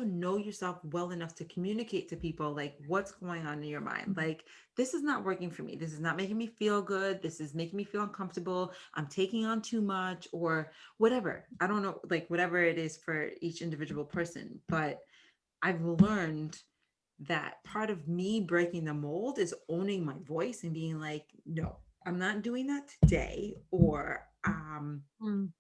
know yourself well enough to communicate to people like what's going on in your mind. Like, this is not working for me. This is not making me feel good. This is making me feel uncomfortable. I'm taking on too much or whatever. I don't know, like whatever it is for each individual person, but I've learned that part of me breaking the mold is owning my voice and being like, no, I'm not doing that today. Or Mm.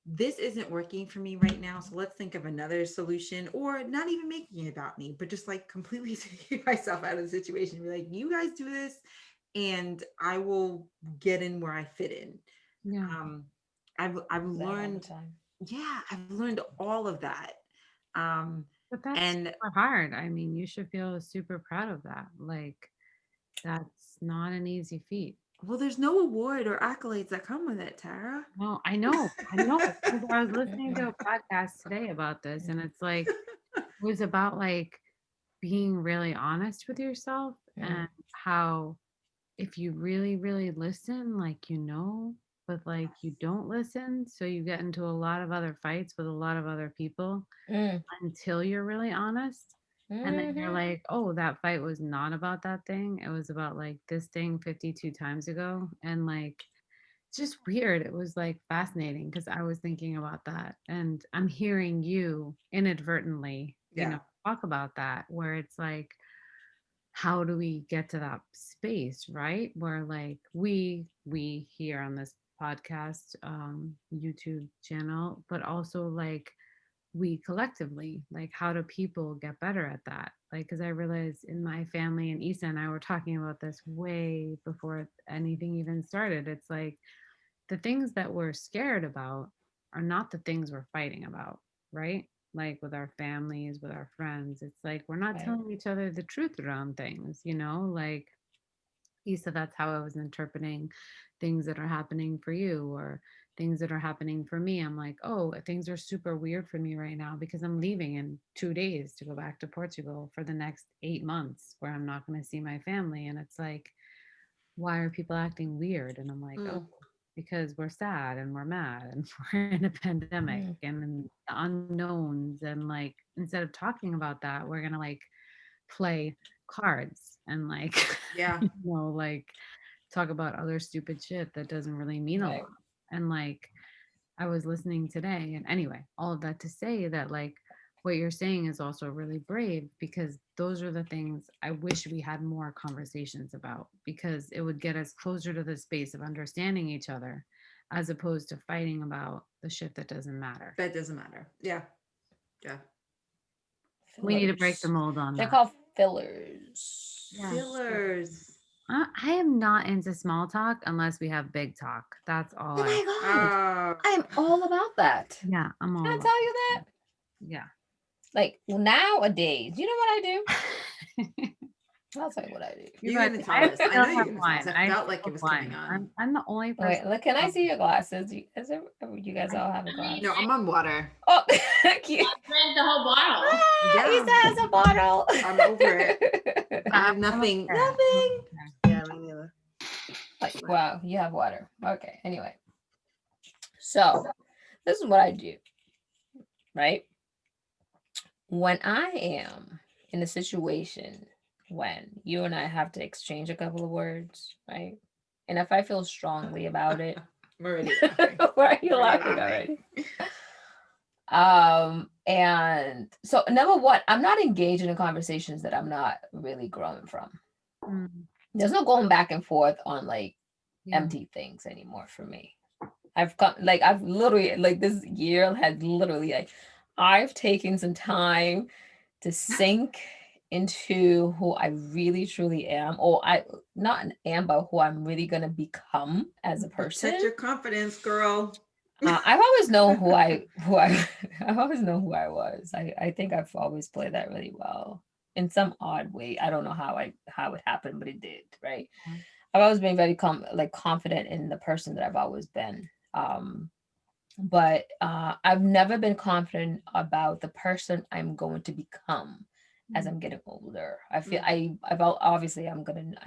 this isn't working for me right now. So let's think of another solution, or not even making it about me, but just like completely taking myself out of the situation. Be like, you guys do this and I will get in where I fit in. Yeah. Um, I've That all the learned, time. yeah, I've learned all of that. Um, But that's and super hard. I mean, you should feel super proud of that. Like, that's not an easy feat. well, there's no award or accolades that come with it, Tara. No, I know. I know. Because I was listening to Mm-mm. a podcast today about this, and it's like, it was about like being really honest with yourself Mm. and how if you really, really listen, like, but like you don't listen. So you get into a lot of other fights with a lot of other people Mm. until you're really honest. And then you're Mm-hmm. like, oh, that fight was not about that thing. It was about like this thing 52 times ago. And like, it's just weird. It was like fascinating because I was thinking about that. And I'm hearing you inadvertently, Yeah. talk about that, where it's like, how do we get to that space, right? Where like we here on this podcast, YouTube channel, but also like we collectively, like how do people get better at that? Like, because I realized in my family, and Issa and I were talking about this way before anything even started. It's like the things that we're scared about are not the things we're fighting about, right? Like with our families, with our friends, it's like we're not telling each other the truth around things, like you said that's how I was interpreting things that are happening for you or things that are happening for me. I'm like, oh, things are super weird for me right now because I'm leaving in 2 days to go back to Portugal for the next 8 months where I'm not going to see my family. And it's like, why are people acting weird? And I'm like, oh, because we're sad and we're mad and we're in a pandemic and in the unknowns. And like, instead of talking about that, we're going to like play cards and like, Yeah. like talk about other stupid shit that doesn't really mean a lot. And like, I was listening today, and anyway, all of that to say that like what you're saying is also really brave because those are the things I wish we had more conversations about because it would get us closer to the space of understanding each other as opposed to fighting about the shit that doesn't matter. That doesn't matter. Yeah. Yeah. Fillers. We need to break the mold on They're that. called fillers. Yeah. Fillers. I am not into small talk unless we have big talk. That's all. Oh my God. I'm all about that. Yeah, I'm all. Can I tell you that? Yeah. Like nowadays, you know what I do? I'll tell you what I do. You're going to tell us. I know you're going to tell us. I felt like it was coming on. I'm the only person. Wait, look, can I see your glasses? You guys all have a glass? No, I'm on water. Oh, cute. I drank the whole bottle. Yeah. He says a bottle. I'm over it. I have nothing. Nothing. Yeah, me neither. Like, wow, you have water. Okay, anyway. So, this is what I do, right? When I am in a situation when you and I have to exchange a couple of words, right? And if I feel strongly about it, Already. why are you laughing already? And so number one, I'm not engaging in conversations that I'm not really growing from. There's no going back and forth on like empty things anymore for me. I've literally like this year has literally like I've taken some time to sink into who I really truly am, or I not am, but who I'm really gonna become as a person. Protect your confidence, girl. I've always known I've always known who I was. I think I've always played that really well in some odd way. I don't know how it happened, but it did, right? I've always been very confident in the person that I've always been. But I've never been confident about the person I'm going to become as I'm getting older. I feel I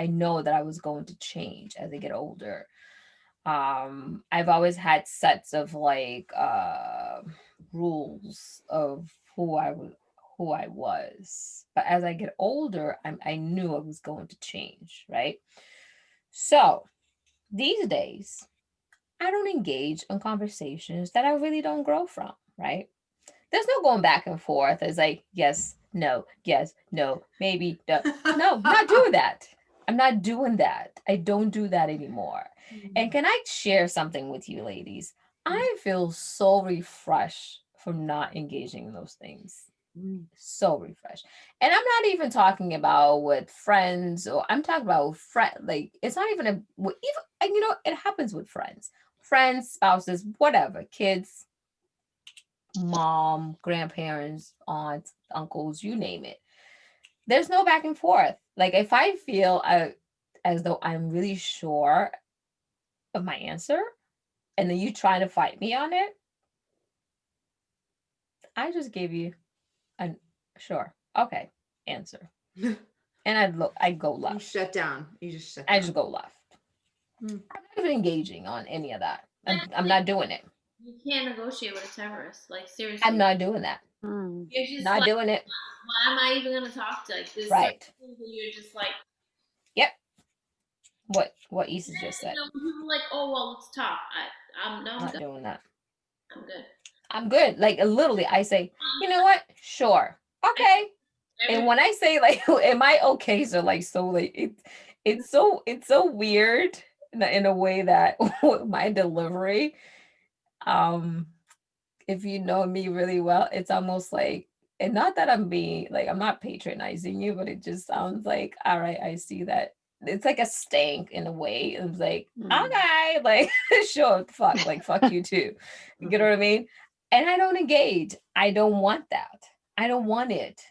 know that I was going to change as I get older. I've always had sets of like rules of who I was. But as I get older, I knew I was going to change, right? So these days, I don't engage in conversations that I really don't grow from, right? There's no going back and forth. It's like, yes, no, maybe, no. No, I'm not doing that. I'm not doing that. I don't do that anymore. And can I share something with you, ladies? I feel so refreshed from not engaging in those things. So refreshed. And I'm not even talking about with friends, or I'm talking about like it's not even it happens with friends, spouses, whatever, kids, mom, grandparents, aunts, uncles, you name it. There's no back and forth. Like if I feel as though I'm really sure of my answer, and then you try to fight me on it, I just gave you an sure, okay, answer. And I go left. You shut down. You just shut down. I just go left. I'm not even engaging on any of that. I'm not doing it. You can't negotiate with a terrorist. Like seriously. I'm not doing that. You're just not doing it. Why am I even gonna talk to like this? Right. You're just like. Yep. What Issa just said. People like, oh well, let's talk. I'm not doing that. I'm good. I'm good. Like literally, I say, you know what? Sure. Okay. And when I say like, am I okay? So like, so like it's so weird in a way that my delivery, if you know me really well, it's almost like, and not that I'm being like, I'm not patronizing you, but it just sounds like, all right, I see that it's like a stank in a way. It was like, Mm. okay, like sure, fuck, like fuck you too. You know what I mean? And I don't engage. I don't want that. I don't want it.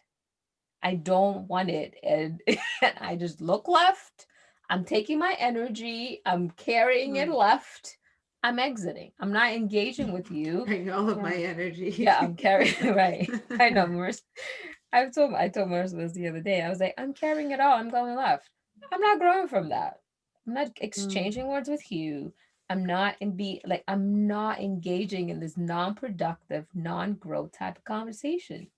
I don't want it. And, and I just look left. I'm taking my energy. I'm carrying it left. I'm exiting. I'm not engaging with you. Bring all of my energy. Yeah, I'm carrying right. I know, Marissa. I told Marissa this the other day. I was like, I'm carrying it all. I'm going left. I'm not growing from that. I'm not exchanging words with you. I'm not engaging in this non-productive, non-growth type of conversation.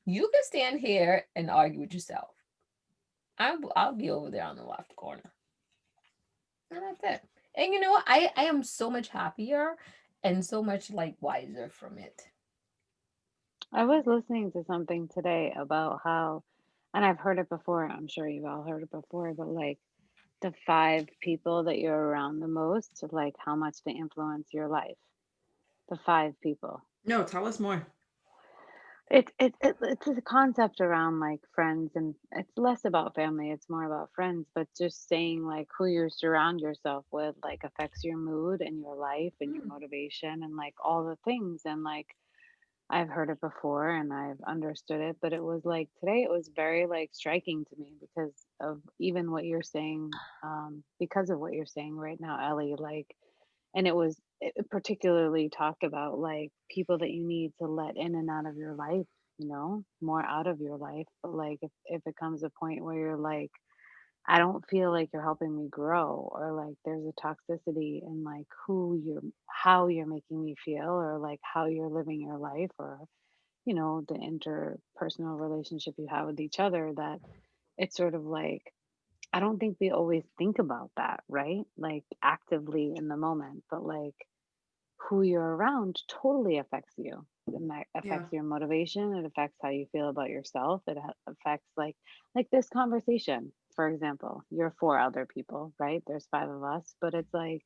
You can stand here and argue with yourself. I'll be over there on the left corner. And that's it. And you know what? I am so much happier and so much like wiser from it. I was listening to something today about how, and I've heard it before, I'm sure you've all heard it before, but like the 5 people that you're around the most, like how much they influence your life. The 5 people. No, tell us more. It's a concept around like friends, and it's less about family, it's more about friends, but just saying like who you surround yourself with like affects your mood and your life and your motivation and like all the things. And like I've heard it before and I've understood it, but it was like today it was very like striking to me because of even what you're saying, because of what you're saying right now, Ellie. Like, and it particularly talked about like people that you need to let in and out of your life, more out of your life. But like if it comes a point where you're like, I don't feel like you're helping me grow, or like there's a toxicity in like how you're making me feel, or like how you're living your life, or the interpersonal relationship you have with each other, that it's sort of like, I don't think we always think about that, right? Like actively in the moment, but like who you're around totally affects you. Yeah. Affects your motivation. It affects how you feel about yourself. It affects like this conversation, for example. You're 4 other people, right? There's 5 of us, but it's like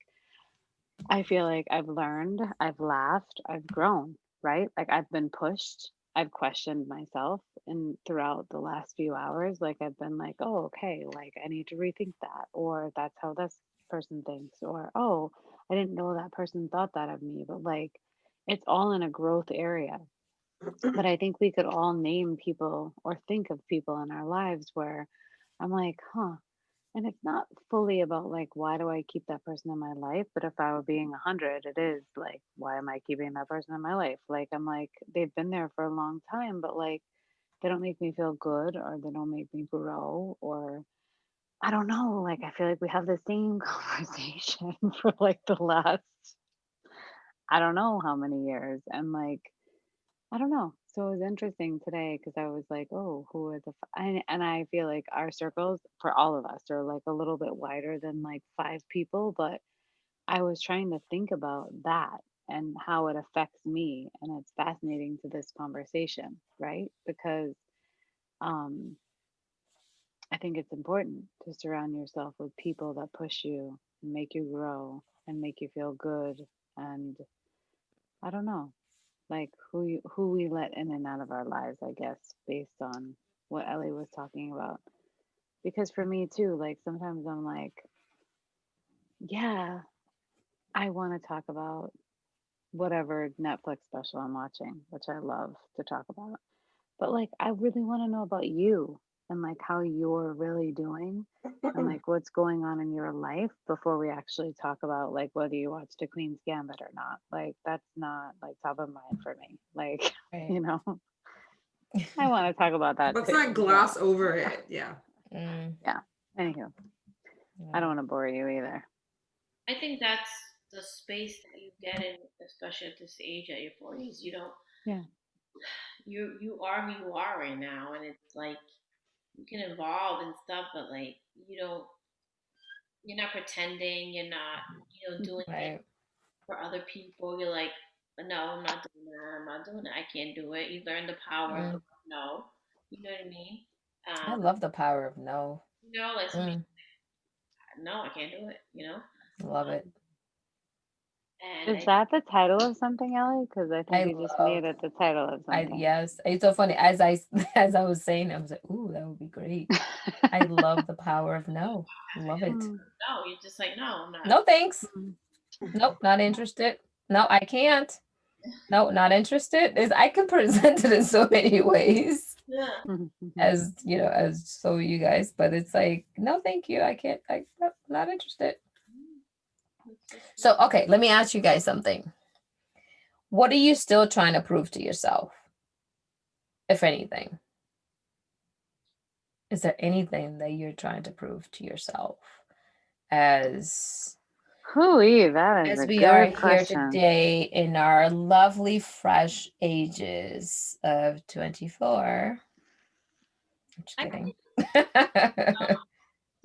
I feel like I've learned, I've laughed, I've grown, right? Like I've been pushed, I've questioned myself, and throughout the last few hours, like I've been like, oh, okay, like I need to rethink that, or that's how this person thinks, or oh, I didn't know that person thought that of me, but like it's all in a growth area. But I think we could all name people or think of people in our lives where I'm like, huh, and it's not fully about like, why do I keep that person in my life? But if I were being 100, it is like, why am I keeping that person in my life? Like, I'm like, they've been there for a long time, but like, they don't make me feel good or they don't make me grow or I don't know. Like, I feel like we have the same conversation for like the last, I don't know how many years. And like, I don't know. So it was interesting today because I was like, oh, who are and I feel like our circles for all of us are like a little bit wider than like 5 people. But I was trying to think about that and how it affects me. And it's fascinating to this conversation, right? Because um, I think it's important to surround yourself with people that push you and make you grow and make you feel good. And I don't know, like who we let in and out of our lives, I guess, based on what Ellie was talking about. Because for me too, like sometimes I'm like, yeah, I want to talk about whatever Netflix special I'm watching, which I love to talk about. But like I really want to know about you and like how you're really doing and like what's going on in your life before we actually talk about like whether you watched a Queen's Gambit or not. Like that's not like top of mind for me. Like, Right. you know. I want to talk about that Let's too, not but gloss over it. Yeah. Mm, yeah. Anywho, I yeah. don't want to bore you either. I think that's the space that you get in, especially at this age, at your 40s. You don't, Yeah. you are who you are right now, and it's like you can evolve and stuff, but like you're not pretending, you're not, doing things Right. for other people. You're like, no, I'm not doing that. I'm not doing that. I can't do it. You learn the power of the Mm. no. You know what I mean? I Um, love the power of no. like some people, Mm, no, I can't do it. love it. Um, And Is that the title of something, Ellie? Because I think I you just love made it the title of something. yes, it's so funny. As I as I was saying, I was like, "Ooh, that would be great." I love the power of no. Love it. no, you're just like, no, I'm not. No thanks. Nope, not interested. No, I can't. No, not interested. Is I can present it in so many ways. Yeah. As you know, as so you guys, but it's like, no, thank you. I can't. No, not interested. So okay, let me ask you guys something. What are you still trying to prove to yourself, if anything? Is there anything that you're trying to prove to yourself as That is as a we are good here question. today in our lovely fresh ages of 24? I'm just kidding.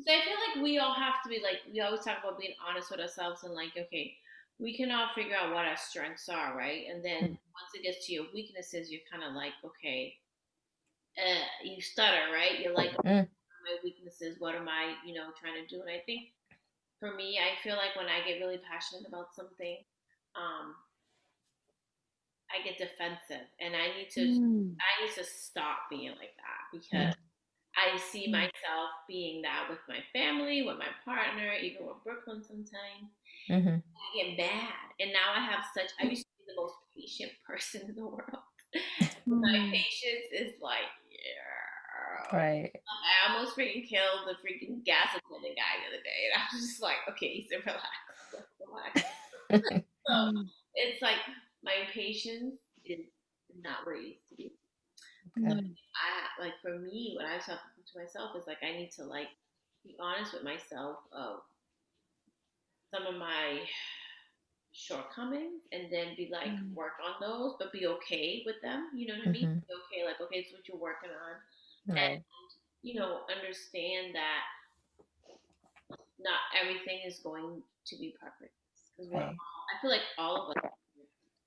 So I feel like we all have to be like, we always talk about being honest with ourselves and like, okay, we can all figure out what our strengths are, right? And then once it gets to your weaknesses, you're kind of like, okay, you stutter, right? You're like, what are my weaknesses? What am I, trying to do? And I think for me, I feel like when I get really passionate about something, um, I get defensive, and I need to stop being like that because I see myself being that with my family, with my partner, even with Brooklyn sometimes. Mm-hmm. I get mad. And now I used to be the most patient person in the world. My patience is like, yeah. Right. I almost freaking killed the freaking gas attendant guy the other day. And I was just like, okay, so relax. So it's like my patience is not where it used to be. So Okay. like for me, what I was talking to myself is like I need to like be honest with myself of some of my shortcomings and then be like work on those, but be okay with them. You know what I mean? Mm-hmm. Be okay, like okay, it's what you're working on, and Right. understand that not everything is going to be perfect because Right. I feel like all of us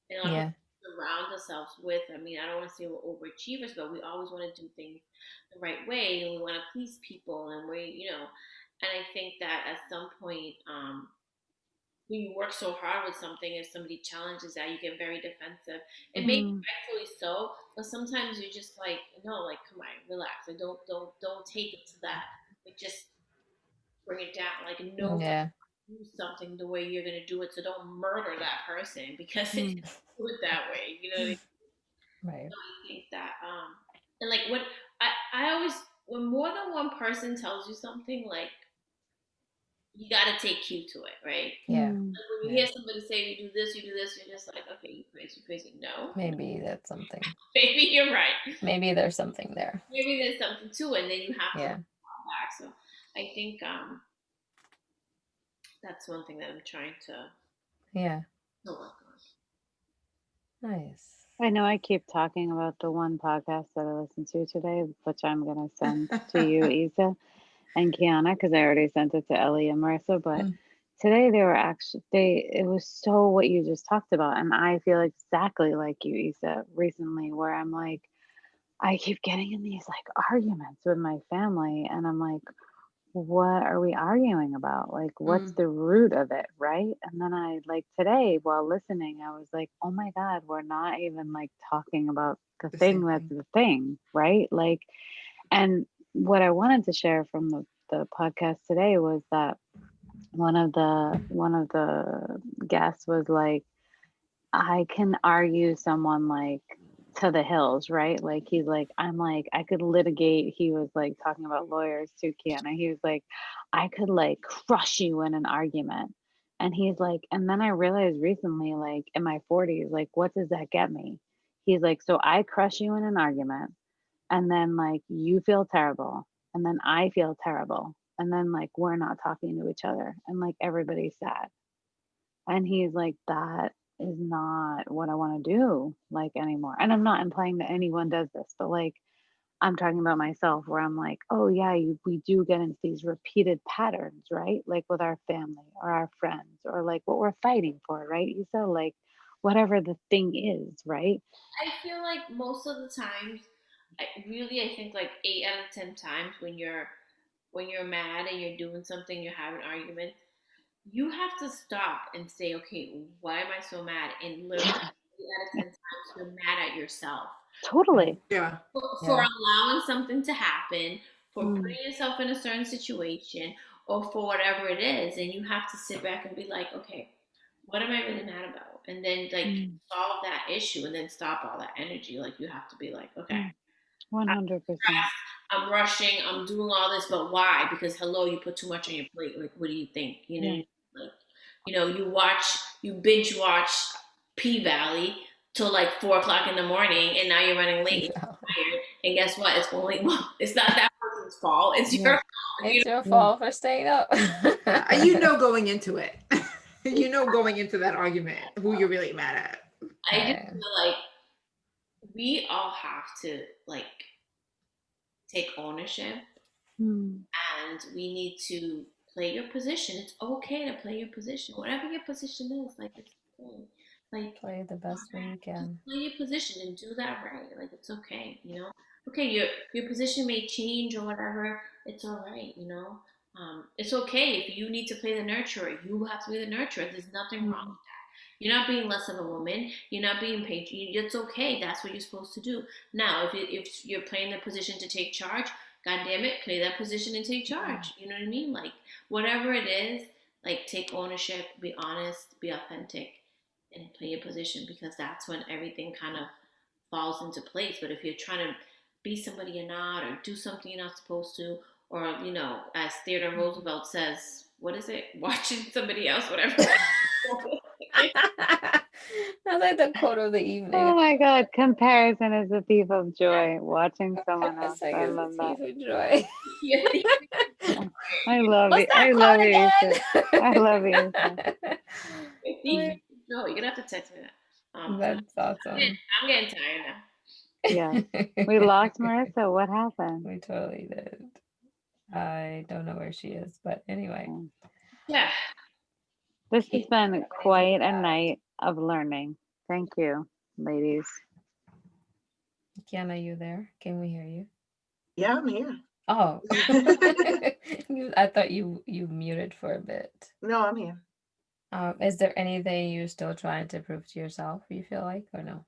and like Yeah. surround ourselves with. I mean, I don't want to say we're overachievers, but we always want to do things the right way, and we want to please people, and and I think that at some point, when you work so hard with something, if somebody challenges that, you get very defensive, and maybe rightfully so. But sometimes you're just like, no, like, come on, relax. Like, don't take it to that. Like, just bring it down. Like, no, Yeah. do something the way you're gonna do it. So don't murder that person because it do it that way. You know what I mean? Right. So I think that and like when I always when more than one person tells you something, like you gotta take cue to it, right? Yeah. Like when you hear somebody say you do this, you're just like, okay, you crazy. No. Maybe that's something. Maybe you're right. Maybe there's something there. Maybe there's something to it, and then you have to Yeah. fall back. So I think that's one thing that I'm trying Yeah. to work Nice. I know I keep talking about the one podcast that I listened to today, which I'm going to send to you, Isa and Kiana, because I already sent it to Ellie and Marissa. But today they were it was so what you just talked about. And I feel exactly like you, Isa, recently, where I'm like, I keep getting in these like arguments with my family. And I'm like, what are we arguing about? Like, what's the root of it? Right. And then I like today while listening, I was like, oh my God, we're not even like talking about the thing that's the thing. Right. Like, and what I wanted to share from the podcast today was that one of the guests was like, I can argue someone like to the hills, right? Like he's like, I'm like, I could litigate. He was like talking about lawyers too, Kiana. He was like, I could like crush you in an argument. And he's like, and then I realized recently, like in my 40s, like, what does that get me? He's like, so I crush you in an argument, and then like you feel terrible, and then I feel terrible. And then like we're not talking to each other and like everybody's sad. And he's like, that is not what I want to do like anymore. And I'm not implying that anyone does this, but like I'm talking about myself where I'm like, oh yeah, we do get into these repeated patterns, right? Like with our family or our friends or like what we're fighting for, right? You said like whatever the thing is, right? I feel like most of the times, I think like 8 out of 10 times when you're mad and you're doing something, you're having an argument, you have to stop and say, okay, why am I so mad? And literally, 8 out of 10 times, you're mad at yourself. Totally. Yeah. For allowing something to happen, for Mm. putting yourself in a certain situation, or for whatever it is. And you have to sit back and be like, okay, what am I really mad about? And then like solve that issue and then stop all that energy. Like you have to be like, okay, 100%. I'm rushing, I'm doing all this, but why? Because hello, you put too much on your plate. Like, what do you think? You know, like, you know, you binge watch P Valley till like 4 o'clock in the morning, and now you're running late and you're tired. And guess what? It's not that person's fault. It's your fault. It's your fault for staying up. You know, going into it, you know, going into that argument, who you're really mad at. I just feel like we all have to like take ownership, and we need to play your position. It's okay to play your position, whatever your position is. Like it's okay. Like play the best way you can. Play your position and do that right. Like it's okay, you know. Okay, your position may change or whatever. It's all right, you know. It's okay if you need to play the nurturer. You have to be the nurturer. There's nothing wrong with that. You're not being less of a woman. You're not being paid. It's okay. That's what you're supposed to do. Now, if you're playing the position to take charge, God damn it, play that position and take charge. You know what I mean? Like whatever it is, like take ownership, be honest, be authentic, and play your position, because that's when everything kind of falls into place. But if you're trying to be somebody you're not, or do something you're not supposed to, or you know, as Theodore Roosevelt says, what is it? Watching somebody else, whatever. That's like the quote of the evening. Oh my God, comparison is a thief of joy. Watching someone else. I love that. Thief of joy. I love it. I love it. I love it. No, you're gonna have to text me that. That's awesome. I'm getting tired now. Yeah. We lost Marissa. What happened? We totally did. I don't know where she is, but anyway. Yeah. This has been quite a night of learning. Thank you, ladies. Kiana, you there? Can we hear you? Yeah, I'm here. Oh. I thought you muted for a bit. No, I'm here. Is there anything you're still trying to prove to yourself, you feel like, or no?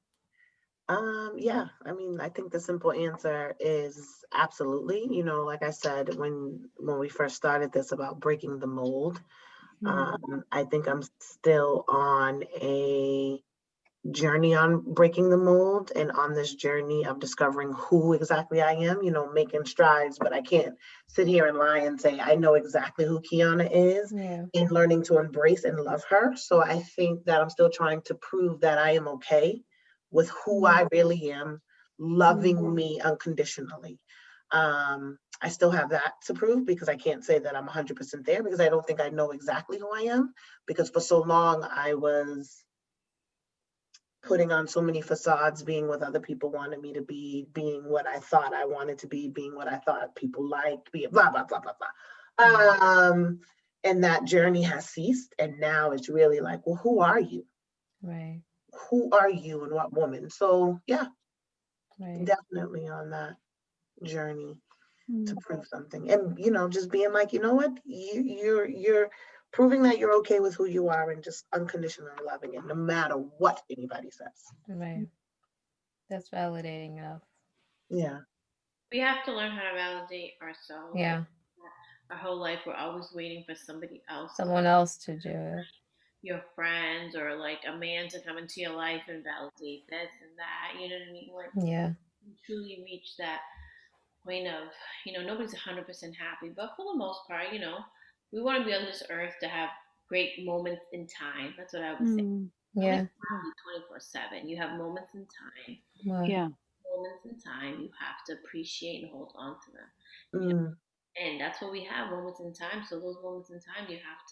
Yeah, I mean, I think the simple answer is absolutely. You know, like I said, when we first started this about breaking the mold, I think I'm still on a journey on breaking the mold, and on this journey of discovering who exactly I am, you know, making strides, but I can't sit here and lie and say I know exactly who Kiana is, and learning to embrace and love her. So I think that I'm still trying to prove that I am okay with who I really am, loving me unconditionally. I still have that to prove, because I can't say that I'm 100% there, because I don't think I know exactly who I am, because for so long I was putting on so many facades, being what other people wanted me to be, being what I thought I wanted to be, being what I thought people liked, be blah, blah, blah, blah, blah. And that journey has ceased. And now it's really like, well, who are you? Right. Who are you and what woman? So yeah, definitely on that journey to prove something. And, you know, just being like, you know what, you're proving that you're okay with who you are, and just unconditionally loving it, no matter what anybody says. Right. That's validating enough. Yeah. We have to learn how to validate ourselves. Yeah. Our whole life, we're always waiting for somebody else. Someone else to do it. Your friends, or like a man to come into your life and validate this and that. You know what I mean? Like, you truly reach that point of, you know, nobody's 100% happy, but for the most part, you know, we want to be on this earth to have great moments in time. That's what I would say. Yeah. 24/7. You have moments in time. Yeah. Moments in time, you have to appreciate and hold on to them. You know? And that's what we have, moments in time. So those moments in time, you have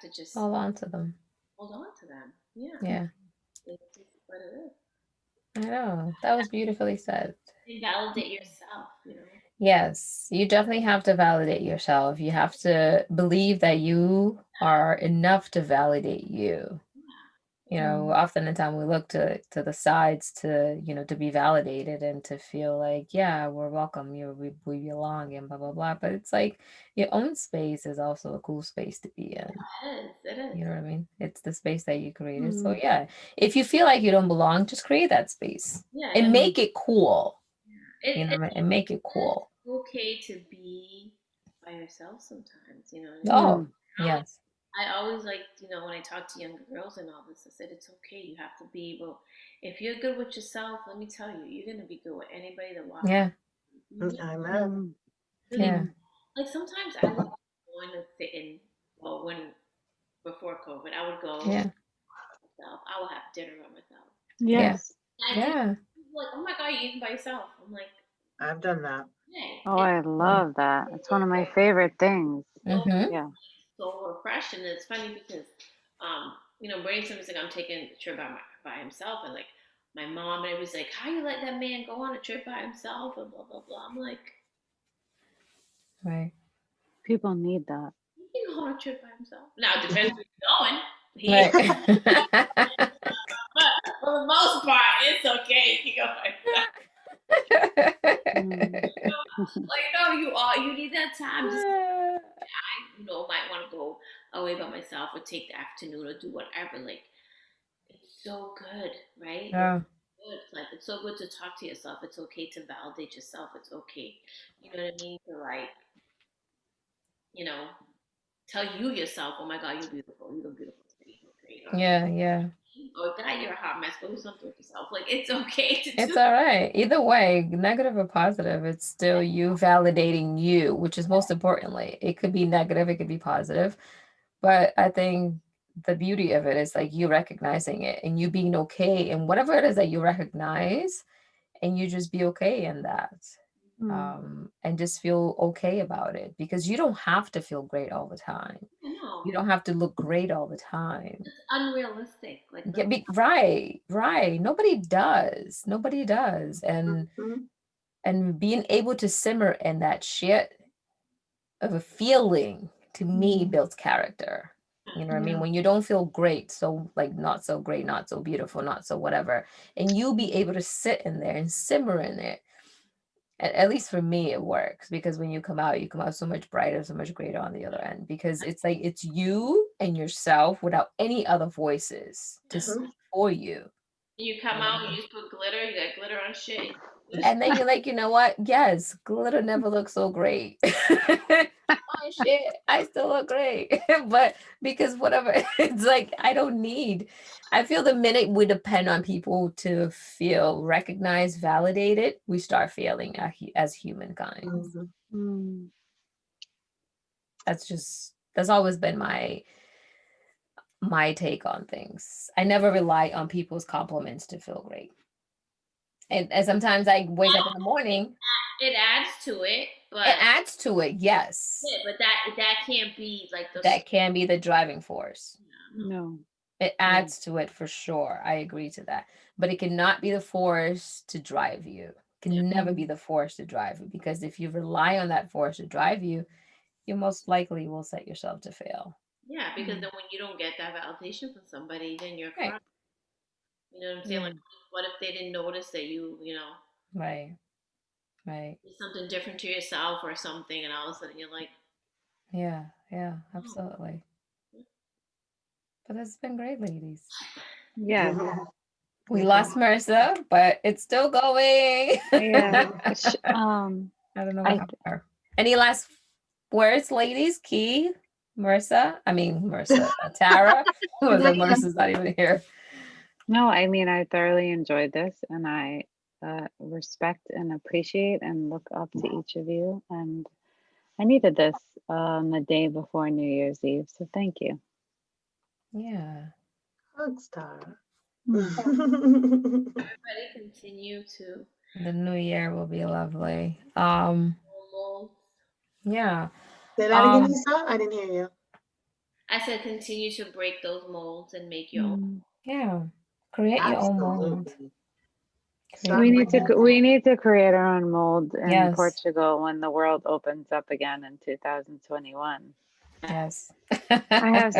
to just hold on to them. Hold on to them. Yeah. Yeah. It's what it is. I know. That was beautifully said. And validate yourself, you know. Yes, you definitely have to validate yourself. You have to believe that you are enough to validate you. You know, often the time we look to the sides to, you know, to be validated and to feel like, yeah, we're welcome, you know, we belong and blah blah blah. But it's like your own space is also a cool space to be in. It is. You know what I mean? It's the space that you created. So Mm. yeah, if you feel like you don't belong, just create that space and make it cool. You know, and make it cool. It's okay to be by yourself sometimes, you know. Oh, yes. I always like, you know, when I talk to younger girls and all this, I said it's okay. You have to be able. If you're good with yourself, let me tell you, you're gonna be good with anybody that walks. Yeah. Amen. Yeah. Like sometimes I love going to sit in. Well, when before COVID, I would go. Yeah. Myself. I would have dinner by myself. Yes. Yeah. Like, oh my god, you're eating by yourself. I'm like, I've done that. hey, Oh, I love that. It's one of my favorite things. Mm-hmm. Yeah. so refreshing. And it's funny because, you know, Brainstorm like I'm taking a trip by himself, and like my mom and everybody's like, how you let that man go on a trip by himself and blah blah blah. I'm like, Right. People need that. he can go on a trip by himself. Now it depends where you're going. Right. But for the most part, it's okay. You can go by yourself. Like no, you need that time. Just you know, might want to go away by myself or take the afternoon or do whatever. Like it's so good, right? Yeah. Good. Like it's so good to talk to yourself. It's okay to validate yourself. It's okay, you know what I mean? To like, you know, tell you yourself, oh my God, you're beautiful. You look beautiful today. You look great. Yeah. Yeah. Or God, you're a hot mess. Go do something with yourself. Like it's okay to do. It's all right. Either way, negative or positive, it's still you validating you, which is most importantly. It could be negative, it could be positive. But I think the beauty of it is like you recognizing it and you being okay and whatever it is that you recognize, and you just be okay in that. And just feel okay about it because you don't have to feel great all the time. No, You don't have to look great all the time. it's unrealistic. Like Yeah, right. Nobody does. Nobody does. And being able to simmer in that shit of a feeling to me builds character. You know what I mean? When you don't feel great, so like not so great, not so beautiful, not so whatever, and you be able to sit in there and simmer in it. At least for me, it works because when you come out so much brighter, so much greater on the other end because it's like it's you and yourself without any other voices to speak for you. you come out, you just put glitter, you got glitter on shit. And then you're like, you know what? Yes, glitter never looks so great. Oh shit, I still look great. But because whatever, it's like I feel the minute we depend on people to feel recognized, validated, we start failing as humankind. That's always been my take on things. I never rely on people's compliments to feel great. And sometimes I wake up in the morning. It adds to it, but it adds to it, yes. Yeah, but that can't be like that can be the driving force. No. It adds to it for sure. I agree to that. But it cannot be the force to drive you. It can never be the force to drive you because if you rely on that force to drive you, you most likely will set yourself to fail. Yeah, because then when you don't get that validation from somebody, then you're crying. You know what I'm saying? Like, what if they didn't notice that you know, right, something different to yourself or something, and all of a sudden you're like, yeah, absolutely. But it's been great, ladies. Yeah. We lost Marissa, but it's still going. Yeah. I don't know what happened to her. Any last words, ladies? Key, Marissa. Tara. I was like, Marissa's not even here. No, I mean, I thoroughly enjoyed this and I respect and appreciate and look up to each of you. And I needed this the day before New Year's Eve. So thank you. Yeah. Hugs, Tara. everybody continue to. The new year will be lovely. Yeah. Say that again, Lisa. I didn't hear you. I said continue to break those molds and make your own. Yeah. Create your own mold. We need to create our own mold in Portugal when the world opens up again in 2021. Yes. I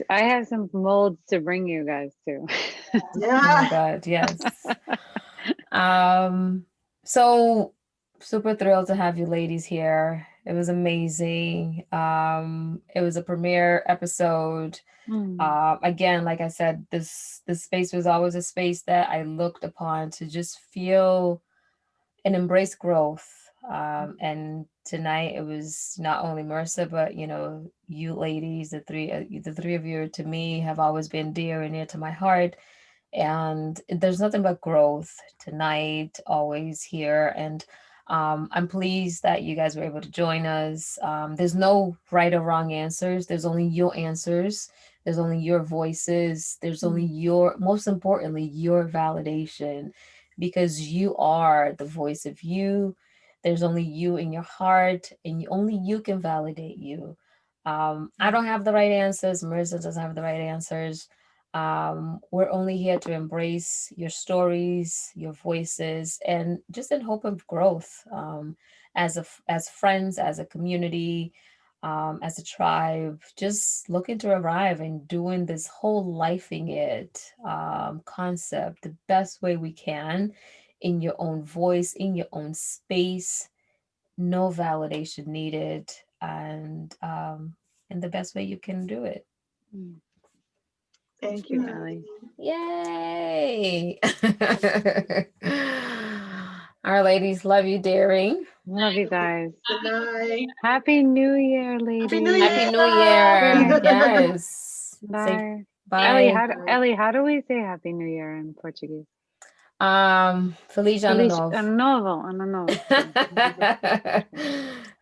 have some molds to bring you guys to. Oh my God, yes. So super thrilled to have you ladies here. It was amazing. It was a premiere episode. Again, like I said, this space was always a space that I looked upon to just feel and embrace growth. And tonight it was not only Marissa, but you ladies, the three of you to me have always been dear and near to my heart. And there's nothing but growth tonight, always here. And I'm pleased that you guys were able to join us. There's no right or wrong answers. There's only your answers. There's only your voices. There's only most importantly, your validation, because you are the voice of you. There's only you in your heart, and only you can validate you. I don't have the right answers. Marissa doesn't have the right answers. We're only here to embrace your stories, your voices, and just in hope of growth, as friends, as a community, as a tribe, just looking to arrive and doing this whole lifing it concept the best way we can, in your own voice, in your own space, no validation needed, and in the best way you can do it. Thank you, Ellie. Yay! All right, ladies, love you, daring. Love you guys. Good night. Happy New Year, ladies. Happy New Year. Happy New Year. Yes. Bye. Say bye. Ellie, how do we say Happy New Year in Portuguese? Feliz Ano Novo. Ano Novo.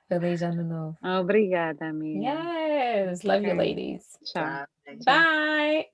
Feliz Ano Novo. Obrigada, amiga. Yes. Love you, ladies. Ciao. Bye.